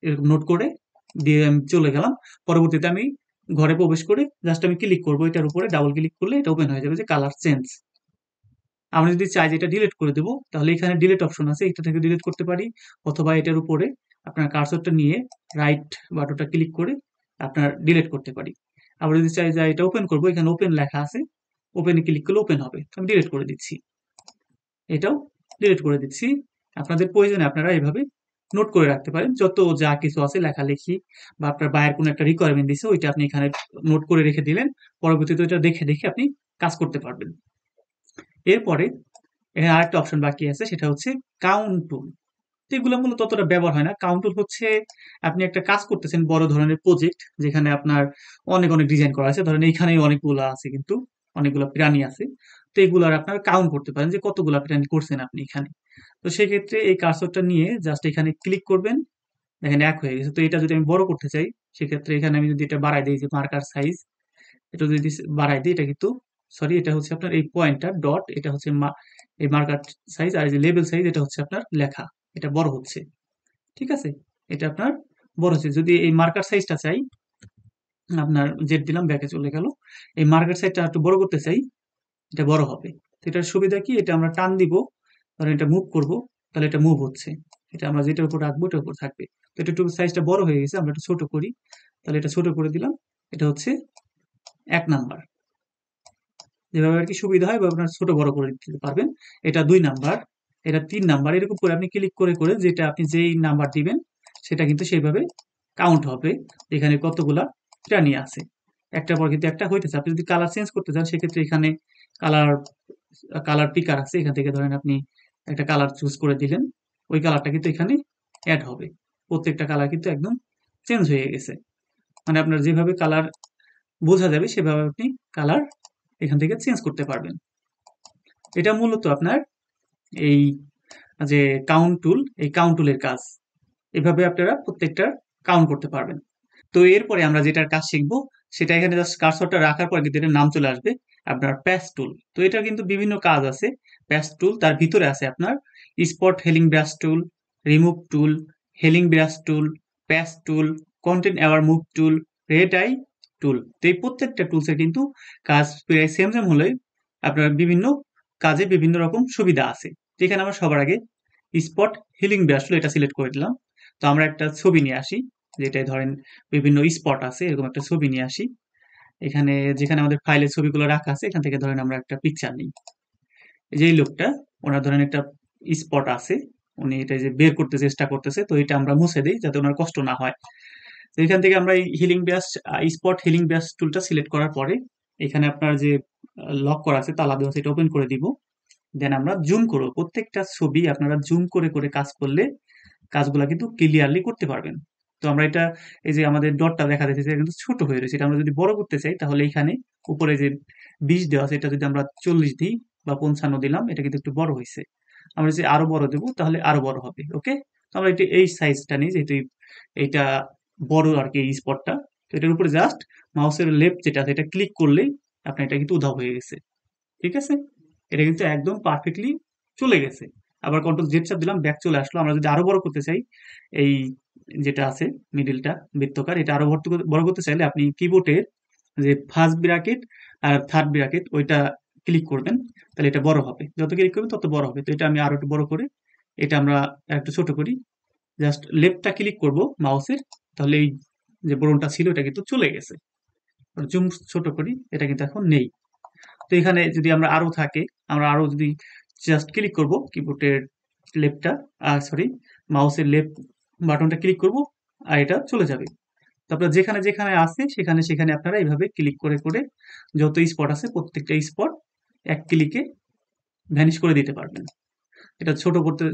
এরকম নোট করে দিয়ে আমি চলে গেলাম। পরবর্তীতে আমি ঘরে প্রবেশ করে জাস্ট আমি ক্লিক করবো এটার উপরে, ডাবল ক্লিক করলে এটা ওপেন হয়ে যাবে যে কালার চেঞ্জ। আমরা যদি চাই যে এটা ডিলিট করে দেবো, তাহলে এখানে ডিলিট অপশন আছে, এটা থেকে ডিলিট করতে পারি, অথবা এটার উপরে আপনার কার্সরটা নিয়ে রাইট বাটনটা ক্লিক করে আপনার ডিলিট করতে পারি। আবার যদি চাই যে এটা ওপেন করবো, এখানে ওপেন লেখা আছে, ওপেনে ক্লিক করলে ওপেন হবে। আমি ডিলিট করে দিচ্ছি, এটাও ডিলিট করে দিচ্ছি। আপনাদের প্রয়োজনে আপনারা এভাবে নোট করে রাখতে পারেন, যত যা কিছু আছে লেখালেখি বা আপনার বায়ের কোনো একটা রিকোয়ারমেন্ট দিছে ওইটা আপনি এখানে নোট করে রেখে দিলেন, পরবর্তীতে ওইটা দেখে দেখে আপনি কাজ করতে পারবেন। এরপরে এখানে আরেকটা অপশন বাকি আছে, সেটা হচ্ছে কাউন্ট টুল। তো এগুলো মূলত ততটা ব্যবহার হয় না। কাউন্ট টুল হচ্ছে আপনি একটা কাজ করতেছেন, বড় ধরনের প্রজেক্ট যেখানে আপনার অনেক অনেক ডিজাইন করা আছে, ধরেন এইখানেই অনেকগুলো আছে, কিন্তু অনেকগুলো প্রাণী আছে, তো এগুলার আপনার কাউন্ট করতে পারেন যে কতগুলো প্রাণী করছেন আপনি এখানে। তো সেক্ষেত্রে এই কার্সরটা নিয়ে জাস্ট এখানে ক্লিক করবেন, দেখেন এক হয়ে গেছে। তো এটা যদি আমি বড় করতে চাই, সেক্ষেত্রে এখানে আমি যদি এটা বাড়াই দিই, যে মার্কার সাইজ, এটা যদি বাড়াই দিই, এটা কিন্তু সরি, এটা হচ্ছে আপনার এই পয়েন্টটা ডট, এটা হচ্ছে এই মার্কার সাইজ, আর এই যে লেবেল সাইজ এটা হচ্ছে আপনার লেখা, এটা বড় হচ্ছে। ঠিক আছে, এটা আপনার বড় হচ্ছে। যদি এই মার্কার সাইজটা চাই, আপনার জেড দিলাম, ব্যাকে চলে গেল। এই মার্কার সাইজটা একটু বড় করতে চাই, এটা বড় হবে। তো এটার সুবিধা কি, এটা আমরা টান দিব, ধরেন এটা মুভ করব, তাহলে এটা মুভ হচ্ছে। এটা আমরা যেটার উপর রাখবো এটার উপর থাকবে। তো এটা একটু সাইজটা বড় হয়ে গেছে, আমরা একটু ছোট করি, তাহলে এটা ছোট করে দিলাম। এটা হচ্ছে 1 নাম্বার, যেভাবে আর কি সুবিধা হয়, বা আপনার ছোট বড় করে দিতে পারবেন। এটা 2 নাম্বার, এটা 3 নাম্বার, এরকম করে আপনি ক্লিক করে করে যেটা আপনি যেই নাম্বার দিবেন সেটা কিন্তু সেইভাবে কাউন্ট হবে, এখানে কতগুলা প্রাণী আছে। একটার পর কিন্তু একটা হইতেছে। আপনি যদি কালার চেঞ্জ করতে চান, সেক্ষেত্রে এখানে কালার কালার পিকার আছে, এখান থেকে ধরেন আপনি একটা কালার চুজ করে দিলেন, ওই কালারটা কিন্তু এখানে অ্যাড হবে। প্রত্যেকটা কালার কিন্তু একদম চেঞ্জ হয়ে গেছে, মানে আপনার যেভাবে কালার বোঝা যাবে সেভাবে আপনি কালার এখান থেকে চেঞ্জ করতে পারবেন। এটা মূলত আপনার এই যে কাউন্ট টুল, এই কাউন্ট টুলের কাজ। এভাবে আপনারা প্রত্যেকটা কাউন্ট করতে পারবেন। তো এরপরে আমরা যেটার কাজ শিখবো, সেটা এখানে জাস্ট কার্সরটা রাখার পর কিন্তু এটার নাম চলে আসবে আপনার প্যাচ টুল। তো এটার কিন্তু বিভিন্ন কাজ আছে। প্যাচ টুল, তার ভিতরে আছে আপনার spot healing brush tool, remove tool, healing brush tool, patch tool, content aware move tool, red eye tool. তো এই প্রত্যেকটা টুলসের কিন্তু কাজ প্রায় সেম সেম হলে আপনার বিভিন্ন কাজে বিভিন্ন রকম সুবিধা আছে। তো এখানে আমরা সবার আগে স্পট হিলিং ব্রাশ টুল এটা সিলেক্ট করে দিলাম। তো আমরা একটা ছবি নিয়ে আসি, যেটাই ধরেন বিভিন্ন স্পট আছে, এরকম একটা ছবি নিয়ে আসি। এখানে যেখানে আমাদের ফাইলের ছবিগুলো রাখা আছে, এখান থেকে ধরেন আমরা একটা পিকচার নিই। এই যে এই লোকটা, ওনার ধরেন একটা স্পট আছে, উনি এটা যে বের করতে চেষ্টা করতেছে, তো এটা আমরা মুছে দিই যাতে ওনার কষ্ট না হয়। তো এখান থেকে আমরা এই healing brush spot healing brush টুলটা সিলেক্ট করার পরে এখানে আপনার যে লক করা আছে, তালা দেওয়া আছে, এটা ওপেন করে দিব। দেন আমরা জুম করব, প্রত্যেকটা ছবি আপনারা জুম করে করে কাজ করলে কাজগুলা কিন্তু ক্লিয়ারলি করতে পারবেন। তো আমরা এটা, এই যে আমাদের ডটটা দেখা যাচ্ছে এটা কিন্তু ছোট হয়ে রয়েছে, এটা আমরা যদি বড় করতে চাই, তাহলে এখানে উপরে যে 20 দেওয়া আছে, এটা যদি আমরা 40 দিই বা 55 দিলাম, এটা কিন্তু একটু বড় হয়েছে। আমরা যদি আরো বড় দেবো, তাহলে আরো বড় হবে। ওকে, তো আমরা এটা এই সাইজটা নিই, যেহেতু এইটা বড় আর কি এই স্পটটা। তো এটার উপরে জাস্ট মাউসের লেফট যেটা আছে এটা ক্লিক করলেই আপনার এটা কিন্তু উধাও হয়ে গেছে। ঠিক আছে, এটা কিন্তু একদম পারফেক্টলি চলে গেছে। আবার কন্ট্রোল জেড চাপ দিলাম, ব্যাক চলে আসলো। আমরা যদি আরো বড় করতে চাই, এই যেটা আছে মিডিলটা বৃত্তকার, এটা আরো বড় করতে চাইলে আপনি কিবোর্ডের যে ফার্স্ট ব্র্যাকেট আর থার্ড ব্র্যাকেট ওইটা ক্লিক করবেন, তাহলে এটা বড় হবে। যত ক্লিক করবেন তত বড় হবে। তো এটা আমি আরো একটু বড় করে এটা আমরা একটু ছোট করি, জাস্ট লেফটটা ক্লিক করব মাউসের, তাহলে এই যে বড়টা ছিল এটা কিন্তু চলে গেছে। জুম ছোট করি, এটা কিন্তু এখন নেই। তো এখানে যদি আমরা আরো থাকে, আমরা আরো যদি জাস্ট ক্লিক করব কিবোর্ডের লেফটটা, সরি মাউসের লেফট বাটনটা ক্লিক করব, আর এটা চলে যাবে। তারপর যেখানে যেখানে আছে সেখানে সেখানে আপনারা এইভাবে ক্লিক করে করে যত স্পট আছে প্রত্যেকটা স্পট এক ক্লিকে ভ্যানিশ করে দিতে পারবেন। এটা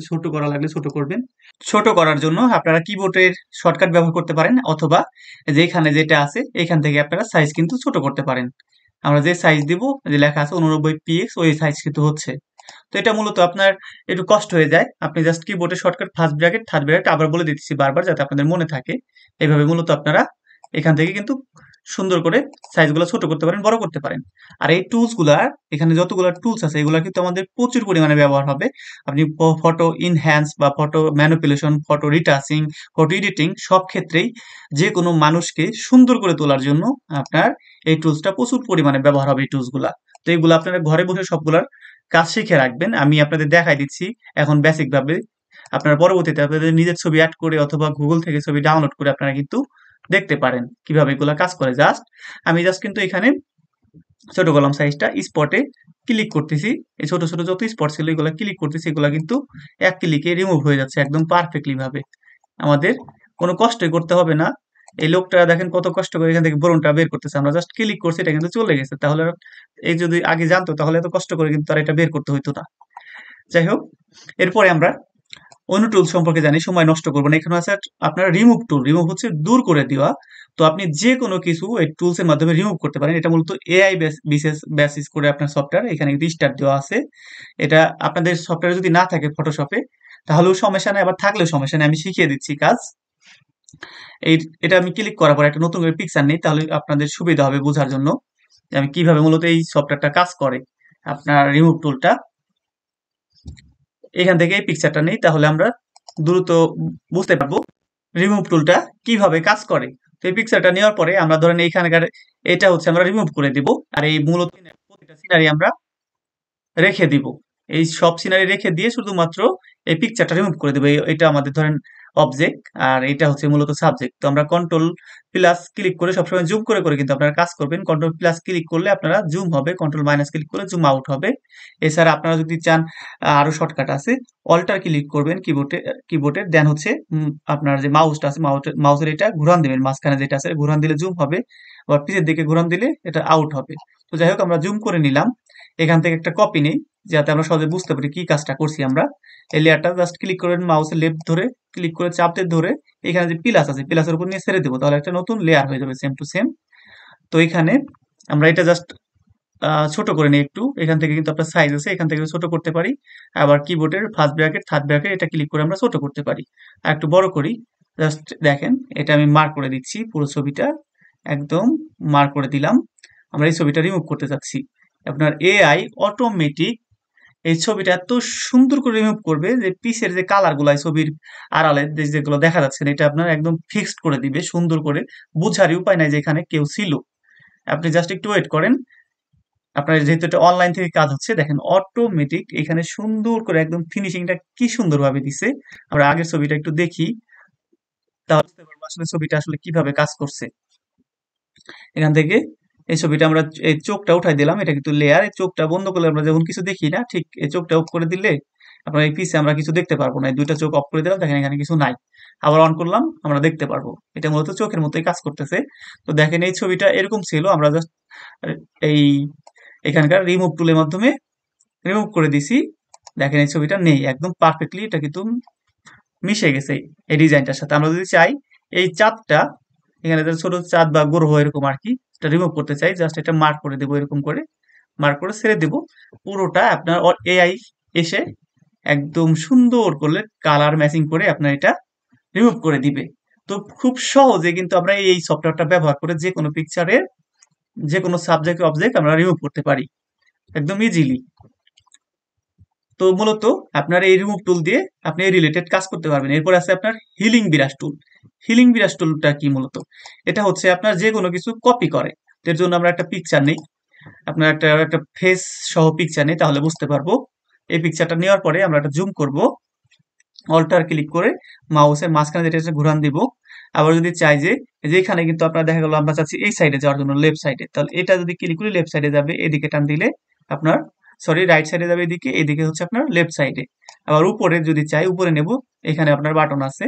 ছোট করা লাগলে ছোট করবেন। ছোট করার জন্য আপনারা কিবোর্ডের শর্টকাট ব্যবহার করতে পারেন, অথবা যেখানে যেটা আছে এখান থেকে আপনারা সাইজ কিন্তু ছোট করতে পারেন। আমরা যে সাইজ দিব, যে লেখা আছে 89px, ওই সাইজ কিন্তু হচ্ছে। তো এটা মূলত আপনার একটু কষ্ট হয়ে যায়, আপনি জাস্ট কিবোর্ডের shortcut first bracket third bracket আবার বলে দিতেছি বারবার যাতে আপনাদের মনে থাকে। এইভাবে মূলত আপনারা এখান থেকে কিন্তু সুন্দর করে সাইজগুলো ছোট করতে পারেন, বড় করতে পারেন। আর এই টুলসগুলা, এখানে যতগুলো টুলস আছে এগুলো কিন্তু আমাদের প্রচুর পরিমাণে ব্যবহার হবে। আপনি ফটো ইনহ্যান্স বা photo manipulation, photo retouching, photo editing সব ক্ষেত্রেই যে কোনো মানুষকে সুন্দর করে তোলার জন্য আপনার এই টুলসটা প্রচুর পরিমাণে ব্যবহার হবে এই টুলসগুলা। তো এগুলো আপনারা ঘরে বসে সবগুলার কাজ শিখে রাখবেন। আমি আপনাদের দেখাই দিচ্ছি এখন বেসিক ভাবে। আপনারা পরবর্তীতে আপনাদের নিজের ছবি অ্যাড করে অথবা গুগল থেকে ছবি ডাউনলোড করে আপনারা কিন্তু দেখতে পারেন কিভাবে এগুলা কাজ করে। আমি জাস্ট কিন্তু এখানে ছোট কলম সাইজটা স্পটে ক্লিক করতেছি। এই ছোট ছোট যত স্পট ছিল এগুলা ক্লিক করতেছি, এগুলা কিন্তু এক ক্লিকে রিমুভ হয়ে যাচ্ছে একদম পারফেক্টলি ভাবে। আমাদের কোনো কষ্টই করতে হবে না। এই লোকটা দেখেন কত কষ্ট করে এখান থেকে বোরনটা বের করতেছে, আমরা জাস্ট ক্লিক করছি, এটা কিন্তু চলে গেছে। তাহলে এই যদি আগে জানতো তাহলে এত কষ্ট করে কিন্তু আর এটা বের করতে হইতো না। যাই হোক, এরপরে আমরা অন্য টুল সম্পর্কে জানি, সময় নষ্ট করবো না। এখানে আছে আপনার রিমুভ টুল। রিমুভ হচ্ছে দূর করে দেওয়া। তো আপনি যে কোনো কিছু এই টুলস এর মাধ্যমে রিমুভ করতে পারেন। এটা মূলত এআই বেসিস করে আপনার সফটওয়্যার, এখানে কিন্তু স্টার্ট দেওয়া আছে। এটা আপনাদের সফটওয়্যার যদি না থাকে ফটোশপে তাহলেও সমস্যা নেই, আবার থাকলেও সমস্যা নেই, আমি শিখিয়ে দিচ্ছি কাজ। এই এটা আমি ক্লিক করার পর একটা নতুন করে পিকচার নেই, তাহলে আপনাদের সুবিধা হবে বোঝার জন্য যে আমি কিভাবে মূলত এই সফটওয়্যারটা কাজ করে। আপনার রিমুভ টুলটা এখান থেকে এই পিকচারটা নেই, তাহলে আমরা দ্রুত বুঝতে পারবো রিমুভ টুলটা কিভাবে কাজ করে। তো এই পিকচারটা নেওয়ার পরে আমরা ধরেন এইখানকার এটা হচ্ছে আমরা রিমুভ করে দিব, আর এই মূলত প্রতিটা সিনারি আমরা রেখে দিব। এই সব সিনারি রেখে দিয়ে শুধুমাত্র এই পিকচারটা রিমুভ করে দেবো। এটা আমাদের ধরেন অবজেক্ট, আর এটা হচ্ছে মূলত সাবজেক্ট। তো আমরা কন্ট্রোল প্লাস ক্লিক করে সবসময় জুম করে করে কিন্তু আপনারা কাজ করবেন। কন্ট্রোল প্লাস ক্লিক করলে আপনারা জুম হবে, কন্ট্রোল মাইনাস ক্লিক করলে জুম আউট হবে। এছাড়া আপনারা যদি চান আরো শর্টকাট আছে, অল্টার ক্লিক করবেন কিবোর্ডের দেন হচ্ছে আপনার যে মাউসটা আছে মাউসের এটা ঘুরান দিবেন, মাঝখানে যেটা আছে ঘুরান দিলে জুম হবে, আবার পিছের দিকে ঘুরান দিলে এটা আউট হবে। তো যাই হোক, আমরা জুম করে নিলাম। এখান থেকে একটা কপি নেই যাতে আমরা সহজে বুঝতে পারি কি কাজটা করছি আমরা। এই লেয়ারটা জাস্ট ক্লিক করে মাউসের লেফট ধরে ক্লিক করে চাপ দিয়ে ধরে এখানে যে প্লাস আছে প্লাসের উপর নিয়ে ছেড়ে দেবো, তাহলে একটা নতুন লেয়ার হয়ে যাবে সেম টু সেম। তো এখানে আমরা এটা জাস্ট ছোট করে নিই একটু। এখান থেকে কিন্তু আপনার সাইজ আছে, এখান থেকে ছোট করতে পারি। আবার কিবোর্ডের ফার্স্ট ব্র্যাকেট থার্ড ব্র্যাকেট এটা ক্লিক করে আমরা ছোট করতে পারি। আর একটু বড় করি, জাস্ট দেখেন এটা আমি মার্ক করে দিচ্ছি, পুরো ছবিটা একদম মার্ক করে দিলাম। আমরা এই ছবিটা রিমুভ করতে চাচ্ছি। আপনার এআই অটোমেটিক এই ছবিটা এত সুন্দর করে রিমুভ করবে যে পিসের যে কালার গুলা ছবির আড়ালে যেগুলো দেখা যাচ্ছে না, এটা আপনার একদম ফিক্সড করে দিবে সুন্দর করে। বুঝারই উপায় নাই যে এখানে কেউ ছিল। আপনি জাস্ট একটু ওয়েট করেন। আপনার যেহেতু এটা অনলাইন থেকে কাজ হচ্ছে, দেখেন অটোমেটিক এখানে সুন্দর করে একদম ফিনিশিংটা কি সুন্দর ভাবে দিছে। আমরা আগের ছবিটা একটু দেখি, তাহলে বুঝতে পারবো আসলে ছবিটা আসলে কিভাবে কাজ করছে। এখান থেকে এই ছবিটা আমরা এই চোখটা উঠাই দিলাম, এটা কিন্তু লেয়ার। এই চোখটা বন্ধ করলে আমরা যেমন কিছু দেখি না, ঠিক এই চোখটা অফ করে দিলে আপনার এই পিছে আমরা কিছু দেখতে পারবো না। এই দুইটা চোখ অফ করে দিলাম, দেখেন এখানে কিছু নাই। আবার অন করলাম, আমরা দেখতে পারবো। এটা মূলত চোখের মতোই কাজ করতেছে। তো দেখেন এই ছবিটা এরকম ছিল, আমরা জাস্ট এই এখানকার রিমুভ টুলের মাধ্যমে রিমুভ করে দিছি। দেখেন এই ছবিটা নেই, একদম পারফেক্টলি এটা কিন্তু মিশে গেছে এই ডিজাইনটার সাথে। আমরা যদি চাই এই চাঁদটা, এখানে যে ছোট চাঁদ বা গ্রহ এরকম আর কি, এটা রিমুভ করতে চাই, জাস্ট এটা মার্ক করে দেবো, এরকম করে মার্ক করে ছেড়ে দেবো। পুরোটা আপনার এআই এসে একদম সুন্দর করলে কালার ম্যাচিং করে আপনার এটা রিমুভ করে দিবে। তো খুব সহজে কিন্তু আমরা এই সফটওয়্যারটা ব্যবহার করে যে কোনো পিকচারের যে কোনো সাবজেক্ট অবজেক্ট আমরা রিমুভ করতে পারি একদম ইজিলি। তো মূলত আপনার এই রিমুভ টুল দিয়ে আপনি এই রিলেটেড কাজ করতে পারবেন। এরপর আছে আপনার হিলিং বিরাশ টুল। হিলিং বিরাশ টুলটা কি মূলত? এটা হচ্ছে আপনার যে কোনো কিছু কপি করে। এর জন্য আমরা একটা পিকচার নেই, আপনার একটা একটা ফেস সহ পিকচার নেই, তাহলে বুঝতে পারবো। এই পিকচারটা নেওয়ার পরে আমরা একটা জুম করব, অল্টার ক্লিক করে মাউসের মাঝখানে যেটা আছে ঘুরান দিব। আবার যদি চাই যে যেখানে কিন্তু আপনার দেখা গেল আমরা চাচ্ছি এই সাইডে যাওয়ার জন্য লেফট সাইডে, তাহলে এটা যদি ক্লিক করি লেফট সাইডে যাবে, এদিকে টান দিলে আপনার সরি রাইট সাইডে যাবে, এদিকে এদিকে হচ্ছে আপনার লেফট সাইডে। আবার উপরে যদি চাই উপরে নেব, এখানে আপনার বাটন আছে,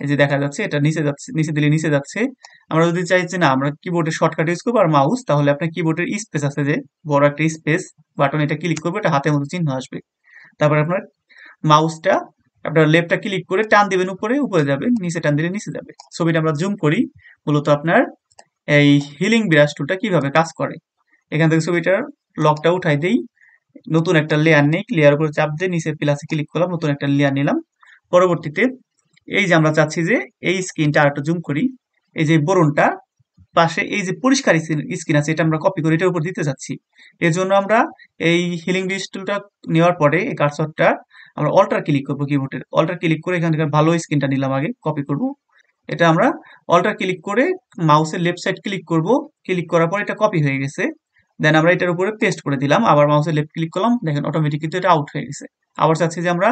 এই যে দেখা যাচ্ছে এটা নিচে যাচ্ছে, নিচে দিলে নিচে যাচ্ছে। আমরা যদি চাই যে না আমরা কিবোর্ডের শর্টকাট ইউজ করবো আর মাউস, তাহলে আপনার কিবোর্ডের স্পেস আছে যে বড় একটা স্পেস বাটন, এটা ক্লিক করবো, এটা হাতের মতো চিহ্ন আসবে। তারপর আপনার মাউসটা আপনার লেফটটা ক্লিক করে টান দিবেন উপরে, উপরে যাবে, নিচে টান দিলে নিচে যাবে। ছবিটা আমরা জুম করি, মূলত আপনার এই হিলিং ব্রাশ টুলটা কিভাবে কাজ করে। এখান থেকে ছবিটার লকটা উঠাই দেই, নতুন একটা লেয়ার নেই, লেয়ার উপরে চাপ দিয়ে নিচে প্লাসে ক্লিক করলাম, নতুন একটা লেয়ার নিলাম। পরবর্তীতে এই যে আমরা চাচ্ছি যে এই স্ক্রিনটা আরেকটু জুম করি, এই যে বোরনটা পাশে এই যে পরিষ্কার স্ক্রিন আছে এটা আমরা কপি করে এটার উপর দিতে যাচ্ছি। এর জন্য আমরা এই হিলিং ব্রিজ টুলটা নেওয়ার পরে এই কার্সরটা আমরা অল্টার ক্লিক করবো, কিবোর্ডের অল্টার ক্লিক করে এখান থেকে ভালো স্ক্রিনটা নিলাম, আগে কপি করব। এটা আমরা অল্টার ক্লিক করে মাউসের লেফট সাইড ক্লিক করব, ক্লিক করার পর এটা কপি হয়ে গেছে। দেন আমরা এটার উপরে পেস্ট করে দিলাম, আবার মাউসের লেফট ক্লিক করলাম, দেখেন অটোমেটিক কিন্তু এটা আউট হয়ে গেছে। আবার চাচ্ছি যে আমরা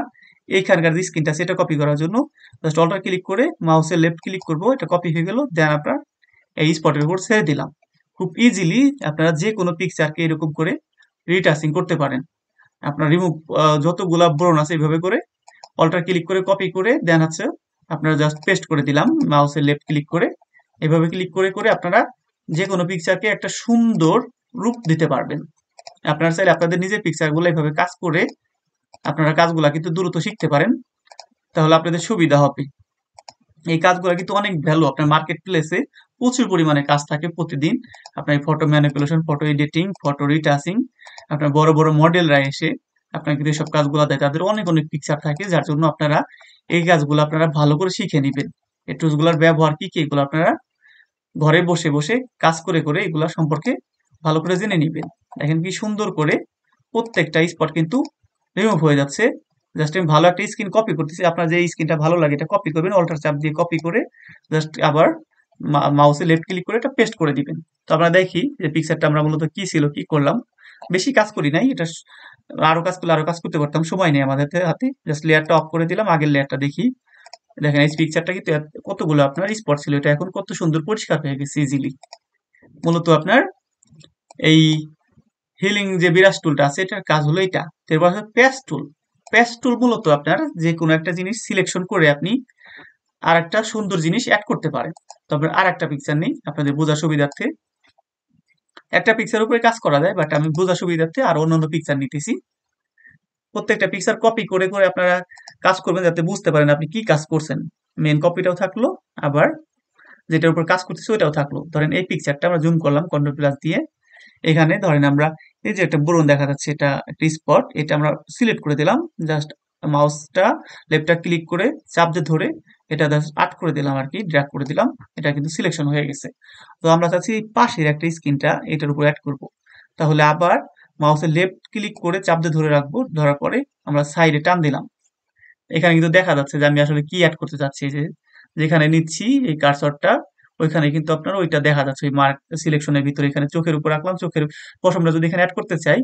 এইখানকার যে স্ক্রিনটা আছে এটা কপি করার জন্য জাস্ট অল্টার ক্লিক করে মাউসের লেফট ক্লিক করব, এটা কপি হয়ে গেল। দেন আপনার এই স্পটের উপর ছেড়ে দিলাম। খুব ইজিলি আপনারা যে কোনো পিকচারকে এরকম করে রিটাচিং করতে পারেন। আপনার রিমুভ যতগুলা ব্রন আছে এইভাবে করে অল্টার ক্লিক করে কপি করে দেন হচ্ছে আপনারা জাস্ট পেস্ট করে দিলাম মাউসের লেফট ক্লিক করে। এভাবে ক্লিক করে করে আপনারা যে কোনো পিকচারকে একটা সুন্দর রূপ দিতে পারবেন। আপনারা চাইলে আপনাদের নিজের পিকচারগুলো এইভাবে কাজ করে আপনারা কাজগুলা কিন্তু দ্রুত শিখতে পারেন, তাহলে আপনাদের সুবিধা হবে। এই কাজগুলো কিন্তু অনেক ভ্যালু, আপনার মার্কেট প্লেসে প্রচুর পরিমাণে কাজ থাকে প্রতিদিন। আপনার photo manipulation, photo editing, photo retouching, আপনার বড় বড় মডেলরা এসে আপনার কিন্তু এইসব কাজগুলো দেয়, তাদের অনেক অনেক পিকচার থাকে, যার জন্য আপনারা এই কাজগুলো আপনারা ভালো করে শিখে নেবেন। এই টুলসগুলোর ব্যবহার কি কি এগুলো আপনারা ঘরে বসে বসে কাজ করে করে এগুলো সম্পর্কে ভালো করে জেনে নেবেন। দেখেন কি সুন্দর করে প্রত্যেকটা স্পট কিন্তু রিমুভ হয়ে যাচ্ছে। জাস্ট আমি ভালো একটা স্ক্রিন কপি করতেছি, আপনার যে স্ক্রিনটা ভালো লাগে এটা কপি করবেন, অল্টার চাপ দিয়ে কপি করে জাস্ট আবার মাউসে লেফট ক্লিক করে এটা পেস্ট করে দিবেন। তো আমরা দেখি যে পিকচারটা আমরা মূলত কি ছিল, কি করলাম। বেশি কাজ করি নাই, এটা আরো কাজ করলে আরো কাজ করতে পারতাম, সময় নেই আমাদের হাতে। জাস্ট লেয়ারটা অফ করে দিলাম, আগের লেয়ারটা দেখি। দেখেন এই পিকচারটা কিন্তু কতগুলো আপনার স্পট ছিল, এটা এখন কত সুন্দর পরিষ্কার হয়ে গেছে ইজিলি। মূলত আপনার এই হিলিং যে বিরাজ টুলটা আছে এটার কাজ হলো এটা। এরপর হচ্ছে পেস্ট টুল। পেস্ট টুল মূলত আপনার যে কোনো একটা জিনিস সিলেকশন করে আপনি আর একটা সুন্দর জিনিস অ্যাড করতে পারেন। তবে আর একটা পিকচার নেই আপনাদের বোঝার সুবিধার্থে, একটা পিকচার উপরে কাজ করা যায়, বাট আমি বোঝার সুবিধার্থে আর অন্যান্য পিকচার নিতেছি। প্রত্যেকটা পিকচার কপি করে করে আপনারা কাজ করবেন যাতে বুঝতে পারেন আপনি কি কাজ করছেন। মেন কপিটাও থাকলো, আবার যেটার উপর কাজ করতেছি ওইটাও থাকলো। ধরেন এই পিকচারটা আমরা জুম করলাম কন্ট্রোল প্লাস দিয়ে, এখানে ধরেন আমরা এই যে একটা বোরন দেখা যাচ্ছে, এটা একটা স্পট, এটা আমরা সিলেক্ট করে দিলাম। জাস্ট মাউসটা লেফটটা ক্লিক করে চাপ দিয়ে ধরে এটা জাস্ট আট করে দিলাম আর কি, ড্র্যাগ করে দিলাম, এটা কিন্তু সিলেকশন হয়ে গেছে। তো আমরা চাচ্ছি এই পাশের একটা স্ক্রিনটা এটার উপর অ্যাড করব। তাহলে আবার মাউসের লেফট ক্লিক করে চাপ দিয়ে ধরে রাখবো, ধরার পরে আমরা সাইডে টান দিলাম। এখানে কিন্তু দেখা যাচ্ছে যে আমি আসলে কি অ্যাড করতে চাচ্ছি। এই যে যেখানে নিচ্ছি এই কার্সরটা ওইখানে কিন্তু আপনার ওইটা দেখা যাচ্ছে ওই মার্ক সিলেকশনের ভিতরে। এখানে চোখের উপর রাখলাম, চোখের পশমটা যদি এখানে অ্যাড করতে চাই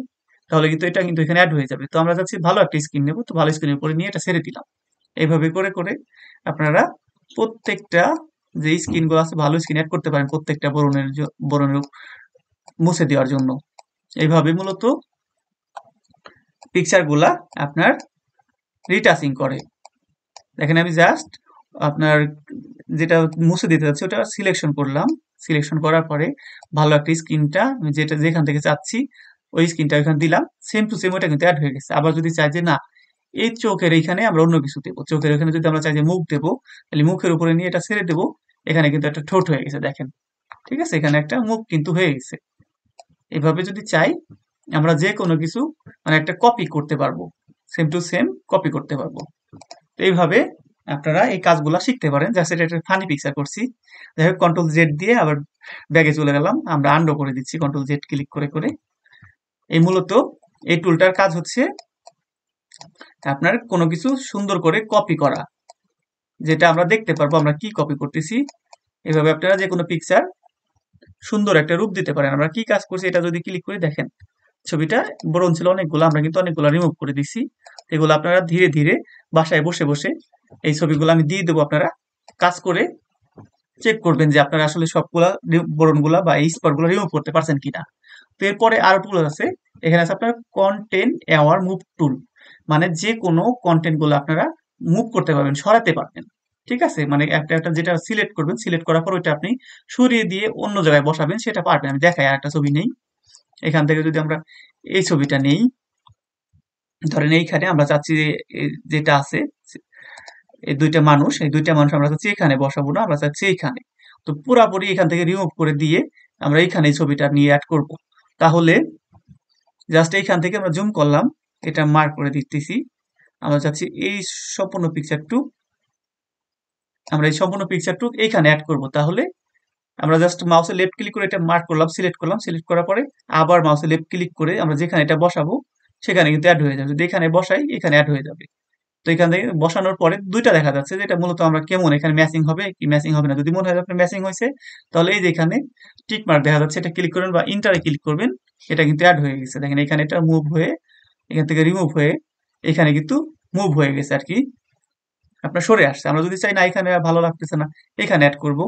তাহলে কিন্তু এটা কিন্তু এখানে অ্যাড হয়ে যাবে। তো আমরা চাচ্ছি ভালো একটা স্ক্রিন নেবো, তো ভালো স্ক্রিনের উপরে নিয়ে এটা ছেড়ে দিলাম। এইভাবে করে করে আপনারা প্রত্যেকটা যে স্ক্রিন গুলো আছে ভালো স্ক্রিন অ্যাড করতে পারেন প্রত্যেকটা বরণের মুছে দেওয়ার জন্য। এইভাবে মূলত পিকচার গুলা আপনার রিটাচিং করে। দেখেন আমি জাস্ট আপনার যেটা মুছে দিতে যাচ্ছি ওটা সিলেকশন করলাম, সিলেকশন করার পরে ভালো একটা স্ক্রিনটা যেটা যেখান থেকে চাচ্ছি ওই স্ক্রিনটা ওইখানে দিলাম, সেম টু সেম ওটা কিন্তু অ্যাড হয়ে গেছে। আবার যদি চাই যে না এই চোখের এইখানে আমরা অন্য কিছু দেবো, চোখের এখানে যদি আমরা চাই যে মুখ দেবো, তাহলে মুখের উপরে নিয়ে এটা ছেড়ে দেবো, এখানে কিন্তু একটা ঠোঁট হয়ে গেছে দেখেন। ঠিক আছে, এখানে একটা মুখ কিন্তু হয়ে গেছে। এভাবে যদি চাই আমরা যে কোনো কিছু মানে একটা কপি করতে পারবো, সেম টু সেম কপি করতে পারবো। তো এইভাবে আপনারা এই কাজগুলা শিখতে পারেন। জাস্ট এটা একটা ফানি পিকচার করছি, যাই হোক কন্ট্রোল জেড দিয়ে আবার ব্যাগে চলে গেলাম, আমরা আন্ডো করে দিচ্ছি কন্ট্রোল জেড ক্লিক করে করে। এই মূলত এই টুলটার কাজ হচ্ছে আপনার কোনো কিছু সুন্দর করে কপি করা, যেটা আমরা দেখতে পারবো আমরা কি কপি করতেছি। এভাবে আপনারা যে কোনো পিকচার সুন্দর একটা রূপ দিতে পারেন। আমরা কি কাজ করছি এটা যদি ক্লিক করে দেখেন, ছবিটা বড় ছিল অনেকগুলো, আমরা কিন্তু অনেকগুলো রিমুভ করে দিছি। এগুলো আপনারা ধীরে ধীরে বাসায় বসে বসে এই ছবিগুলো আমি দিয়ে দেবো, আপনারা কাজ করে চেক করবেন যে আপনারা আসলে সবগুলা বরণগুলা বা এই স্পটগুলো রিমুভ করতে পারছেন কিনা। তো এরপরে আরো টুল আছে, এখানে আছে আপনার কন্টেন্ট অ্যাওয়ার মুভ টুল, মানে যে কোনো কন্টেন্ট গুলো আপনারা মুভ করতে পারবেন, সরাতে পারবেন। ঠিক আছে, মানে একটা একটা যেটা সিলেক্ট করবেন, সিলেক্ট করার পর ওইটা আপনি সরিয়ে দিয়ে অন্য জায়গায় বসাবেন, সেটা পারবেন। আমি দেখাই, আর একটা ছবি নেই, এখান থেকে যদি আমরা এই ছবিটা নেই, ধরেন এইখানে আমরা চাচ্ছি যে যেটা আছে এই দুইটা মানুষ, এই দুইটা মানুষ আমরা চাচ্ছি এখানে বসাবো না, আমরা চাচ্ছি এইখানে। তো পুরাপুরি এখান থেকে রিমুভ করে দিয়ে আমরা এইখানে এই ছবিটা নিয়ে অ্যাড করব। তাহলে জাস্ট এইখান থেকে আমরা জুম করলাম, এটা মার্ক করে দিতেছি। আমরা চাচ্ছি এই সম্পূর্ণ পিকচারটুক, আমরা এই সম্পূর্ণ পিকচারটুক এইখানে অ্যাড করব। তাহলে আমরা জাস্ট মাউসে লেফট ক্লিক করে এটা মার্ক করলাম, সিলেক্ট করলাম, সিলেক্ট করার পরে আবার মাউসে লেফট ক্লিক করে আমরা যেখানে এটা বসাবো সেখানে কিন্তু অ্যাড হয়ে যাবে। যদি এখানে বসাই এখানে অ্যাড হয়ে যাবে। তো এখান থেকে বসানোর পরে দুইটা দেখা যাচ্ছে যে এটা মূলত আমরা কেমন এখানে ম্যাচিং হবে কি ম্যাচিং হবে না। যদি মনে হয় আপনার ম্যাচিং হয়েছে তাহলে এই যে এখানে টিক মার্ক দেখা যাচ্ছে, এটা ক্লিক করবেন বা ইন্টারে ক্লিক করবেন, এটা কিন্তু অ্যাড হয়ে গেছে। দেখেন এখানে এটা মুভ হয়ে এখান থেকে রিমুভ হয়ে এখানে কিন্তু মুভ হয়ে গেছে আর কি, আপনার সরে আসছে। আমরা যদি চাই না এখানে ভালো লাগতেছে না এখানে অ্যাড করব,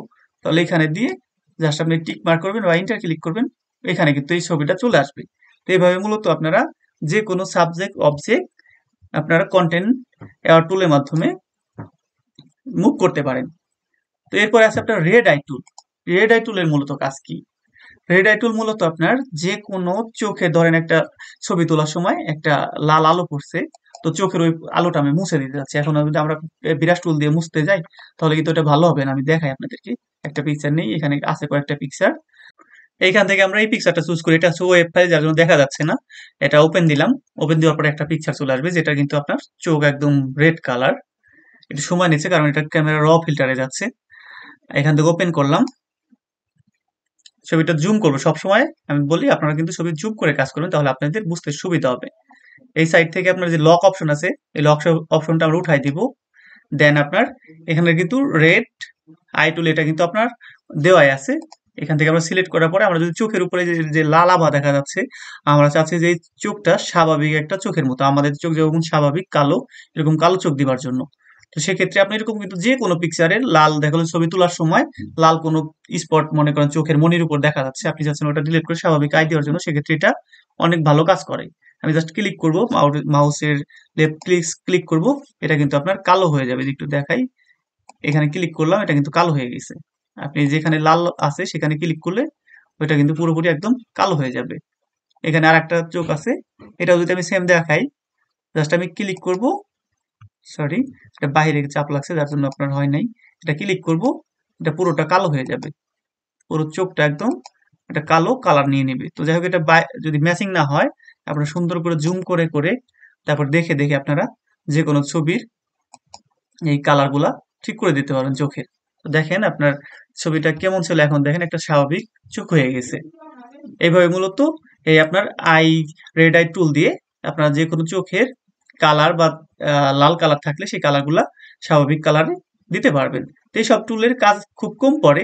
তাহলে এখানে দিয়ে জাস্ট আপনি টিক মার্ক করবেন বা ইন্টার ক্লিক করবেন, এখানে কিন্তু এই ছবিটা চলে আসবে। তো এইভাবে মূলত আপনারা যে কোনো সাবজেক্ট অবজেক্ট আপনারা কন্টেন্ট টুলের মাধ্যমে মুভ করতে পারেন। তো এরপরে আছে আপনার red eye tool. Red I টুলের মূলত কাজ কি? রেড আই টুল মূলত আপনার যে কোনো চোখে ধরেন একটা ছবি তোলার সময় একটা লাল আলো পড়ছে, তো চোখের ওই আলোটা আমি মুছে দিতে যাচ্ছি। এখন যদি আমরা বিরাশ টুল দিয়ে মুছতে যাই তাহলে কিন্তু এটা ভালো হবে না। আমি দেখাই আপনাদেরকে, একটা পিকচার নেই, এখানে আছে কয়েকটা পিকচার। এইখান থেকে আমরা এই পিকচারটা চুজ করি, এটা হচ্ছে ওয়েব ফাইল যার জন্য দেখা যাচ্ছে না। এটা ওপেন দিলাম, ওপেন দেওয়ার পরে একটা পিকচার চলে আসবে যেটা কিন্তু আপনার চোখ একদম রেড কালার। একটু সময় নিচ্ছে কারণ এটা ক্যামেরা র ফিল্টারে যাচ্ছে। এখান থেকে ওপেন করলাম, ছবিটা জুম করবো সবসময়। আমি বলি আপনারা কিন্তু ছবি জুম করে কাজ করবেন, তাহলে আপনাদের বুঝতে সুবিধা হবে। এই সাইড থেকে আপনার যে লক অপশন আছে এই লক অপশনটা আমরা উঠাই দিব। দেন আপনার এখানে কিন্তু রেড আই টুল এটা কিন্তু আপনার দেওয়াই আছে। এখান থেকে আমরা সিলেক্ট করার পরে আমরা যদি চোখের উপরে যে লাল আভা দেখা যাচ্ছে, আমরা চাচ্ছি যে এই চোখটা স্বাভাবিক একটা চোখের মতো, আমাদের চোখ যেরকম স্বাভাবিক কালো, এরকম কালো চোখ দিবার জন্য। তো সেক্ষেত্রে আপনি এরকম কিন্তু যে কোনো পিকচারের লাল দেখালো ছবি তোলার সময় লাল কোনো স্পট মনে করেন চোখের মনির উপর দেখা যাচ্ছে, আপনি চাচ্ছেন ওটা ডিলিট করে স্বাভাবিক আই দেওয়ার জন্য, সেক্ষেত্রে এটা অনেক ভালো কাজ করে। আমি জাস্ট ক্লিক করব, মাউসের লেফট ক্লিক করব, এটা কিন্তু আপনার কালো হয়ে যাবে। একটু দেখাই, এখানে ক্লিক করলাম, এটা কিন্তু কালো হয়ে গেছে। আপনি যেখানে লাল আছে সেখানে ক্লিক করলে ওইটা কিন্তু পুরোপুরি একদম কালো হয়ে যাবে। এখানে আর একটা চোখ আছে, এটাও যদি আমি সেম দেখাই, জাস্ট আমি ক্লিক করব, সরি এটা বাইরে চাপ লাগছে যার জন্য আপনার হয় নাই। এটা ক্লিক করব, এটা পুরোটা কালো হয়ে যাবে, পুরো চোখটা একদম একটা কালো কালার নিয়ে নেবে। তো যাই হোক এটা যদি ম্যাচিং না হয় আপনারা সুন্দর করে জুম করে করে তারপর দেখে দেখে আপনারা যে কোনো ছবির এই কালার গুলা ঠিক করে দিতে পারবেন চোখের। তো দেখেন আপনার ছবিটা কেমন ছিল, এখন দেখেন একটা স্বাভাবিক চোখ হয়ে গেছে। এইভাবে মূলত এই আপনার রেড আই টুল দিয়ে আপনার যে কোনো চোখের কালার বা লাল কালার থাকলে সেই কালার গুলা স্বাভাবিক কালারে দিতে পারবেন। তো এইসব টুলের কাজ খুব কম পড়ে,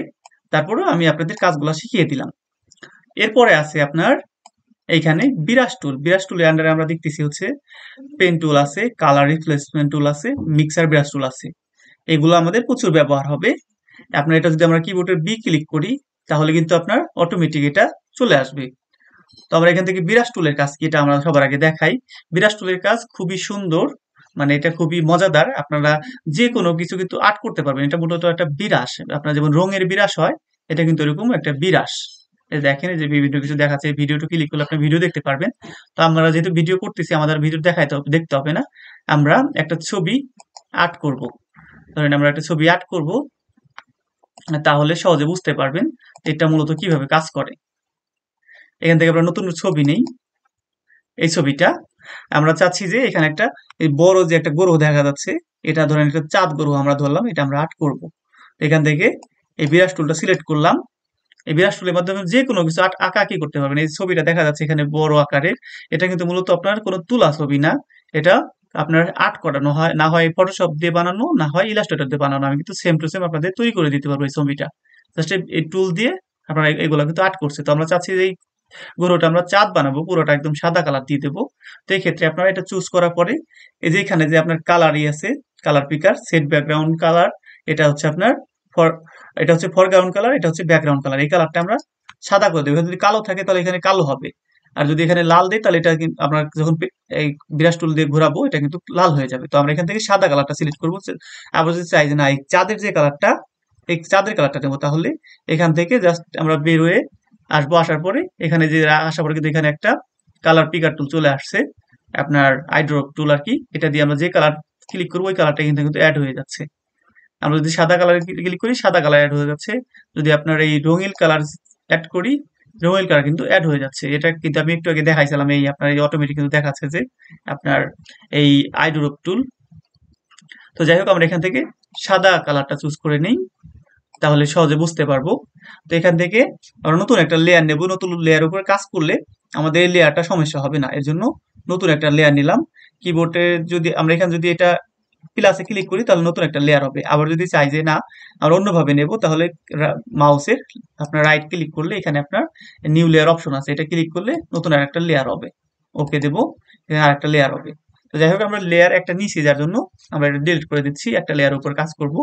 তারপরেও আমি আপনাদের কাজগুলো শিখিয়ে দিলাম। এরপরে আছে আপনার এইখানে বিরাশ টুল। বিরাশ টুলের আন্ডারে আমরা দেখতেছি হচ্ছে পেন টুল আছে, কালার রিপ্লেসমেন্ট টুল আছে, মিক্সার ব্রাশ টুল আছে। এগুলো আমাদের প্রচুর ব্যবহার হবে। আপনার এটা যদি আমরা কিবোর্ডের বি ক্লিক করি তাহলে কিন্তু আপনার অটোমেটিক এটা চলে আসবে। তো আমরা এখান থেকে বিরাশ টুলের কাজ কি এটা আমরা সবার আগে দেখাই। বিরাশ টুলের কাজ খুবই সুন্দর, মানে এটা খুবই মজাদার। আপনারা যে কোনো কিছু কিন্তু আর্ট করতে পারবেন। এটা মূলত একটা বিরাশ, আপনার যেমন রঙের বিরাশ হয়, এটা কিন্তু এরকম একটা বিরাশ। এই দেখেন এই যে বিভিন্ন কিছু দেখাচ্ছে, ভিডিওটা ক্লিক করলে আপনি ভিডিও দেখতে পারবেন। তো আমরা যেহেতু ভিডিও করতেছি আমাদের ভিডিও দেখতে হবে না, আমরা একটা ছবি আর্ট করব। ধরেন আমরা একটা ছবি আর্ট করব, তাহলে সহজে বুঝতে পারবেন এটা মূলত কিভাবে কাজ করে। এখান থেকে আমরা নতুন ছবি নেই, এই ছবিটা আমরা চাচ্ছি যে এখানে একটা এই বড় যে একটা গ্রহ দেখা যাচ্ছে, এটা ধরেন একটা চাঁদ গ্রহ আমরা ধরলাম, এটা আমরা আর্ট করব। এখান থেকে এই বিরাশ টুলটা সিলেক্ট করলাম, এই বিরাশ টুলের মাধ্যমে যে কোনো কিছু আঁকাআঁকি করতে পারবেন। এই ছবিটা দেখা যাচ্ছে এখানে বড় আকারের, এটা কিন্তু মূলত আপনার কোনো তুলা ছবি না, এটা আপনার আর্ট করানো হয়, না হয় ফটোশপ দিয়ে বানানো, না হয় ইলাস্ট্রেটর দিয়ে বানানো। আমি কিন্তু সেম টু সেম আপনাদের তৈরি করে দিতে পারবো এই ছবিটা, জাস্ট এই টুল দিয়ে আপনারা এগুলো কিন্তু আর্ট করছে। তো আমরা চাচ্ছি যে এই গরুটা আমরা চাঁদ বানাবো, পুরোটা একদম সাদা কালার দিয়ে দেবো। তো এই ক্ষেত্রে আপনারা এটা চুজ করার পরে এই যে এখানে যে আপনার কালারই আছে, কালার পিকার, সেট ব্যাকগ্রাউন্ড কালার, এটা হচ্ছে আপনার ফর এটা হচ্ছে ফরগ্রাউন্ড কালার, এটা হচ্ছে ব্যাকগ্রাউন্ড কালার। এই কালারটা আমরা সাদা করে দেবো। যদি কালো থাকে তাহলে এখানে কালো হবে, আর যদি এখানে লাল দিই তাহলে এটা আমরা যখন এই বিরাশ টুল দিয়ে ঘোরাবো এটা কিন্তু লাল হয়ে যাবে। তো আমরা এখান থেকে সাদা কালারটা সিলেক্ট করবো। আবার যদি চাই যে না এই চাঁদের যে কালারটা, এই চাঁদের কালারটা নেবো, তাহলে এখান থেকে জাস্ট আমরা বের হয়ে আসবো। আসার পরে এখানে যে আসার পরে কিন্তু এখানে একটা কালার পিকার টুল চলে আসছে, আপনার আইড্রপ টুল আর কি। এটা দিয়ে আমরা যে কালার ক্লিক করবো ওই কালারটা কিন্তু কিন্তু অ্যাড হয়ে যাচ্ছে। আমরা যদি সাদা কালার ক্লিক করি সাদা কালার অ্যাড হয়ে যাচ্ছে, যদি আপনার এই রঙিন কালার অ্যাড করি রঙিন কালার কিন্তু অ্যাড হয়ে যাচ্ছে। এটা কিন্তু আমি একটু আগে দেখাইছিলাম, এই আপনার এই অটোমেটিক কিন্তু দেখাচ্ছে যে আপনার এই আইড্রপ টুল। তো যাই হোক আমরা এখান থেকে সাদা কালারটা চুজ করে নিই। তাহলে সহজে বুঝতে পারবো। তো এখান থেকে আমরা নতুন একটা লেয়ার নেব, নতুন লেয়ার উপরে কাজ করলে আমাদের এই লেয়ারটা সমস্যা হবে না, এর জন্য নতুন একটা লেয়ার নিলাম। কিবোর্ডে যদি আমরা এখানে যদি এটা প্লাসে ক্লিক করি তাহলে নতুন একটা লেয়ার হবে। আবার যদি চাই যে না আমরা অন্যভাবে নেব, তাহলে মাউসের আপনার রাইট ক্লিক করলে এখানে আপনার নিউ লেয়ার অপশন আছে, এটা ক্লিক করলে নতুন আর একটা লেয়ার হবে। ওকে দেবো, এখানে আর একটা লেয়ার হবে। তো যাই হোক আমরা লেয়ার একটা নিচে যার জন্য আমরা এটা ডিলিট করে দিচ্ছি, একটা লেয়ার উপর কাজ করব।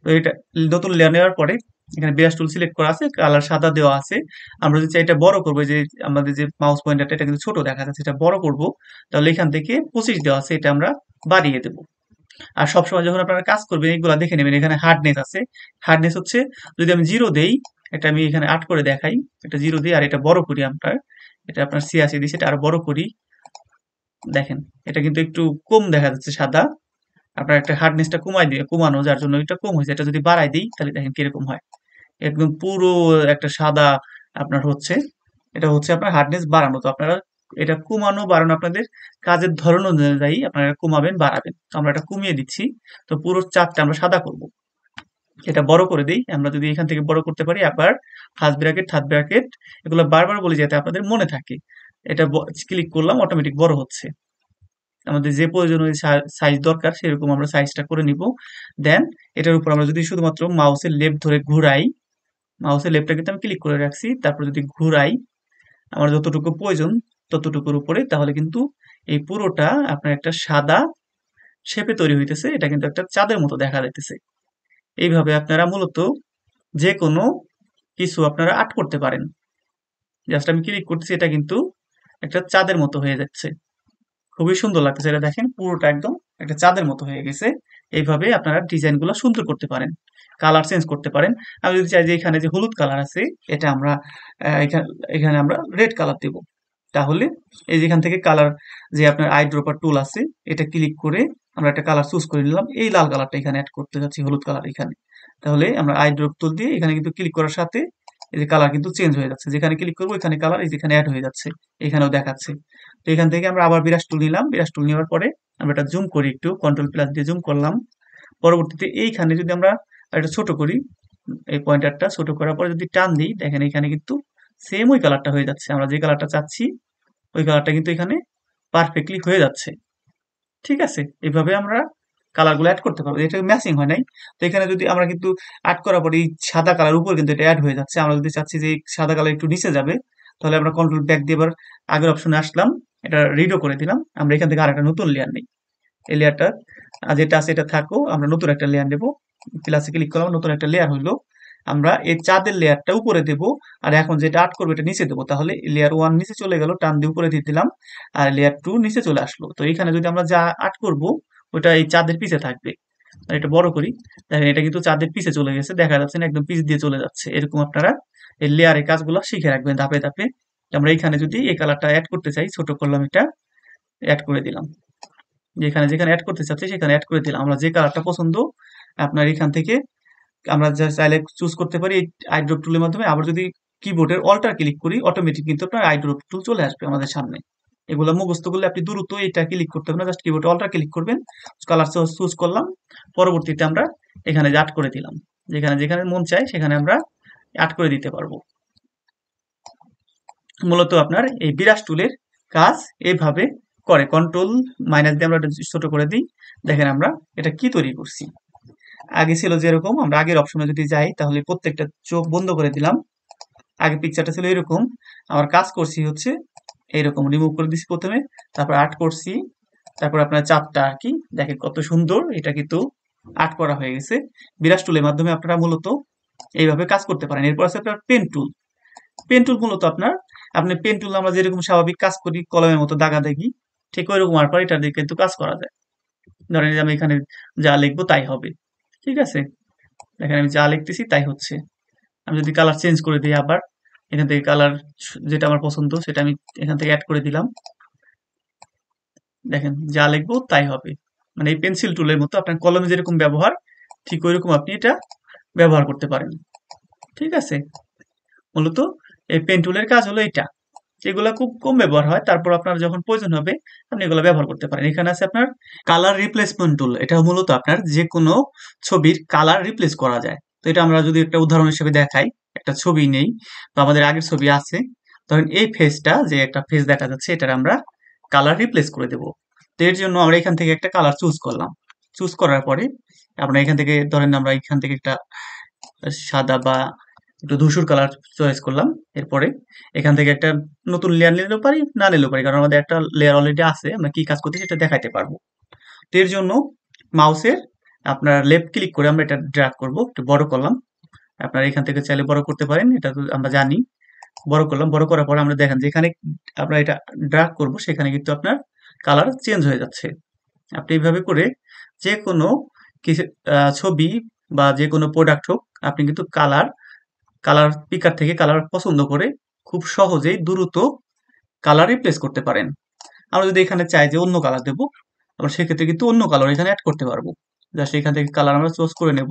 তো এটা নতুন লেয়ার নেওয়ার পরে এখানে ব্রাশ টুল সিলেক্ট করা আছে, কালার সাদা দেওয়া আছে। আমরা যদি চাই এটা বড় করবো, যে আমাদের যে মাউস পয়েন্টারটা এটা কিন্তু ছোট দেখা যাচ্ছে, এটা বড় করব, তাহলে এখান থেকে 25 দেওয়া আছে, এটা আমরা বাড়িয়ে দেবো। আর সবসময় যখন আপনারা কাজ করবেন এগুলা দেখে নেবেন, এখানে হার্ডনেস আছে। হার্ডনেস হচ্ছে যদি আমি 0 দেই, এটা আমি এখানে 8 করে দেখাই, এটা 0 দিই আর এটা বড় করি আপনার, এটা আপনার 86 দিই, সেটা আরো বড় করি। দেখেন এটা কিন্তু একটু কম দেখা যাচ্ছে সাদা। আপনার একটা হার্ডনেসটা কমানো যার জন্য এটা কম হয়েছে। এটা যদি বাড়াই দিই তাহলে দেখেন কিরকম হয়, একদম পুরো একটা সাদা আপনার হচ্ছে। এটা হচ্ছে আপনার হার্ডনেস বাড়ানো। তো আপনারা এটা কমানো বাড়ানো আপনাদের কাজের ধরন অনুযায়ী আপনারা কমাবেন বাড়াবেন। তো আমরা এটা কমিয়ে দিচ্ছি। তো পুরো চারটা আমরা সাদা করব। এটা বড় করে দিই, আমরা যদি এখান থেকে বড় করতে পারি, আবার ফার্স্ট ব্র্যাকেট থার্ড ব্র্যাকেট এগুলো বারবার বলি যাতে আপনাদের মনে থাকে। এটা ক্লিক করলাম, অটোমেটিক বড় হচ্ছে। আমাদের যে প্রয়োজনীয় সাইজ দরকার সেরকম আমরা সাইজটা করে নিব। দেন এটার উপর আমরা যদি শুধুমাত্র মাউসের লেফট ধরে ঘুরাই, মাউসের লেফটটা কিন্তু আমি ক্লিক করে রাখছি, তারপর যদি ঘুরাই আমার যতটুকু প্রয়োজন ততটুকুর উপরে, তাহলে কিন্তু এই পুরোটা আপনার একটা সাদা শেপে তৈরি হইতেছে। এটা কিন্তু একটা চাঁদের মতো দেখা যাইতেছে। এইভাবে আপনারা মূলত যে কোনো কিছু আপনারা আর্ট করতে পারেন। জাস্ট আমি ক্লিক করতেছি, এটা কিন্তু একটা চাঁদের মতো হয়ে যাচ্ছে, খুবই সুন্দর লাগতেছে। এটা দেখেন পুরোটা একদম একটা চাঁদের মতো হয়ে গেছে। এইভাবে আপনারা ডিজাইন গুলো সুন্দর করতে পারেন, কালার চেঞ্জ করতে পারেন। আমি যদি চাই যে এখানে যে হলুদ কালার আছে এটা আমরা এখানে এখানে আমরা রেড কালার দেব, তাহলে এই যেখান থেকে কালার যে আপনার আই ড্রপার টুল আছে এটা ক্লিক করে আমরা একটা কালার চুজ করে নিলাম। এই লাল কালারটা এখানে অ্যাড করতে যাচ্ছি, হলুদ কালার এখানে। তাহলে আমরা আই ড্রপ টুল দিয়ে এখানে কিন্তু ক্লিক করার সাথে এই যে কালার কিন্তু চেঞ্জ হয়ে যাচ্ছে, যেখানে ক্লিক করবো এখানে কালার এই যেখানে অ্যাড হয়ে যাচ্ছে, এখানেও দেখাচ্ছে। তো এখান থেকে আমরা আবার বিরাশ টুল নিলাম, বিরাশ টুল নেওয়ার পরে আমরা এটা জুম করি, একটু কন্ট্রোল প্লাস দিয়ে জুম করলাম। পরবর্তীতে এইখানে যদি আমরা এটা ছোট করি, এই পয়েন্টারটা ছোট করার পরে যদি টান দিই, দেখেন এখানে কিন্তু সেম ওই কালারটা হয়ে যাচ্ছে। আমরা যে কালারটা চাচ্ছি ওই কালারটা কিন্তু এখানে পারফেক্টলি হয়ে যাচ্ছে। ঠিক আছে, এইভাবে আমরা কালারগুলো অ্যাড করতে পারবো। এটা ম্যাচিং হয় নাই, তো এখানে যদি আমরা কিন্তু অ্যাড করার পরে এই সাদা কালার উপর কিন্তু এটা অ্যাড হয়ে যাচ্ছে। আমরা যদি চাচ্ছি যে এই সাদা কালার একটু নিচে যাবে, তাহলে আমরা কন্ট্রোল ব্যাক দিয়ে এবার আগের অপশনে আসলাম, এটা রিডো করে দিলাম। আমরা এখান থেকে আরেকটা নতুন লেয়ার নেই, এই লেয়ারটা যেটা আছে এটা থাকো, আমরা নতুন একটা লেয়ার নেব। প্লাসে ক্লিক করলাম, নতুন একটা লেয়ার হইলো। আমরা এই চাঁদের লেয়ারটা উপরে দেব, আর এখন যেটা আর্ট করবো এটা নিচে দেবো। তাহলে লেয়ার 1 নিচে চলে গেল, টান দিয়ে উপরে দিয়ে দিলাম, আর লেয়ার 2 নিচে চলে আসলো। তো এখানে যদি আমরা যা আর্ট করব ওটা এই চাঁদের পিছে থাকবে। আর এটা বড় করি, দেখেন এটা কিন্তু চাঁদের পিছে চলে গেছে, দেখা যাচ্ছে না, একদম পিছ দিয়ে চলে যাচ্ছে। এরকম আপনারা এই লেয়ারের কাজগুলো শিখে রাখবেন ধাপে ধাপে। আমরা এইখানে যদি এই কালারটা অ্যাড করতে চাই, ছোট করলাম, এটা অ্যাড করে দিলাম। যেখানে যেখানে অ্যাড করতে চাচ্ছি সেখানে অ্যাড করে দিলাম। আমরা যে কালারটা পছন্দ আপনার এখান থেকে আমরা যা চাইলে চুজ করতে পারি আই ড্রপ টুলের মাধ্যমে। আবার যদি কিবোর্ডের অল্টার ক্লিক করি, অটোমেটিক কিন্তু আপনার আই ড্রপ টুল চলে আসবে আমাদের সামনে। এগুলো মুখস্থ করলে আপনি দ্রুত এটা ক্লিক করতে হবে না, জাস্ট কিবোর্ডে অল্টার ক্লিক করবেন, কালার চুজ করলাম। পরবর্তীতে আমরা এখানে আট করে দিলাম, যেখানে যেখানে মন চায় সেখানে আমরা আট করে দিতে পারবো। মূলত আপনার এই বিরাশ টুলের কাজ এইভাবে করে। কন্ট্রোল মাইনাস দিয়ে আমরা ছোট করে দিই, দেখেন আমরা এটা কি তৈরি করছি। আগে ছিল যেরকম, আমরা আগের অপশনে যদি যাই তাহলে প্রত্যেকটা চোখ বন্ধ করে দিলাম। আগে পিকচারটা ছিল এরকম, আমার কাজ করছি হচ্ছে এইরকম, রিমুভ করে দিচ্ছি প্রথমে, তারপর আর্ট করছি, তারপর আপনার চাপটা আর কি দেখেন কত সুন্দর, এটা কিন্তু আর্ট করা হয়ে গেছে। বিরাশ টুলের মাধ্যমে আপনারা মূলত এইভাবে কাজ করতে পারেন। এরপর আছে আপনার পেন টুল। পেন টুল মূলত আপনি পেন টুল আমরা যেরকম স্বাভাবিক কাজ করি কলমের মতো দাগা দাগি, ঠিক ওই রকম আর পর এটা দিয়ে কিন্তু কাজ করা যায়। ধরেন যে আমি এখানে যা লিখবো তাই হবে। ঠিক আছে, দেখেন আমি যা লিখতেছি তাই হচ্ছে। আমি যদি কালার চেঞ্জ করে দিই, আবার এখান থেকে কালার যেটা আমার পছন্দ সেটা আমি এখান থেকে অ্যাড করে দিলাম, দেখেন যা লিখবো তাই হবে। মানে এই পেন্সিল টুলের মতো আপনার কলমে যেরকম ব্যবহার ঠিক ওইরকম আপনি এটা ব্যবহার করতে পারেন। ঠিক আছে, মূলত এই পেন টুলের কাজ হলো এটা। এগুলা খুব কম ব্যবহার হয়, তারপর আপনার যখন প্রয়োজন হবে আপনি এগুলো ব্যবহার করতে পারেন। এখানে আছে আপনার কালার রিপ্লেসমেন্ট টুল। এটা মূলত আপনার যে কোনো ছবির কালার রিপ্লেস করা যায়। তো তো এটা আমরা যদি একটা উদাহরণ হিসেবে দেখাই, একটা ছবি নেই, তো আমাদের আগের ছবি আছে, ধরেন এই ফেসটা যে একটা ফেস দেখা যাচ্ছে এটার আমরা কালার রিপ্লেস করে দেব। তো এর জন্য আমরা এখান থেকে একটা কালার চুজ করলাম। চুজ করার পরে আমরা এখান থেকে ধরেন আমরা এখান থেকে একটা সাদা বা একটু ধূসর কালার চয়েস করলাম। এরপরে এখান থেকে একটা নতুন লেয়ার নিলেও পারি, না নিলেও পারি, কারণ আমাদের একটা লেয়ার অলরেডি আছে, আমরা কি কাজ করতেছি সেটা দেখাইতে পারবো। তো এর জন্য মাউসের আপনার লেফট ক্লিক করে আমরা এটা ড্র্যাগ করব, একটু বড় করলাম। আপনারা এখান থেকে চাইলে বড় করতে পারেন, এটা তো আমরা জানি। বড় করলাম, বড় করার পরে আমরা দেখেন যেখানে আমরা এটা ড্র্যাগ করব সেখানে কিন্তু আপনার কালার চেঞ্জ হয়ে যাচ্ছে। আপনি এইভাবে করে যে কোনো কিছু ছবি বা যে কোনো প্রোডাক্ট হোক, আপনি কিন্তু কালার কালার পিকার থেকে কালার পছন্দ করে খুব সহজেই দ্রুত কালার রিপ্লেস করতে পারেন। আমরা যদি এখানে চাই যে অন্য কালার দেবো, আমরা সেক্ষেত্রে কিন্তু অন্য কালার এখানে অ্যাড করতে পারবো। জাস্ট এখান থেকে কালার আমরা চুজ করে নেব।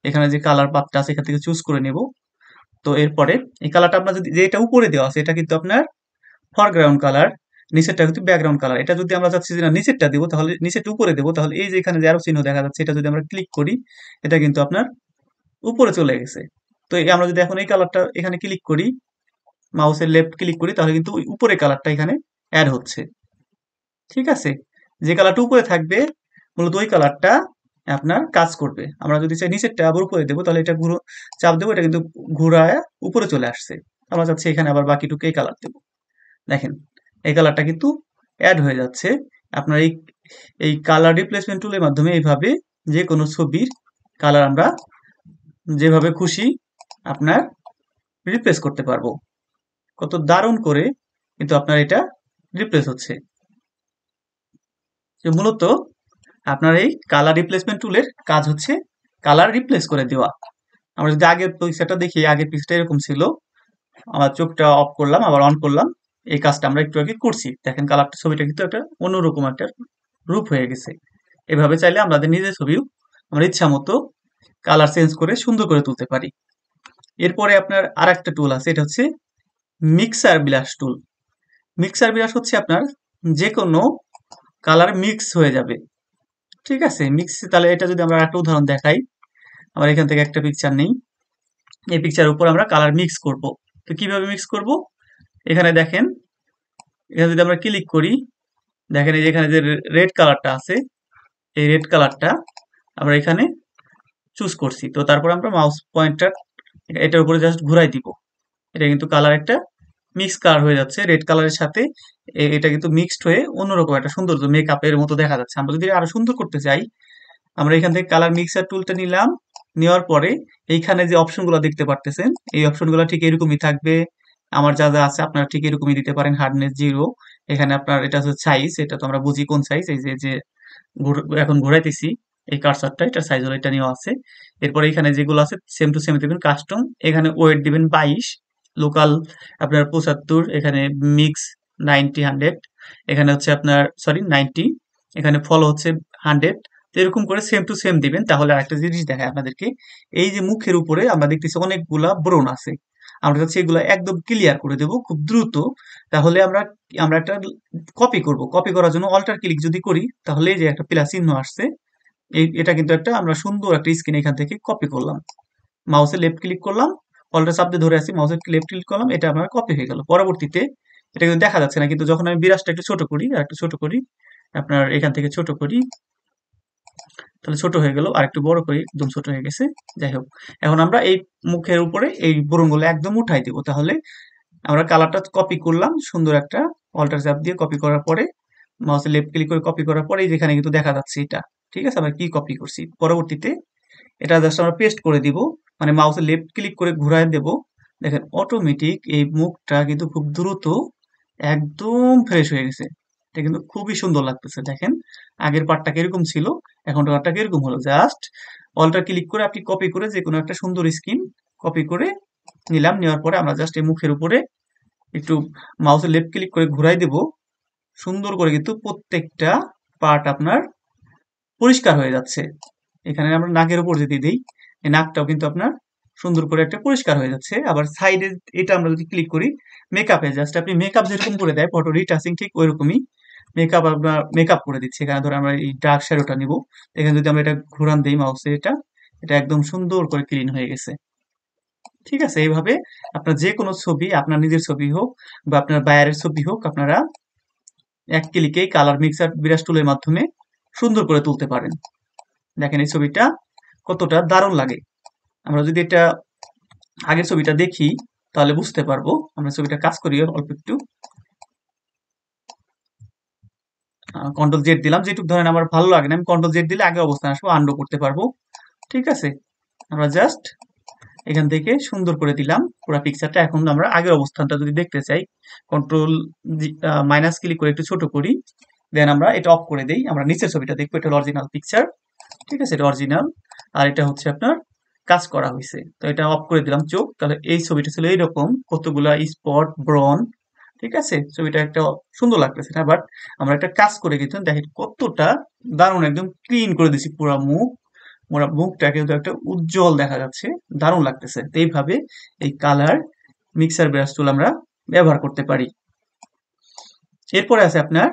এখানে যে কালার পাতটা আছে এখান থেকে চুজ করে নেব। তো এরপরে এই কালারটা আপনার যদি যে এটা উপরে দেওয়া আছে এটা কিন্তু আপনার ফরগ্রাউন্ড কালার, নিচেরটা কিন্তু ব্যাকগ্রাউন্ড কালার। এটা যদি আমরা চাচ্ছি যে না নিচেরটা দেবো, তাহলে নিচেরটা উপরে দেবো, তাহলে এই যে এখানে যে অ্যারো চিহ্ন দেখা যাচ্ছে এটা যদি আমরা ক্লিক করি, এটা কিন্তু আপনার উপরে চলে গেছে। তো আমরা যদি এখন এই কালারটা এখানে ক্লিক করি, মাউসের লেফট ক্লিক করি, তাহলে কিন্তু ওই উপরে কালারটা এখানে অ্যাড হচ্ছে। ঠিক আছে? যে কালারটা উপরে থাকবে মূলত ওই কালারটা আপনার কাজ করবে। আমরা যদি চাই নিচেরটা আবার উপরে দেবো, তাহলে এটা চাপ দেবো, এটা কিন্তু ঘুরায় উপরে চলে আসছে। আমরা চাচ্ছি এখানে আবার বাকিটুকু এই কালার দেবো। দেখেন এই কালারটা কিন্তু অ্যাড হয়ে যাচ্ছে। আপনার এই এই কালার রিপ্লেসমেন্ট টুলের মাধ্যমে এইভাবে যে কোনো ছবির কালার আমরা যেভাবে খুশি আপনার রিপ্লেস করতে পারবো। কত দারুণ করে কিন্তু আপনার এটা রিপ্লেস হচ্ছে। তো মূলত আপনার এই কালার রিপ্লেসমেন্ট টুলের কাজ হচ্ছে কালার রিপ্লেস করে দেওয়া। আমরা যদি আগের পিকচারটা দেখি, আগের পিকচারটা এরকম ছিল। আমার চোখটা অফ করলাম, আবার অন করলাম। এই কাজটা আমরা একটু আগে করছি। দেখেন কালারটা, ছবিটা কিন্তু একটা অন্যরকম একটা রূপ হয়ে গেছে। এভাবে চাইলে আমাদের নিজের ছবিও আমরা ইচ্ছা মতো কালার চেঞ্জ করে সুন্দর করে তুলতে পারি। এরপরে আপনার আর একটা টুল আছে, এটা হচ্ছে মিক্সার বিলাস টুল। মিক্সার বিলাস হচ্ছে আপনার যে কোনো কালার মিক্স হয়ে যাবে। ঠিক আছে, মিক্স। তাহলে এটা যদি আমরা একটা উদাহরণ দেখাই, আমরা এখান থেকে একটা পিকচার নেই, এই পিকচারের উপর আমরা কালার মিক্স করব। তো কিভাবে মিক্স করব? এখানে দেখেন, এখানে যদি আমরা ক্লিক করি, দেখেন এই যে এখানে যে রেড কালারটা আছে, এই রেড কালারটা আমরা এখানে চুজ করছি। তো তারপর আমরা মাউস পয়েন্টার এটার উপরে জাস্ট ঘুরাই দিব। এটা কিন্তু কালার একটা মিক্স কালার হয়ে যাচ্ছে রেড কালারের সাথে। এটা কিন্তু মিক্সড হয়ে অন্যরকম একটা সৌন্দর্য মেকআপের মতো দেখা যাচ্ছে। আমরা যদি আরো সুন্দর করতে চাই, আমরা এখান থেকে কালার মিক্সার টুলটা নিলাম। নেওয়ার পরে এইখানে যে অপশনগুলো দেখতে পারতেছেন, এই অপশনগুলো ঠিক এরকমই থাকবে। আমার যা যা আছে আপনারা ঠিক এরকমই দিতে পারেন। হার্ডনেস 0। এখানে আপনার এটা হচ্ছে সাইজ, এটা তো আমরা বুঝি কোন সাইজ। এই যে যে এখন ঘোরাইতেছি এই কার্সারটা, এটা সাইজ হলো, এটা নিয়েও আছে। এরপরে এখানে যেগুলো আছে সেম টু সেম দিবেন। কাস্টম, এখানে ওয়েট দিবেন 22, লোকাল আপনার 75, এখানে মিক্স 90 100, এখানে হচ্ছে আপনার সরি 90, এখানে ফলো হচ্ছে 100। তো এরকম করে সেম টু সেম দিবেন। তাহলে আরেকটা জিনিস দেখায় আপনাদেরকে, এই যে মুখের উপরে আমরা দেখতেছি অনেকগুলা ব্রণ আছে, আমরা হচ্ছে এগুলো একদম ক্লিয়ার করে দেব খুব দ্রুত। তাহলে আমরা আমরা একটা কপি করব। কপি করার জন্য অল্টার ক্লিক যদি করি, তাহলে এই যে একটা প্লাস চিহ্ন আসছে, এটা কিন্তু একটা আমরা সুন্দর একটা স্ক্রিন এখান থেকে কপি করলাম। মাউসে লেফট ক্লিক করলাম, অল্টার চাপ দিয়ে ধরে আছি, মাউসে লেফট ক্লিক করলাম, এটা আমার কপি হয়ে গেল। পরবর্তীতে এটা কিন্তু দেখা যাচ্ছে না, কিন্তু যখন আমি বিরাজটা একটু ছোট করি, আর একটু ছোট করি, আপনার এখান থেকে ছোট করি, তাহলে ছোট হয়ে গেল। আর একটু বড় করি, একদম ছোট হয়ে গেছে। যাই হোক, এখন আমরা এই মুখের উপরে এই ব্রণগুলো একদম উঠাই দিব। তাহলে আমরা কালারটা কপি করলাম সুন্দর একটা, অল্টার চাপ দিয়ে কপি করার পরে মাউসে লেফট ক্লিক করে কপি করার পরে যেখানে কিন্তু দেখা যাচ্ছে এটা। ঠিক আছে, আমরা কি কপি করছি। পরবর্তীতে এটা জাস্ট আমরা পেস্ট করে দিব, মানে মাউসে লেফট ক্লিক করে ঘুরায় দেব। দেখেন অটোমেটিক এই মুখটা কিন্তু খুব দ্রুত একদম ফ্রেশ হয়ে গেছে। এটা কিন্তু খুবই সুন্দর লাগতেছে। দেখেন আগের পার্টটা কিরকম ছিল, এখন পার্টটা কিরকম হলো। জাস্ট অল্টার ক্লিক করে আপনি কপি করে যে কোনো একটা সুন্দর স্ক্রিন কপি করে নিলাম। নেওয়ার পরে আমরা জাস্ট এই মুখের উপরে একটু মাউসের লেফট ক্লিক করে ঘুরাই দেব। সুন্দর করে কিন্তু প্রত্যেকটা পার্ট আপনার পরিষ্কার হয়ে যাচ্ছে। এখানে আমরা নাকের উপর যদি দিই, এই নাকটাও কিন্তু আপনার সুন্দর করে একটা পরিষ্কার হয়ে যাচ্ছে। আবার সাইডে এটা আমরা যদি ক্লিক করি, মেকআপে জাস্ট আপনি মেকআপ যেরকম করে দেয় ফটো রিটাচিং, ঠিক ওইরকমই মেকআপ আপনার মেকআপ করে দিচ্ছে। এখানে ধরে আমরা এই ডার্ক শ্যাডোটা নিব, এখানে যদি আমরা এটা ঘুরান দিই মাউসে, এটা এটা একদম সুন্দর করে ক্লিন হয়ে গেছে। ঠিক আছে, এইভাবে আপনার যে কোনো ছবি, আপনার নিজের ছবি হোক বা আপনার বায়ারের ছবি হোক, আপনারা এক ক্লিকেই কালার মিক্সার ব্রাশ টুলের মাধ্যমে সুন্দর করে তুলতে পারেন। দেখেন এই ছবিটা কতটা দারুণ লাগে। আমরা যদি এটা আগের ছবিটা দেখি তাহলে বুঝতে পারবো। আমরা ছবিটা কাজ করি অল্প একটু, কন্ট্রোল জেড দিলাম, যেটুকু ধরেন আমার ভালো লাগে না আমি কন্ট্রোল জেড দিলে আগে অবস্থান আসবো, আনডু করতে পারবো। ঠিক আছে, আমরা জাস্ট এখান থেকে সুন্দর করে দিলাম পুরো পিকচারটা। এখন আমরা আগের অবস্থানটা যদি দেখতে চাই, কন্ট্রোল মাইনাস ক্লিক করে একটু ছোট করি, দেন আমরা এটা অফ করে দেই, আমরা নিচের ছবিটা দেখবো। এটা অরিজিনাল পিকচার, ঠিক আছে, এটা অরিজিনাল। আর এটা হচ্ছে আপনার কাজ করা হয়েছে। তো এটা অফ করে দিলাম চোখ। তাহলে এই ছবিটা ছিল এইরকম, কতগুলা স্পট ব্রন। ঠিক আছে, ছবিটা একটা সুন্দর লাগতেছে না, বাট আমরা একটা কাজ করে কিন্তু দেখেন কতটা দারুণ, একদম ক্লিন করে দিছি পুরো মুখ। মোরা মুখটা কিন্তু একটা উজ্জ্বল দেখা যাচ্ছে, দারুণ লাগতেছে। তো এইভাবে এই কালার মিক্সার ব্রাশ টুল আমরা ব্যবহার করতে পারি। এরপরে আছে আপনার,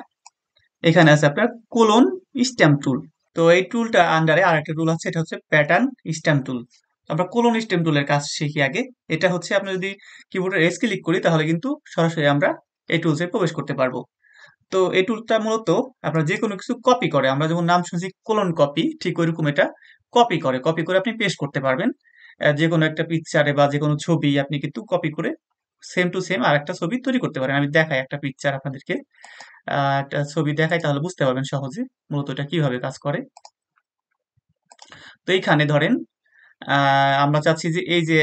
এখানে আছে আপনার কোলন স্ট্যাম্প টুল। তো এই টুলটা আন্ডারে আরেকটা টুল আছে, এটা হচ্ছে প্যাটার্ন স্ট্যাম্প টুল। আমরা কোলন স্ট্যাম্প টুলের কাজ শিখি আগে। এটা হচ্ছে আপনি যদি কিবোর্ডে এস ক্লিক করি তাহলে কিন্তু সরাসরি আমরা এই টুলসে প্রবেশ করতে পারবো। তো এই টুলটা মূলত আপনার যে কোনো কিছু কপি করে, আমরা যেমন নাম শুনছি কোলন কপি, ঠিক ওইরকম এটা কপি করে আপনি পেস্ট করতে পারবেন। যে কোনো একটা পিকচারে বা যে কোনো ছবি আপনি কিন্তু কপি করে সেম টু সেম আর একটা ছবি তৈরি করতে পারেন। আমি দেখাই একটা পিকচার আপনাদেরকে, একটা ছবি দেখাই তাহলে বুঝতে পারবেন সহজে মূলত এটা কিভাবে কাজ করে। তো এইখানে ধরেন আমরা চাচ্ছি যে এই যে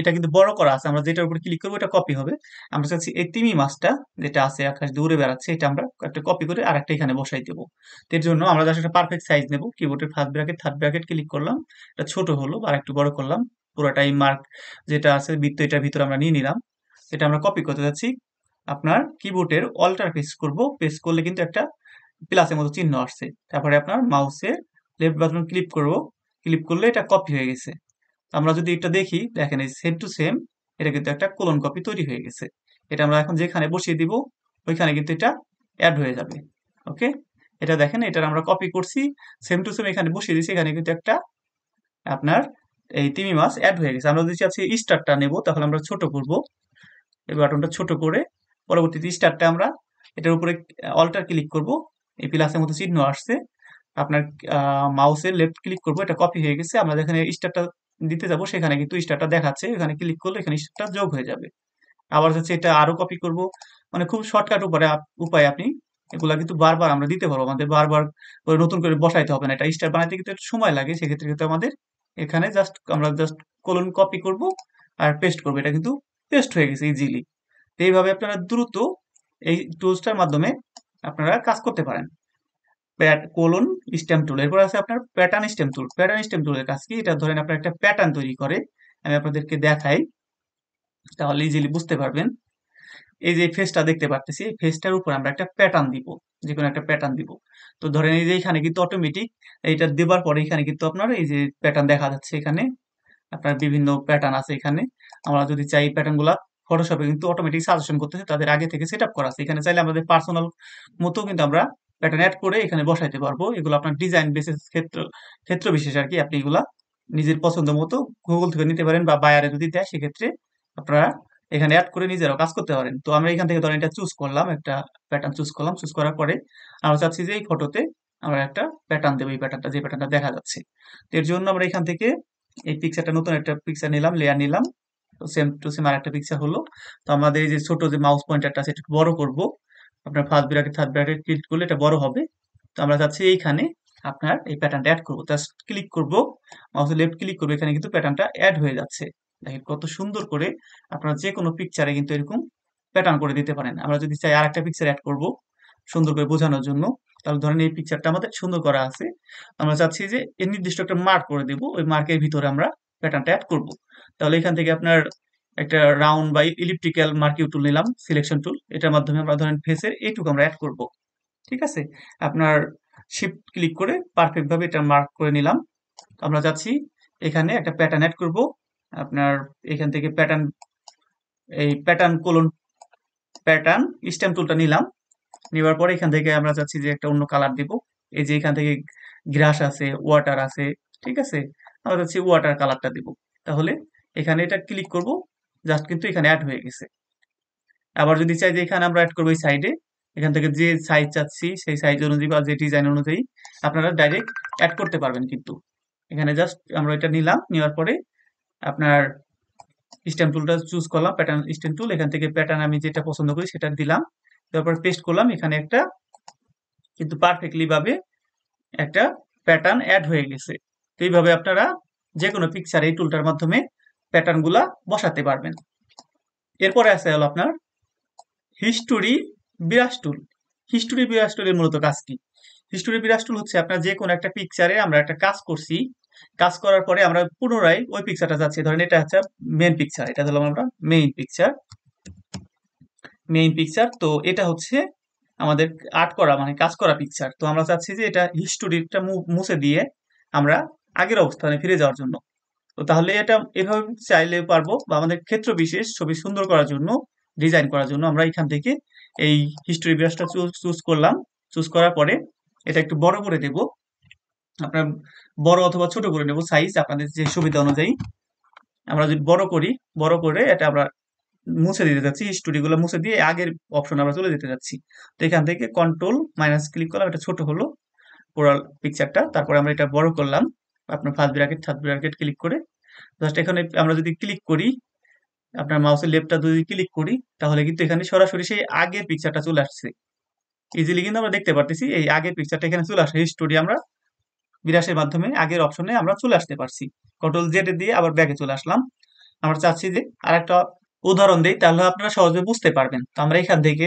এটা কিন্তু বড় করা আছে, আমরা যেটার উপর ক্লিক করবো এটা কপি হবে। আমরা চাচ্ছি এই তিমি মাছটা যেটা আছে আকাশ দূরে বেড়াচ্ছে, এটা আমরা একটা কপি করে আর একটা এখানে বসাই দেবো। তো এর জন্য আমরা জাস্ট একটা পারফেক্ট সাইজ নেব, কিবোর্ডের first bracket third bracket click করলাম, এটা ছোট হলো আর একটু বড় করলাম, পুরোটাই মার্ক যেটা আছে বৃত্ত এটার ভিতরে আমরা নিয়ে নিলাম। এটা আমরা কপি করতে যাচ্ছি। আপনার কিবোর্ডের অল্টার প্রেস করব, প্রেস করলে কিন্তু একটা প্লাসের মতো চিহ্ন আসছে। তারপরে আপনার মাউসের লেফট বাটন ক্লিক করব, ক্লিক করলে এটা কপি হয়ে গেছে। আমরা যদি এটা দেখি, দেখেন এই সেম টু সেম এটা কিন্তু একটা কোলন কপি তৈরি হয়ে গেছে। এটা আমরা এখন যেখানে বসিয়ে দিব ওইখানে কিন্তু এটা অ্যাড হয়ে যাবে। ওকে, এটা দেখেন, এটা আমরা কপি করছি, সেম টু সেম এখানে বসিয়ে দিয়েছি, এখানে কিন্তু একটা আপনার এই তিমি মাছ অ্যাড হয়ে গেছে। আমরা যদি চাচ্ছি স্টারটা নেব তাহলে আমরা ছোট করব, এই বাটনটা ছোট করে পরবর্তীতে স্টারটা আমরা এটার উপরে অল্টার ক্লিক করব, এই প্লাসের মতো চিহ্ন আসছে, আপনার মাউসের লেফট ক্লিক করব, এটা কপি হয়ে গেছে। আমরা যেখানে স্টারটা দিতে যাব সেখানে কিন্তু স্টারটা দেখাচ্ছে, এখানে ক্লিক করলে এখানে স্টারটা যোগ হয়ে যাবে। আবার হচ্ছে এটা আরো কপি করব, মানে খুব শর্টকাট উপায় আপনি এগুলা কিন্তু বারবার আমরা দিতে পারবো, আমাদের বারবার করে নতুন করে বসাইতে হবে না। এটা স্টার বানাইতে কিন্তু একটু সময় লাগে, সেক্ষেত্রে কিন্তু আমাদের এখানে আমরা জাস্ট কোলন কপি করব আর পেস্ট করবো, এটা কিন্তু পেস্ট হয়ে গেছে ইজিলি। এইভাবে আপনারা দ্রুত এই টুলসটার মাধ্যমে আপনারা কাজ করতে পারেন। কোলন স্ট্যাম্প টুল, এরপর আছে আপনার প্যাটার্ন স্ট্যাম্প টুল। প্যাটার্ন স্ট্যাম্প টুলের কাজ কি, এটা ধরেন আপনার একটা প্যাটার্ন তৈরি করে, আমি আপনাদেরকে দেখাই তাহলে ইজিলি বুঝতে পারবেন। এই যে ফেসটা দেখতে পারতেছি, এই ফেসটার উপর আমরা একটা প্যাটার্ন দিব, যে কোনো একটা প্যাটার্ন দিব। তো ধরেন এই যে এখানে কিন্তু অটোমেটিক এইটা দেবার পরে এখানে কিন্তু আপনার এই যে প্যাটার্ন দেখা যাচ্ছে, এখানে আপনার বিভিন্ন প্যাটার্ন আছে এখানে। আমরা যদি চাই প্যাটার্ন গুলা ফটোশপে কিন্তু অটোমেটিক সাজেশন করতেছে, তাদের আগে থেকে সেট আপ করা আছে। এখানে চাইলে আমাদের পার্সোনাল মতো কিন্তু আমরা প্যাটার্ন অ্যাড করে এখানে বসাইতে পারবো। এগুলো আপনার ডিজাইন বেসিস ক্ষেত্র বিশেষ আর কি, আপনি এগুলা নিজের পছন্দ মতো গুগল থেকে নিতে পারেন বা বায়ারে যদি দেয় সেক্ষেত্রে আপনারা এখানে অ্যাড করে নিজেরাও কাজ করতে পারেন। তো আমরা এখান থেকে ধরেন এটা চুজ করলাম, একটা প্যাটার্ন চুজ করলাম, চুজ করার পরে আমরা চাচ্ছি যে এই ফটোতে আমরা একটা প্যাটার্ন দেবো, এই প্যাটার্নটা যে প্যাটার্নটা দেখা যাচ্ছে। তো এর জন্য আমরা এখান থেকে এই পিকচারটা, নতুন একটা পিকচার নিলাম, লেয়ার নিলাম, তো সেম টু সেম আর একটা পিকচার হলো। তো আমাদের এই যে ছোট যে মাউস পয়েন্টারটা আছে এটা একটু বড় করব, আপনার first bracket third bracket click করলে এটা বড় হবে। তো আমরা যাচ্ছি এইখানে আপনার এই প্যাটার্নটা অ্যাড করবো, জাস্ট ক্লিক করব, মাউসে লেফট ক্লিক করবো, এখানে কিন্তু প্যাটার্নটা অ্যাড হয়ে যাচ্ছে। দেখেন কত সুন্দর করে আপনারা যে কোনো পিকচারে কিন্তু এরকম প্যাটার্ন করে দিতে পারেন। আমরা যদি চাই আর একটা পিকচার অ্যাড করব সুন্দর করে বোঝানোর জন্য, তাহলে ধরেন এই পিকচারটা আমাদের সুন্দর করা আছে, আমরা চাচ্ছি যে এর নির্দিষ্ট একটা মার্ক করে দেব, ওই মার্কের ভিতরে আমরা প্যাটার্নটা অ্যাড করব। তাহলে এখান থেকে আপনার একটা রাউন্ড বা ইলিপ্টিক্যাল মার্কিউ টুল নিলাম, সিলেকশন টুল, এটার মাধ্যমে আমরা ধরেন ফেসের এইটুকু আমরা অ্যাড করব। ঠিক আছে, আপনার শিফট ক্লিক করে পারফেক্ট ভাবে এটা মার্ক করে নিলাম। আমরা যাচ্ছি এখানে একটা প্যাটার্ন অ্যাড করব, আপনার এখান থেকে প্যাটার্ন, এই প্যাটার্ন কোলন প্যাটার্ন স্ট্যাম্প টুলটা নিলাম, নেওয়ার পরে এখান থেকে আমরা চাচ্ছি যে একটা অন্য কালার দিব। এই যে এখান থেকে গ্রাস আছে, ওয়াটার আছে, ঠিক আছে, আমরা হচ্ছে ওয়াটার কালারটা দিব। তাহলে এখানে এটা ক্লিক করব, জাস্ট কিন্তু এখানে অ্যাড হয়ে গেছে। আবার যদি চাই যে এখানে আমরা অ্যাড করবো এই সাইডে, এখান থেকে যে সাইজ চাচ্ছি সেই সাইজ অনুযায়ী বা যে ডিজাইন অনুযায়ী আপনারা ডাইরেক্ট অ্যাড করতে পারবেন। কিন্তু এখানে জাস্ট আমরা এটা নিলাম, নেওয়ার পরে আপনার স্ট্যাম্প টুলটা চুজ করলাম, প্যাটার্ন স্ট্যাম্প টুল, এখান থেকে প্যাটার্ন আমি যেটা পছন্দ করি সেটা দিলাম, তারপর পেস্ট করলাম। এখানে একটা কিন্তু পারফেক্টলি ভাবে একটা প্যাটার্ন অ্যাড হয়ে গেছে। তো এইভাবে আপনারা যে কোনো পিকচার এই টুলটার মাধ্যমে প্যাটার্ন গুলা বসাতে পারবেন। এরপরে আছে হলো আপনার হিস্টোরি বিরাশ টুল। হিস্টোরি বিরাশ টুলের মূলত কাজ কি? হিস্টোরি বিরাশ টুল হচ্ছে আপনার যে কোনো একটা পিকচারে আমরা একটা কাজ করছি, কাজ করার পরে আমরা পুনরায় ওই পিকচারটা যাচ্ছি। ধরেন এটা হচ্ছে মেইন পিকচার, এটা ধরলাম আমরা মেইন পিকচার। মেইন পিকচার তো এটা হচ্ছে আমাদের আর্ট করা মানে কাজ করা পিকচার। তো আমরা চাচ্ছি যে এটা হিস্টোরিটা মুছে দিয়ে আমরা আগের অবস্থানে ফিরে যাওয়ার জন্য। তো তাহলে এটা এভাবে চাইলে পারবো, বা আমাদের ক্ষেত্র বিশেষ ছবি সুন্দর করার জন্য, ডিজাইন করার জন্য আমরা এখান থেকে এই হিস্টোরি ব্রাশটা চুজ করলাম। চুজ করার পরে এটা একটু বড় করে দেব, আপনার বড় অথবা ছোট করে নেব সাইজ আপনাদের যে সুবিধা অনুযায়ী। আমরা যদি বড় করি, বড় করে এটা আমরা মুছে দিতে যাচ্ছি, হিস্টোরি গুলো মুছে দিয়ে আগের অপশন আমরা চলে যেতে যাচ্ছি। তো এখান থেকে কন্ট্রোল মাইনাস ক্লিক করলাম, এটা ছোট হলো পুরো পিকচারটা। তারপরে আমরা এটা বড় করলাম, আপনার first bracket third bracket click করে জাস্ট এখানে আমরা যদি ক্লিক করি, আপনার মাউসের লেফটটা যদি ক্লিক করি, তাহলে কিন্তু এখানে সরাসরি সেই আগের পিকচারটা চলে আসছে। ইজিলি কিন্তু আমরা দেখতে পারতেছি এই আগের পিকচারটা এখানে চলে আসে। হিস্টোরি আমরা বিরাশের মাধ্যমে আগের অপশনে আমরা চলে আসতে পারছি। কন্ট্রোল জেড দিয়ে আবার ব্যাকে চলে আসলাম। আমরা চাচ্ছি যে আরেকটা উদাহরণ দিই, তাহলে আপনারা সহজে বুঝতে পারবেন। তো আমরা এখান থেকে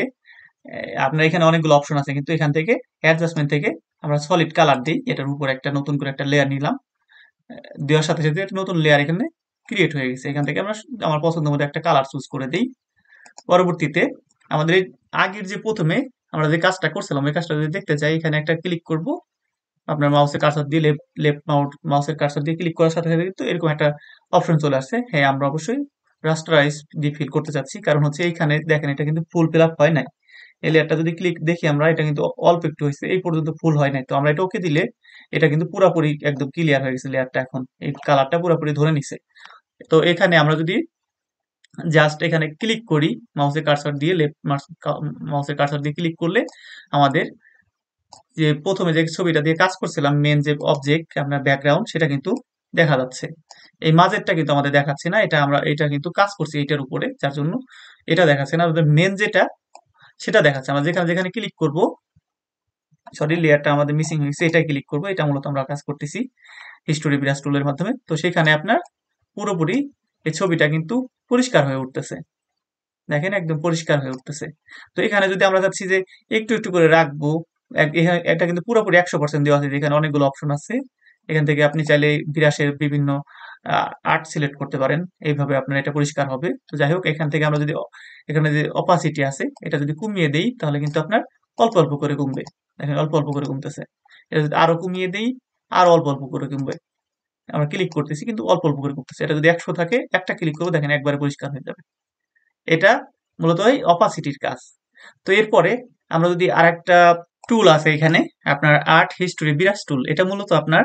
আপনার এখানে অনেকগুলো অপশন আছে, কিন্তু এখান থেকে অ্যাডজাস্টমেন্ট থেকে আমরা সলিড কালার দিই, এটার উপর একটা নতুন করে একটা লেয়ার নিলাম। দেওয়ার সাথে সাথে একটা নতুন লেয়ার এখানে ক্রিয়েট হয়ে গেছে। এখান থেকে আমরা আমার পছন্দ মতো একটা কালার চুজ করে দিই। পরবর্তীতে আমাদের এই আগের যে প্রথমে আমরা যে কাজটা করছিলাম ওই কাজটা যদি দেখতে চাই, এখানে একটা ক্লিক করব, আপনার মাউসের কার্সর দিয়ে লেফট মাউসের কার্সর দিয়ে ক্লিক করার সাথে সাথে কিন্তু এরকম একটা অপশন চলে আসছে। হ্যাঁ, আমরা অবশ্যই রাস্টারাইজ দিয়ে ফিল করতে চাচ্ছি, কারণ হচ্ছে এইখানে দেখেন এটা কিন্তু ফুল ফিল আপ হয় নাই। এই লেয়ারটা যদি ক্লিক দেখি আমরা, এটা কিন্তু অল্প একটু হয়েছে, এই পর্যন্ত ফুল হয় নাই। তো আমরা এটা ওকে দিলে এটা কিন্তু পুরোপুরি একদম ক্লিয়ার হয়ে গেছে লেয়ারটা, এখন এই কালারটা পুরোপুরি ধরে নিছে। তো এখানে আমরা যদি জাস্ট এখানে ক্লিক করি মাউসের কার্সর দিয়ে, লেফট মাউসের কার্সর দিয়ে ক্লিক করলে আমাদের যে প্রথমে যে ছবিটা দিয়ে কাজ করছিলাম, মেন যে অবজেক্ট আপনার ব্যাকগ্রাউন্ড, সেটা কিন্তু দেখা যাচ্ছে। এই মাঝেরটা কিন্তু আমাদের দেখাচ্ছে না, এটা আমরা এটা কিন্তু কাজ করছি এটার উপরে, যার জন্য এটা দেখাচ্ছে না। আমাদের মেন যেটা সেটা দেখাচ্ছে। আমরা যেখানে যেখানে ক্লিক করব, সরি লেয়ারটা আমাদের মিসিং হয়েছে, এটা ক্লিক করব, এটা মূলত আমরা কাজ করতেছি হিস্টোরি বিরাজ টুলের মাধ্যমে। তো সেখানে আপনার পুরোপুরি এই ছবিটা কিন্তু পরিষ্কার হয়ে উঠতেছে, দেখেন একদম পরিষ্কার হয়ে উঠতেছে। তো এখানে যদি আমরা চাচ্ছি যে একটু একটু করে রাখবো, এটা কিন্তু পুরোপুরি 100% দেওয়া আছে, এখানে অনেকগুলো অপশন আছে। এখান থেকে আপনি চাইলে বিরাশের বিভিন্ন আর্ট সিলেক্ট করতে পারেন, এইভাবে আপনার এটা পরিষ্কার হবে। তো যাই হোক, এখান থেকে আমরা যদি এখানে যে অপাসিটি আছে এটা যদি কমিয়ে দেই, তাহলে কিন্তু আপনার অল্প অল্প করে কমবে। দেখেন অল্প অল্প করে কমতেছে। এটা যদি আরো কমিয়ে দেই, আরো অল্প অল্প করে কমবে। আমরা ক্লিক করতেছি কিন্তু অল্প অল্প করে কমতেছে। এটা যদি 100 থাকে, একটা ক্লিক করবো, দেখেন একবারে পরিষ্কার হয়ে যাবে। এটা মূলত এই অপাসিটির কাজ। তো এরপরে আমরা যদি আরেকটা টুল আছে এখানে, আপনার আর্ট হিস্টোরি বিরাজ টুল। এটা মূলত আপনার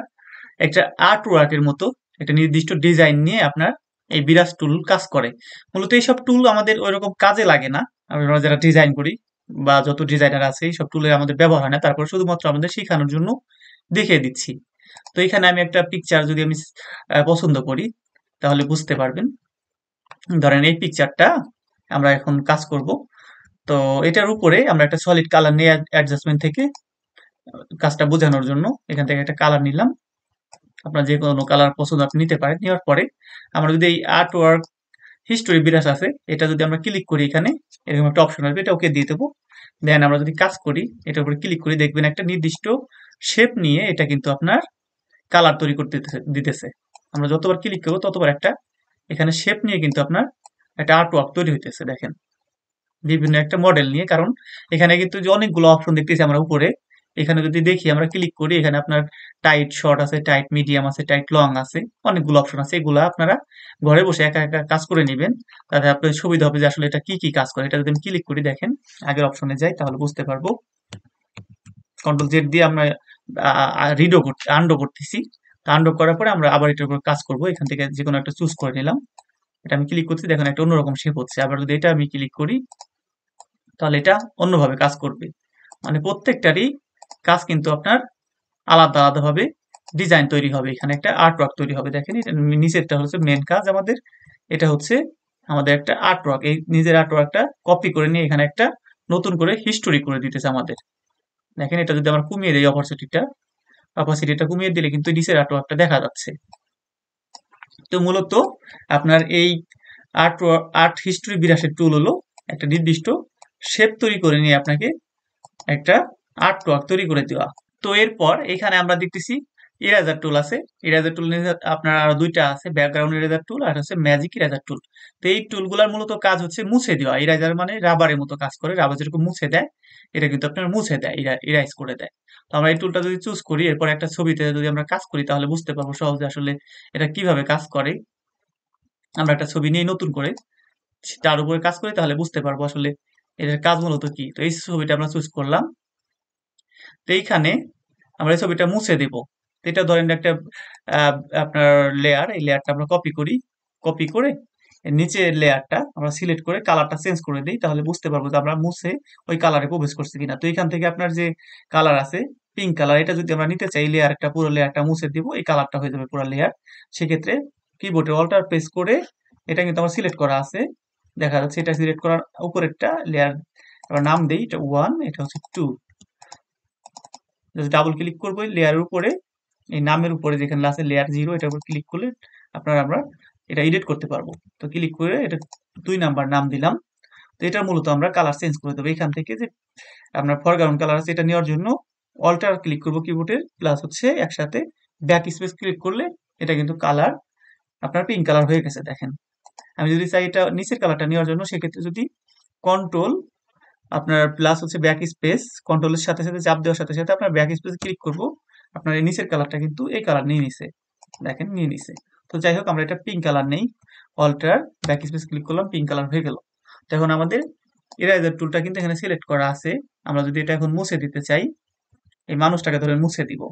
একটা আর্ট ওয়ার্কের মতো একটা নির্দিষ্ট ডিজাইন নিয়ে আপনার এই বিরাজ টুল কাজ করে। মূলত এইসব টুল আমাদের ওইরকম কাজে লাগে না, আমরা যারা ডিজাইন করি বা যত ডিজাইনার আছে এইসব টুলের আমাদের ব্যবহার হয় না, তারপর শুধুমাত্র আমাদের শেখানোর জন্য দেখিয়ে দিচ্ছি। তো এখানে আমি একটা পিকচার যদি আমি পছন্দ করি, তাহলে বুঝতে পারবেন। ধরেন এই পিকচারটা আমরা এখন কাজ করব। তো এটার উপরে আমরা একটা সলিড কালার নিয়ে অ্যাডজাস্টমেন্ট থেকে কাজটা বোঝানোর জন্য এখান থেকে একটা কালার নিলাম। আপনার যে কোনো কালার পছন্দ আপনি নিতে পারেন। নেওয়ার পরে আমরা যদি এই আর্ট ওয়ার্ক হিস্টোরি বিরাজ আছে, এটা যদি আমরা ক্লিক করি, এখানে এরকম একটা অপশন আসবে, এটা ওকে দিয়ে দেবো। দেন আমরা যদি কাজ করি, এটার উপরে ক্লিক করি, দেখবেন একটা নির্দিষ্ট শেপ নিয়ে এটা কিন্তু আপনার কালার তৈরি করতে দিতেছে। আমরা যতবার ক্লিক করবো ততবার একটা এখানে শেপ নিয়ে কিন্তু আপনার একটা আর্ট ওয়ার্ক তৈরি হইতেছে, দেখেন বিভিন্ন একটা মডেল নিয়ে। কারণ এখানে কিন্তু যে অনেকগুলো অপশন দেখতেছি আমরা উপরে, এখানে যদি দেখি আমরা ক্লিক করি, এখানে আপনার টাইট শর্ট আছে, টাইট মিডিয়াম আছে, টাইট লং আছে, অনেকগুলো অপশন আছে। এগুলা আপনারা ঘরে বসে একা একা কাজ করে নেবেন, তাতে আপনার সুবিধা হবে যে আসলে এটা কি কি কাজ করে। এটা যদি আমি ক্লিক করি, দেখেন আগের অপশনে যাই, তাহলে বুঝতে পারবো। কন্ট্রোল জেড দিয়ে আমরা রিডো করতে আন্ডো করতেছি। তো আনডক করার পরে আমরা আবার এটার উপর কাজ করব। এখান থেকে যে কোনো একটা চুজ করে নিলাম। এটা আমি ক্লিক করছি, দেখেন একটা অন্যরকম শেপ হচ্ছে। আবার যদি এটা আমি ক্লিক করি তাহলে এটা অন্যভাবে কাজ করবে। মানে প্রত্যেকটারই কাজ কিন্তু আপনার আলাদা আলাদা ভাবে ডিজাইন তৈরি হবে। এখানে একটা আর্ট ওয়ার্ক তৈরি হবে। দেখেন এটা নিচেরটা হচ্ছে মেন কাজ আমাদের, এটা হচ্ছে আমাদের একটা আর্ট ওয়ার্ক। এই নিজের আর্ট ওয়ার্কটা কপি করে নিয়ে এখানে একটা নতুন করে হিস্টোরি করে দিতেছে আমাদের। দেখেন এটা যদি আমরা কমিয়ে দিই অপাসিটিটা কমিয়ে দিলে কিন্তু নিচের আর্ট ওয়ার্কটা দেখা যাচ্ছে। তো মূলত আপনার এই আর্ট হিস্টোরি বিরাশের টুল হলো একটা নির্দিষ্ট শেপ তৈরি করে নিয়ে আপনাকে একটা আর্ট ওয়ার্ক তৈরি করে দেওয়া। তো এরপর এখানে আমরা দেখতেছি ইরেজার টুল আছে। ইরেজার টুল আপনার আরো দুইটা আছে, ব্যাকগ্রাউন্ড ইরেজার টুল আর হচ্ছে ম্যাজিক ইরেজার টুল। তো এই টুলগুলোর মূলত কাজ হচ্ছে মুছে দেওয়া। ইরেজার মানে রাবারের মতো কাজ করে, রাবার যেরকম মুছে দেয় এটা কিন্তু আপনার মুছে দেয়, ইরাইজ করে দেয়। তো আমরা এই টুলটা যদি চুজ করি, এরপর একটা ছবিতে যদি আমরা কাজ করি তাহলে বুঝতে পারবো সহজে আসলে এটা কিভাবে কাজ করে। আমরা একটা ছবি নিয়ে নতুন করে তার উপরে কাজ করি তাহলে বুঝতে পারবো আসলে এটার কাজ মূলত কি। তো এই ছবিটা আমরা চুজ করলাম। তো এইখানে আমরা এই ছবিটা মুছে দেব। তো এটা ধরেন একটা আহ, আপনার লেয়ার, এই লেয়ারটা আমরা কপি করি। কপি করে এর নিচের লেয়ারটা আমরা সিলেক্ট করে কালারটা চেঞ্জ করে দিই, তাহলে বুঝতে পারবো যে আমরা মুছে ওই কালারে প্রবেশ করছি কিনা। তো এখান থেকে আপনার যে কালার আছে পিঙ্ক কালার, এটা যদি আমরা নিতে চাই লেয়ারটা, পুরো লেয়ারটা মুছে দিব, এই কালারটা হয়ে যাবে পুরো লেয়ার। সেক্ষেত্রে কিবোর্ডে অল্টার প্রেস করে এটা কিন্তু আমার সিলেক্ট করা আছে, দেখা যাচ্ছে এটা সিলেক্ট করার উপরেরটা লেয়ার আমরা নাম দেই, এটা 1, এটা হচ্ছে 2। যদি ডাবল ক্লিক করবো লেয়ারের উপরে, এই নামের উপরে যেখানে আছে লেয়ার 0, এটার উপর ক্লিক করলে আমরা এটা এডিট করতে পারবো। তো ক্লিক করে এটা 2 নাম্বার নাম দিলাম। তো এটা মূলত আমরা কালার চেঞ্জ করে দেবো। এখান থেকে যে আপনার ফরগ্রাউন্ড কালার আছে এটা নেওয়ার জন্য অল্টার ক্লিক করবো কিবোর্ডের, প্লাস হচ্ছে একসাথে ব্যাক স্পেস ক্লিক করলে এটা কিন্তু কালার আপনার পিঙ্ক কালার হয়ে গেছে। দেখেন আমি যদি চাই এটা নিচের কালারটা নেওয়ার জন্য, সেক্ষেত্রে যদি কন্ট্রোল আপনার প্লাস হচ্ছে ব্যাক স্পেস, কন্ট্রোলের সাথে সাথে চাপ দেওয়ার সাথে সাথে আপনার ব্যাক স্পেস ক্লিক করব, আপনার এই নিচের কালারটা কিন্তু এই কালার নিয়ে নিছে। দেখেন নিয়ে নিছে। তো যাই হোক আমরা এটা পিঙ্ক কালার নেই, অল্টার ব্যাক স্পেস ক্লিক করলাম, পিঙ্ক কালার হয়ে গেল। তো এখন আমাদের ইরেজার টুলটা কিন্তু এখানে সিলেক্ট করা আছে। আমরা যদি এটা এখন মুছে দিতে চাই, এই মানুষটাকে ধরে মুছে দিব,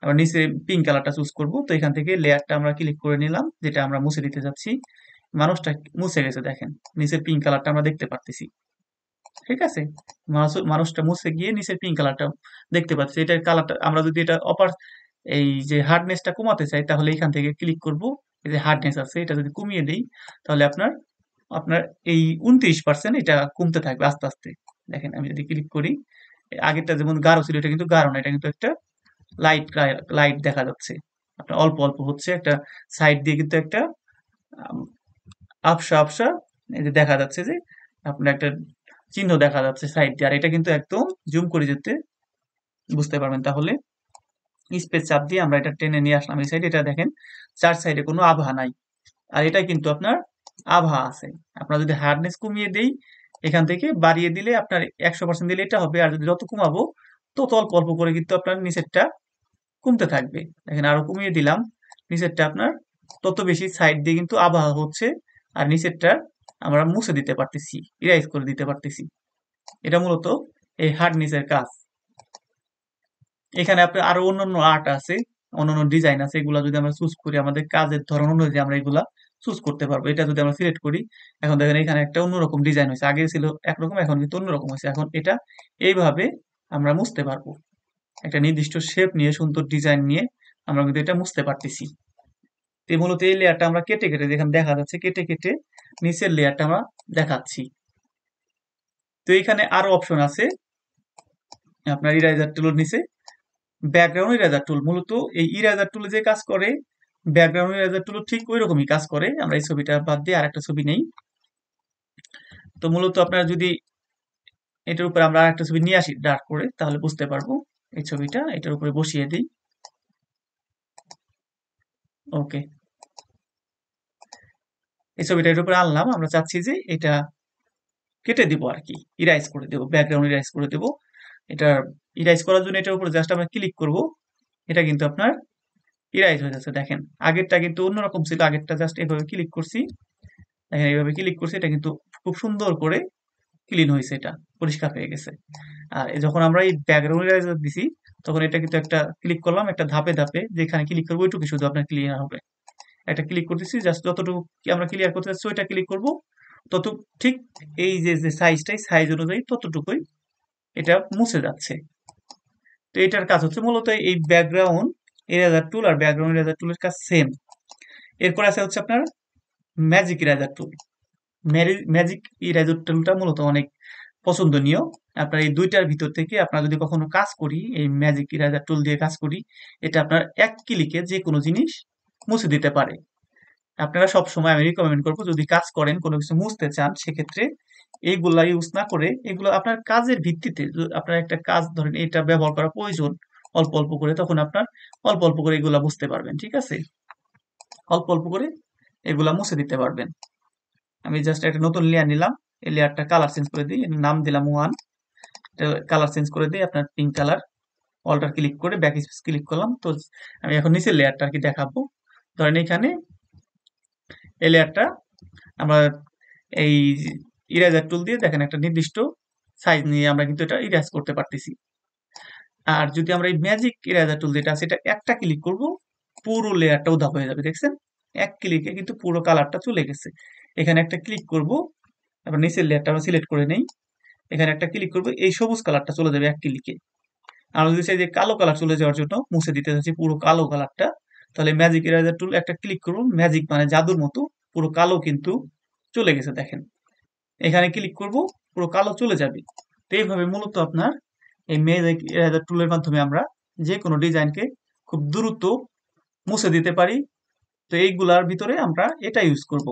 আবার নিচে পিঙ্ক কালারটা চুজ করব। তো এখান থেকে লেয়ারটা আমরা ক্লিক করে নিলাম যেটা আমরা মুছে দিতে যাচ্ছি। মানুষটা মুছে গেছে, দেখেন নিচের পিঙ্ক কালারটা আমরা দেখতে পারতেছি। ঠিক আছে, মানুষটা মুছে গিয়ে নিচের পিঙ্ক কালারটা দেখতে পাচ্ছি। এটার কালারটা আমরা যদি এটা এই যে হার্ডনেসটা কমাতে চাই তাহলে এখান থেকে ক্লিক করব। এই যে হার্ডনেস আছে এটা যদি কমিয়ে দেই তাহলে আপনার আপনার এই 29% এটা কমতে থাকবে আস্তে আস্তে। দেখেন আমি যদি ক্লিক করি, আগেরটা যেমন গাঢ় ছিল এটা কিন্তু গাঢ় না, এটা কিন্তু একটা লাইট লাইট দেখা যাচ্ছে। আপনার অল্প অল্প হচ্ছে, একটা সাইড দিয়ে কিন্তু একটা আম, আবসা আবসা এই যে দেখা যাচ্ছে যে আপনার একটা চিহ্ন দেখা যাচ্ছে সাইড দিয়ে। আর এটা কিন্তু একদম জুম করে যেতে বুঝতে পারবেন। তাহলে স্পেস চাপ দিয়ে আমরা এটা টেনে নিয়ে আসলাম এই সাইডে। এটা দেখেন চার সাইডে কোনো আভা নাই, আর এটা কিন্তু আপনার আভা আছে। আপনার যদি হার্ডনেস কমিয়ে দেই, এখান থেকে বাড়িয়ে দিলে আপনার 100% দিলে এটা হবে, আর যদি যত কমাবো তত অল্প অল্প করে কিন্তু আপনার নিচেরটা কমতে থাকবে। দেখেন আরো কমিয়ে দিলাম, নিচেরটা আপনার তত বেশি সাইড দিয়ে কিন্তু আভা হচ্ছে, আর নিচেরটা আমরা মুছে দিতে পারতেছি, ইরাইজ করে দিতে পারতেছি। এটা মূলত এই হার্ডনেসের কাজ। এখানে আপনার আরো অন্যান্য আর্ট আছে, অন্যান্য ডিজাইন আছে, এগুলা যদি আমরা চুজ করি আমাদের কাজের ধরন অনুযায়ী আমরা এগুলা চুজ করতে পারবো। এটা যদি আমরা সিলেক্ট করি, এখন দেখেন এখানে একটা অন্যরকম ডিজাইন হয়েছে, আগে ছিল একরকম এখন কিন্তু অন্যরকম হয়েছে। এখন এটা এইভাবে আমরা মুছতে পারবো, একটা নির্দিষ্ট শেপ নিয়ে সুন্দর ডিজাইন নিয়ে আমরা কিন্তু এটা মুছতে পারতেছি। তো মূলত এই লেয়ারটা আমরা কেটে কেটে, যেখানে দেখা যাচ্ছে কেটে কেটে নিচের লেয়ারটা আমরা দেখাচ্ছি। তো এখানে আরো অপশন আছে আপনার ইরাইজার টুলের নিচে ব্যাকগ্রাউন্ড ইরেজার টুল। মূলত এই ইরেজার টুলে যে কাজ করে ব্যাকগ্রাউন্ড ইরেজার টুল ঠিক ওই রকমই কাজ করে। আমরা এই ছবিটা বাদ দিয়ে আরেকটা ছবি নেই। তো মূলত আপনারা যদি এটার উপরে আমরা আরেকটা ছবি নিয়ে আসি ডার্ক করে, তাহলে বুঝতে পারবো। এই ছবিটা এটার উপরে বসিয়ে দিই। ওকে, এই ছবিটা এটার উপরে আনলাম। আমরা চাচ্ছি যে এটা কেটে দিব আর কি, ইরাইজ করে দেবো, ব্যাকগ্রাউন্ড ইরাইজ করে দেবো। এটা ইরাইজ করার জন্য এটার উপরে জাস্ট আমরা ক্লিক করব, এটা কিন্তু আপনার ইরাইজ হয়ে যাচ্ছে। দেখেন আগেরটা কিন্তু অন্যরকম ছিল, আগেরটা জাস্ট এভাবে ক্লিক করছি, দেখেন এইভাবে ক্লিক করছি, এটা কিন্তু খুব সুন্দর করে ক্লিন হয়েছে, এটা পরিষ্কার হয়ে গেছে। আর যখন আমরা এই ব্যাকগ্রাউন্ড ইরেজার দিছি তখন এটা কিন্তু একটা ক্লিক করলাম, একটা ধাপে ধাপে যেখানে ক্লিক করবো ওইটুকু শুধু আপনার ক্লিয়ার হবে। একটা ক্লিক করতেছি, জাস্ট যতটুকু আমরা ক্লিয়ার করতে চাচ্ছি ওইটা ক্লিক করব, তত ঠিক এই যে সাইজটাই সাইজ অনুযায়ী ততটুকুই এটা মুছে যাচ্ছে। তো এটার কাজ হচ্ছে মূলত এই ব্যাকগ্রাউন্ড ইরেজার টুল আর ব্যাকগ্রাউন্ড ইরেজার টুলের কাজ সেম। এরপর আছে হচ্ছে আপনার ম্যাজিক ইরেজার টুল। ম্যাজিক ইরেজার টুলটা মূলত অনেক পছন্দনীয়। আপনার এই দুইটার ভিতর থেকে আপনার যদি কখনো কাজ করি, এই ম্যাজিক ইরেজার টুল দিয়ে কাজ করি, এটা আপনার এক ক্লিকে যে কোনো জিনিস মুছে দিতে পারে। আপনারা সবসময় আমি রিকমেন্ড করবো, যদি কাজ করেন কোনো কিছু মুছতে চান সেক্ষেত্রে এইগুলা ইউজ না করে এগুলো আপনার কাজের ভিত্তিতে, আপনার একটা কাজ ধরেন এটা ব্যবহার করা প্রয়োজন অল্প অল্প করে, তখন আপনার অল্প অল্প করে এগুলা বুঝতে পারবেন। ঠিক আছে, অল্প অল্প করে এগুলা মুছে দিতে পারবেন। আমি জাস্ট একটা নতুন লেয়ার নিলাম, এই লেয়ারটা কালার চেঞ্জ করে দিই, নাম দিলাম ওয়ান, কালার চেঞ্জ করে দিই আপনার পিঙ্ক কালার। অল্টার ক্লিক করে ব্যাক স্পেস ক্লিক করলাম। তো আমি এখন নিচের লেয়ারটা আর কি দেখাবো। ধরেন এখানে এই লেয়ারটা আমরা এই ইরেজার টুল দিয়ে দেখেন একটা নির্দিষ্ট সাইজ নিয়ে আমরা কিন্তু এটা ইরেজ করতে পারতেছি। আর যদি আমরা এই ম্যাজিক ইরেজার টুল যেটা আছে এটা একটা ক্লিক করব, পুরো লেয়ারটা উধাও হয়ে যাবে। দেখছেন, এক ক্লিকে কিন্তু পুরো কালারটা চলে গেছে। এখানে একটা ক্লিক করব, তারপর নিচের লেয়ারটা আমরা সিলেক্ট করে নেই, এখানে একটা ক্লিক করব, এই সবুজ কালারটা চলে যাবে এক ক্লিকে। আমরা যদি চাই যে কালো কালার চলে যাওয়ার জন্য মুছে দিতে চাচ্ছি পুরো কালো কালারটা, তাহলে ম্যাজিক ইরেজার টুল একটা ক্লিক করুন, ম্যাজিক মানে জাদুর মতো পুরো কালো কিন্তু চলে গেছে। দেখেন এখানে ক্লিক করব, পুরো কালো চলে যাবে। তো এইভাবে মূলত আপনার এই ম্যাজিক ইরেজার টুলের মাধ্যমে আমরা যে কোনো ডিজাইনকে খুব দ্রুত মুছে দিতে পারি। তো এইগুলার ভিতরে আমরা এটা ইউজ করব,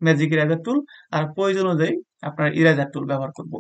ম্যাজিক ইরেজার টুল, আর প্রয়োজন অনুযায়ী আপনার ইরেজার টুল ব্যবহার করব।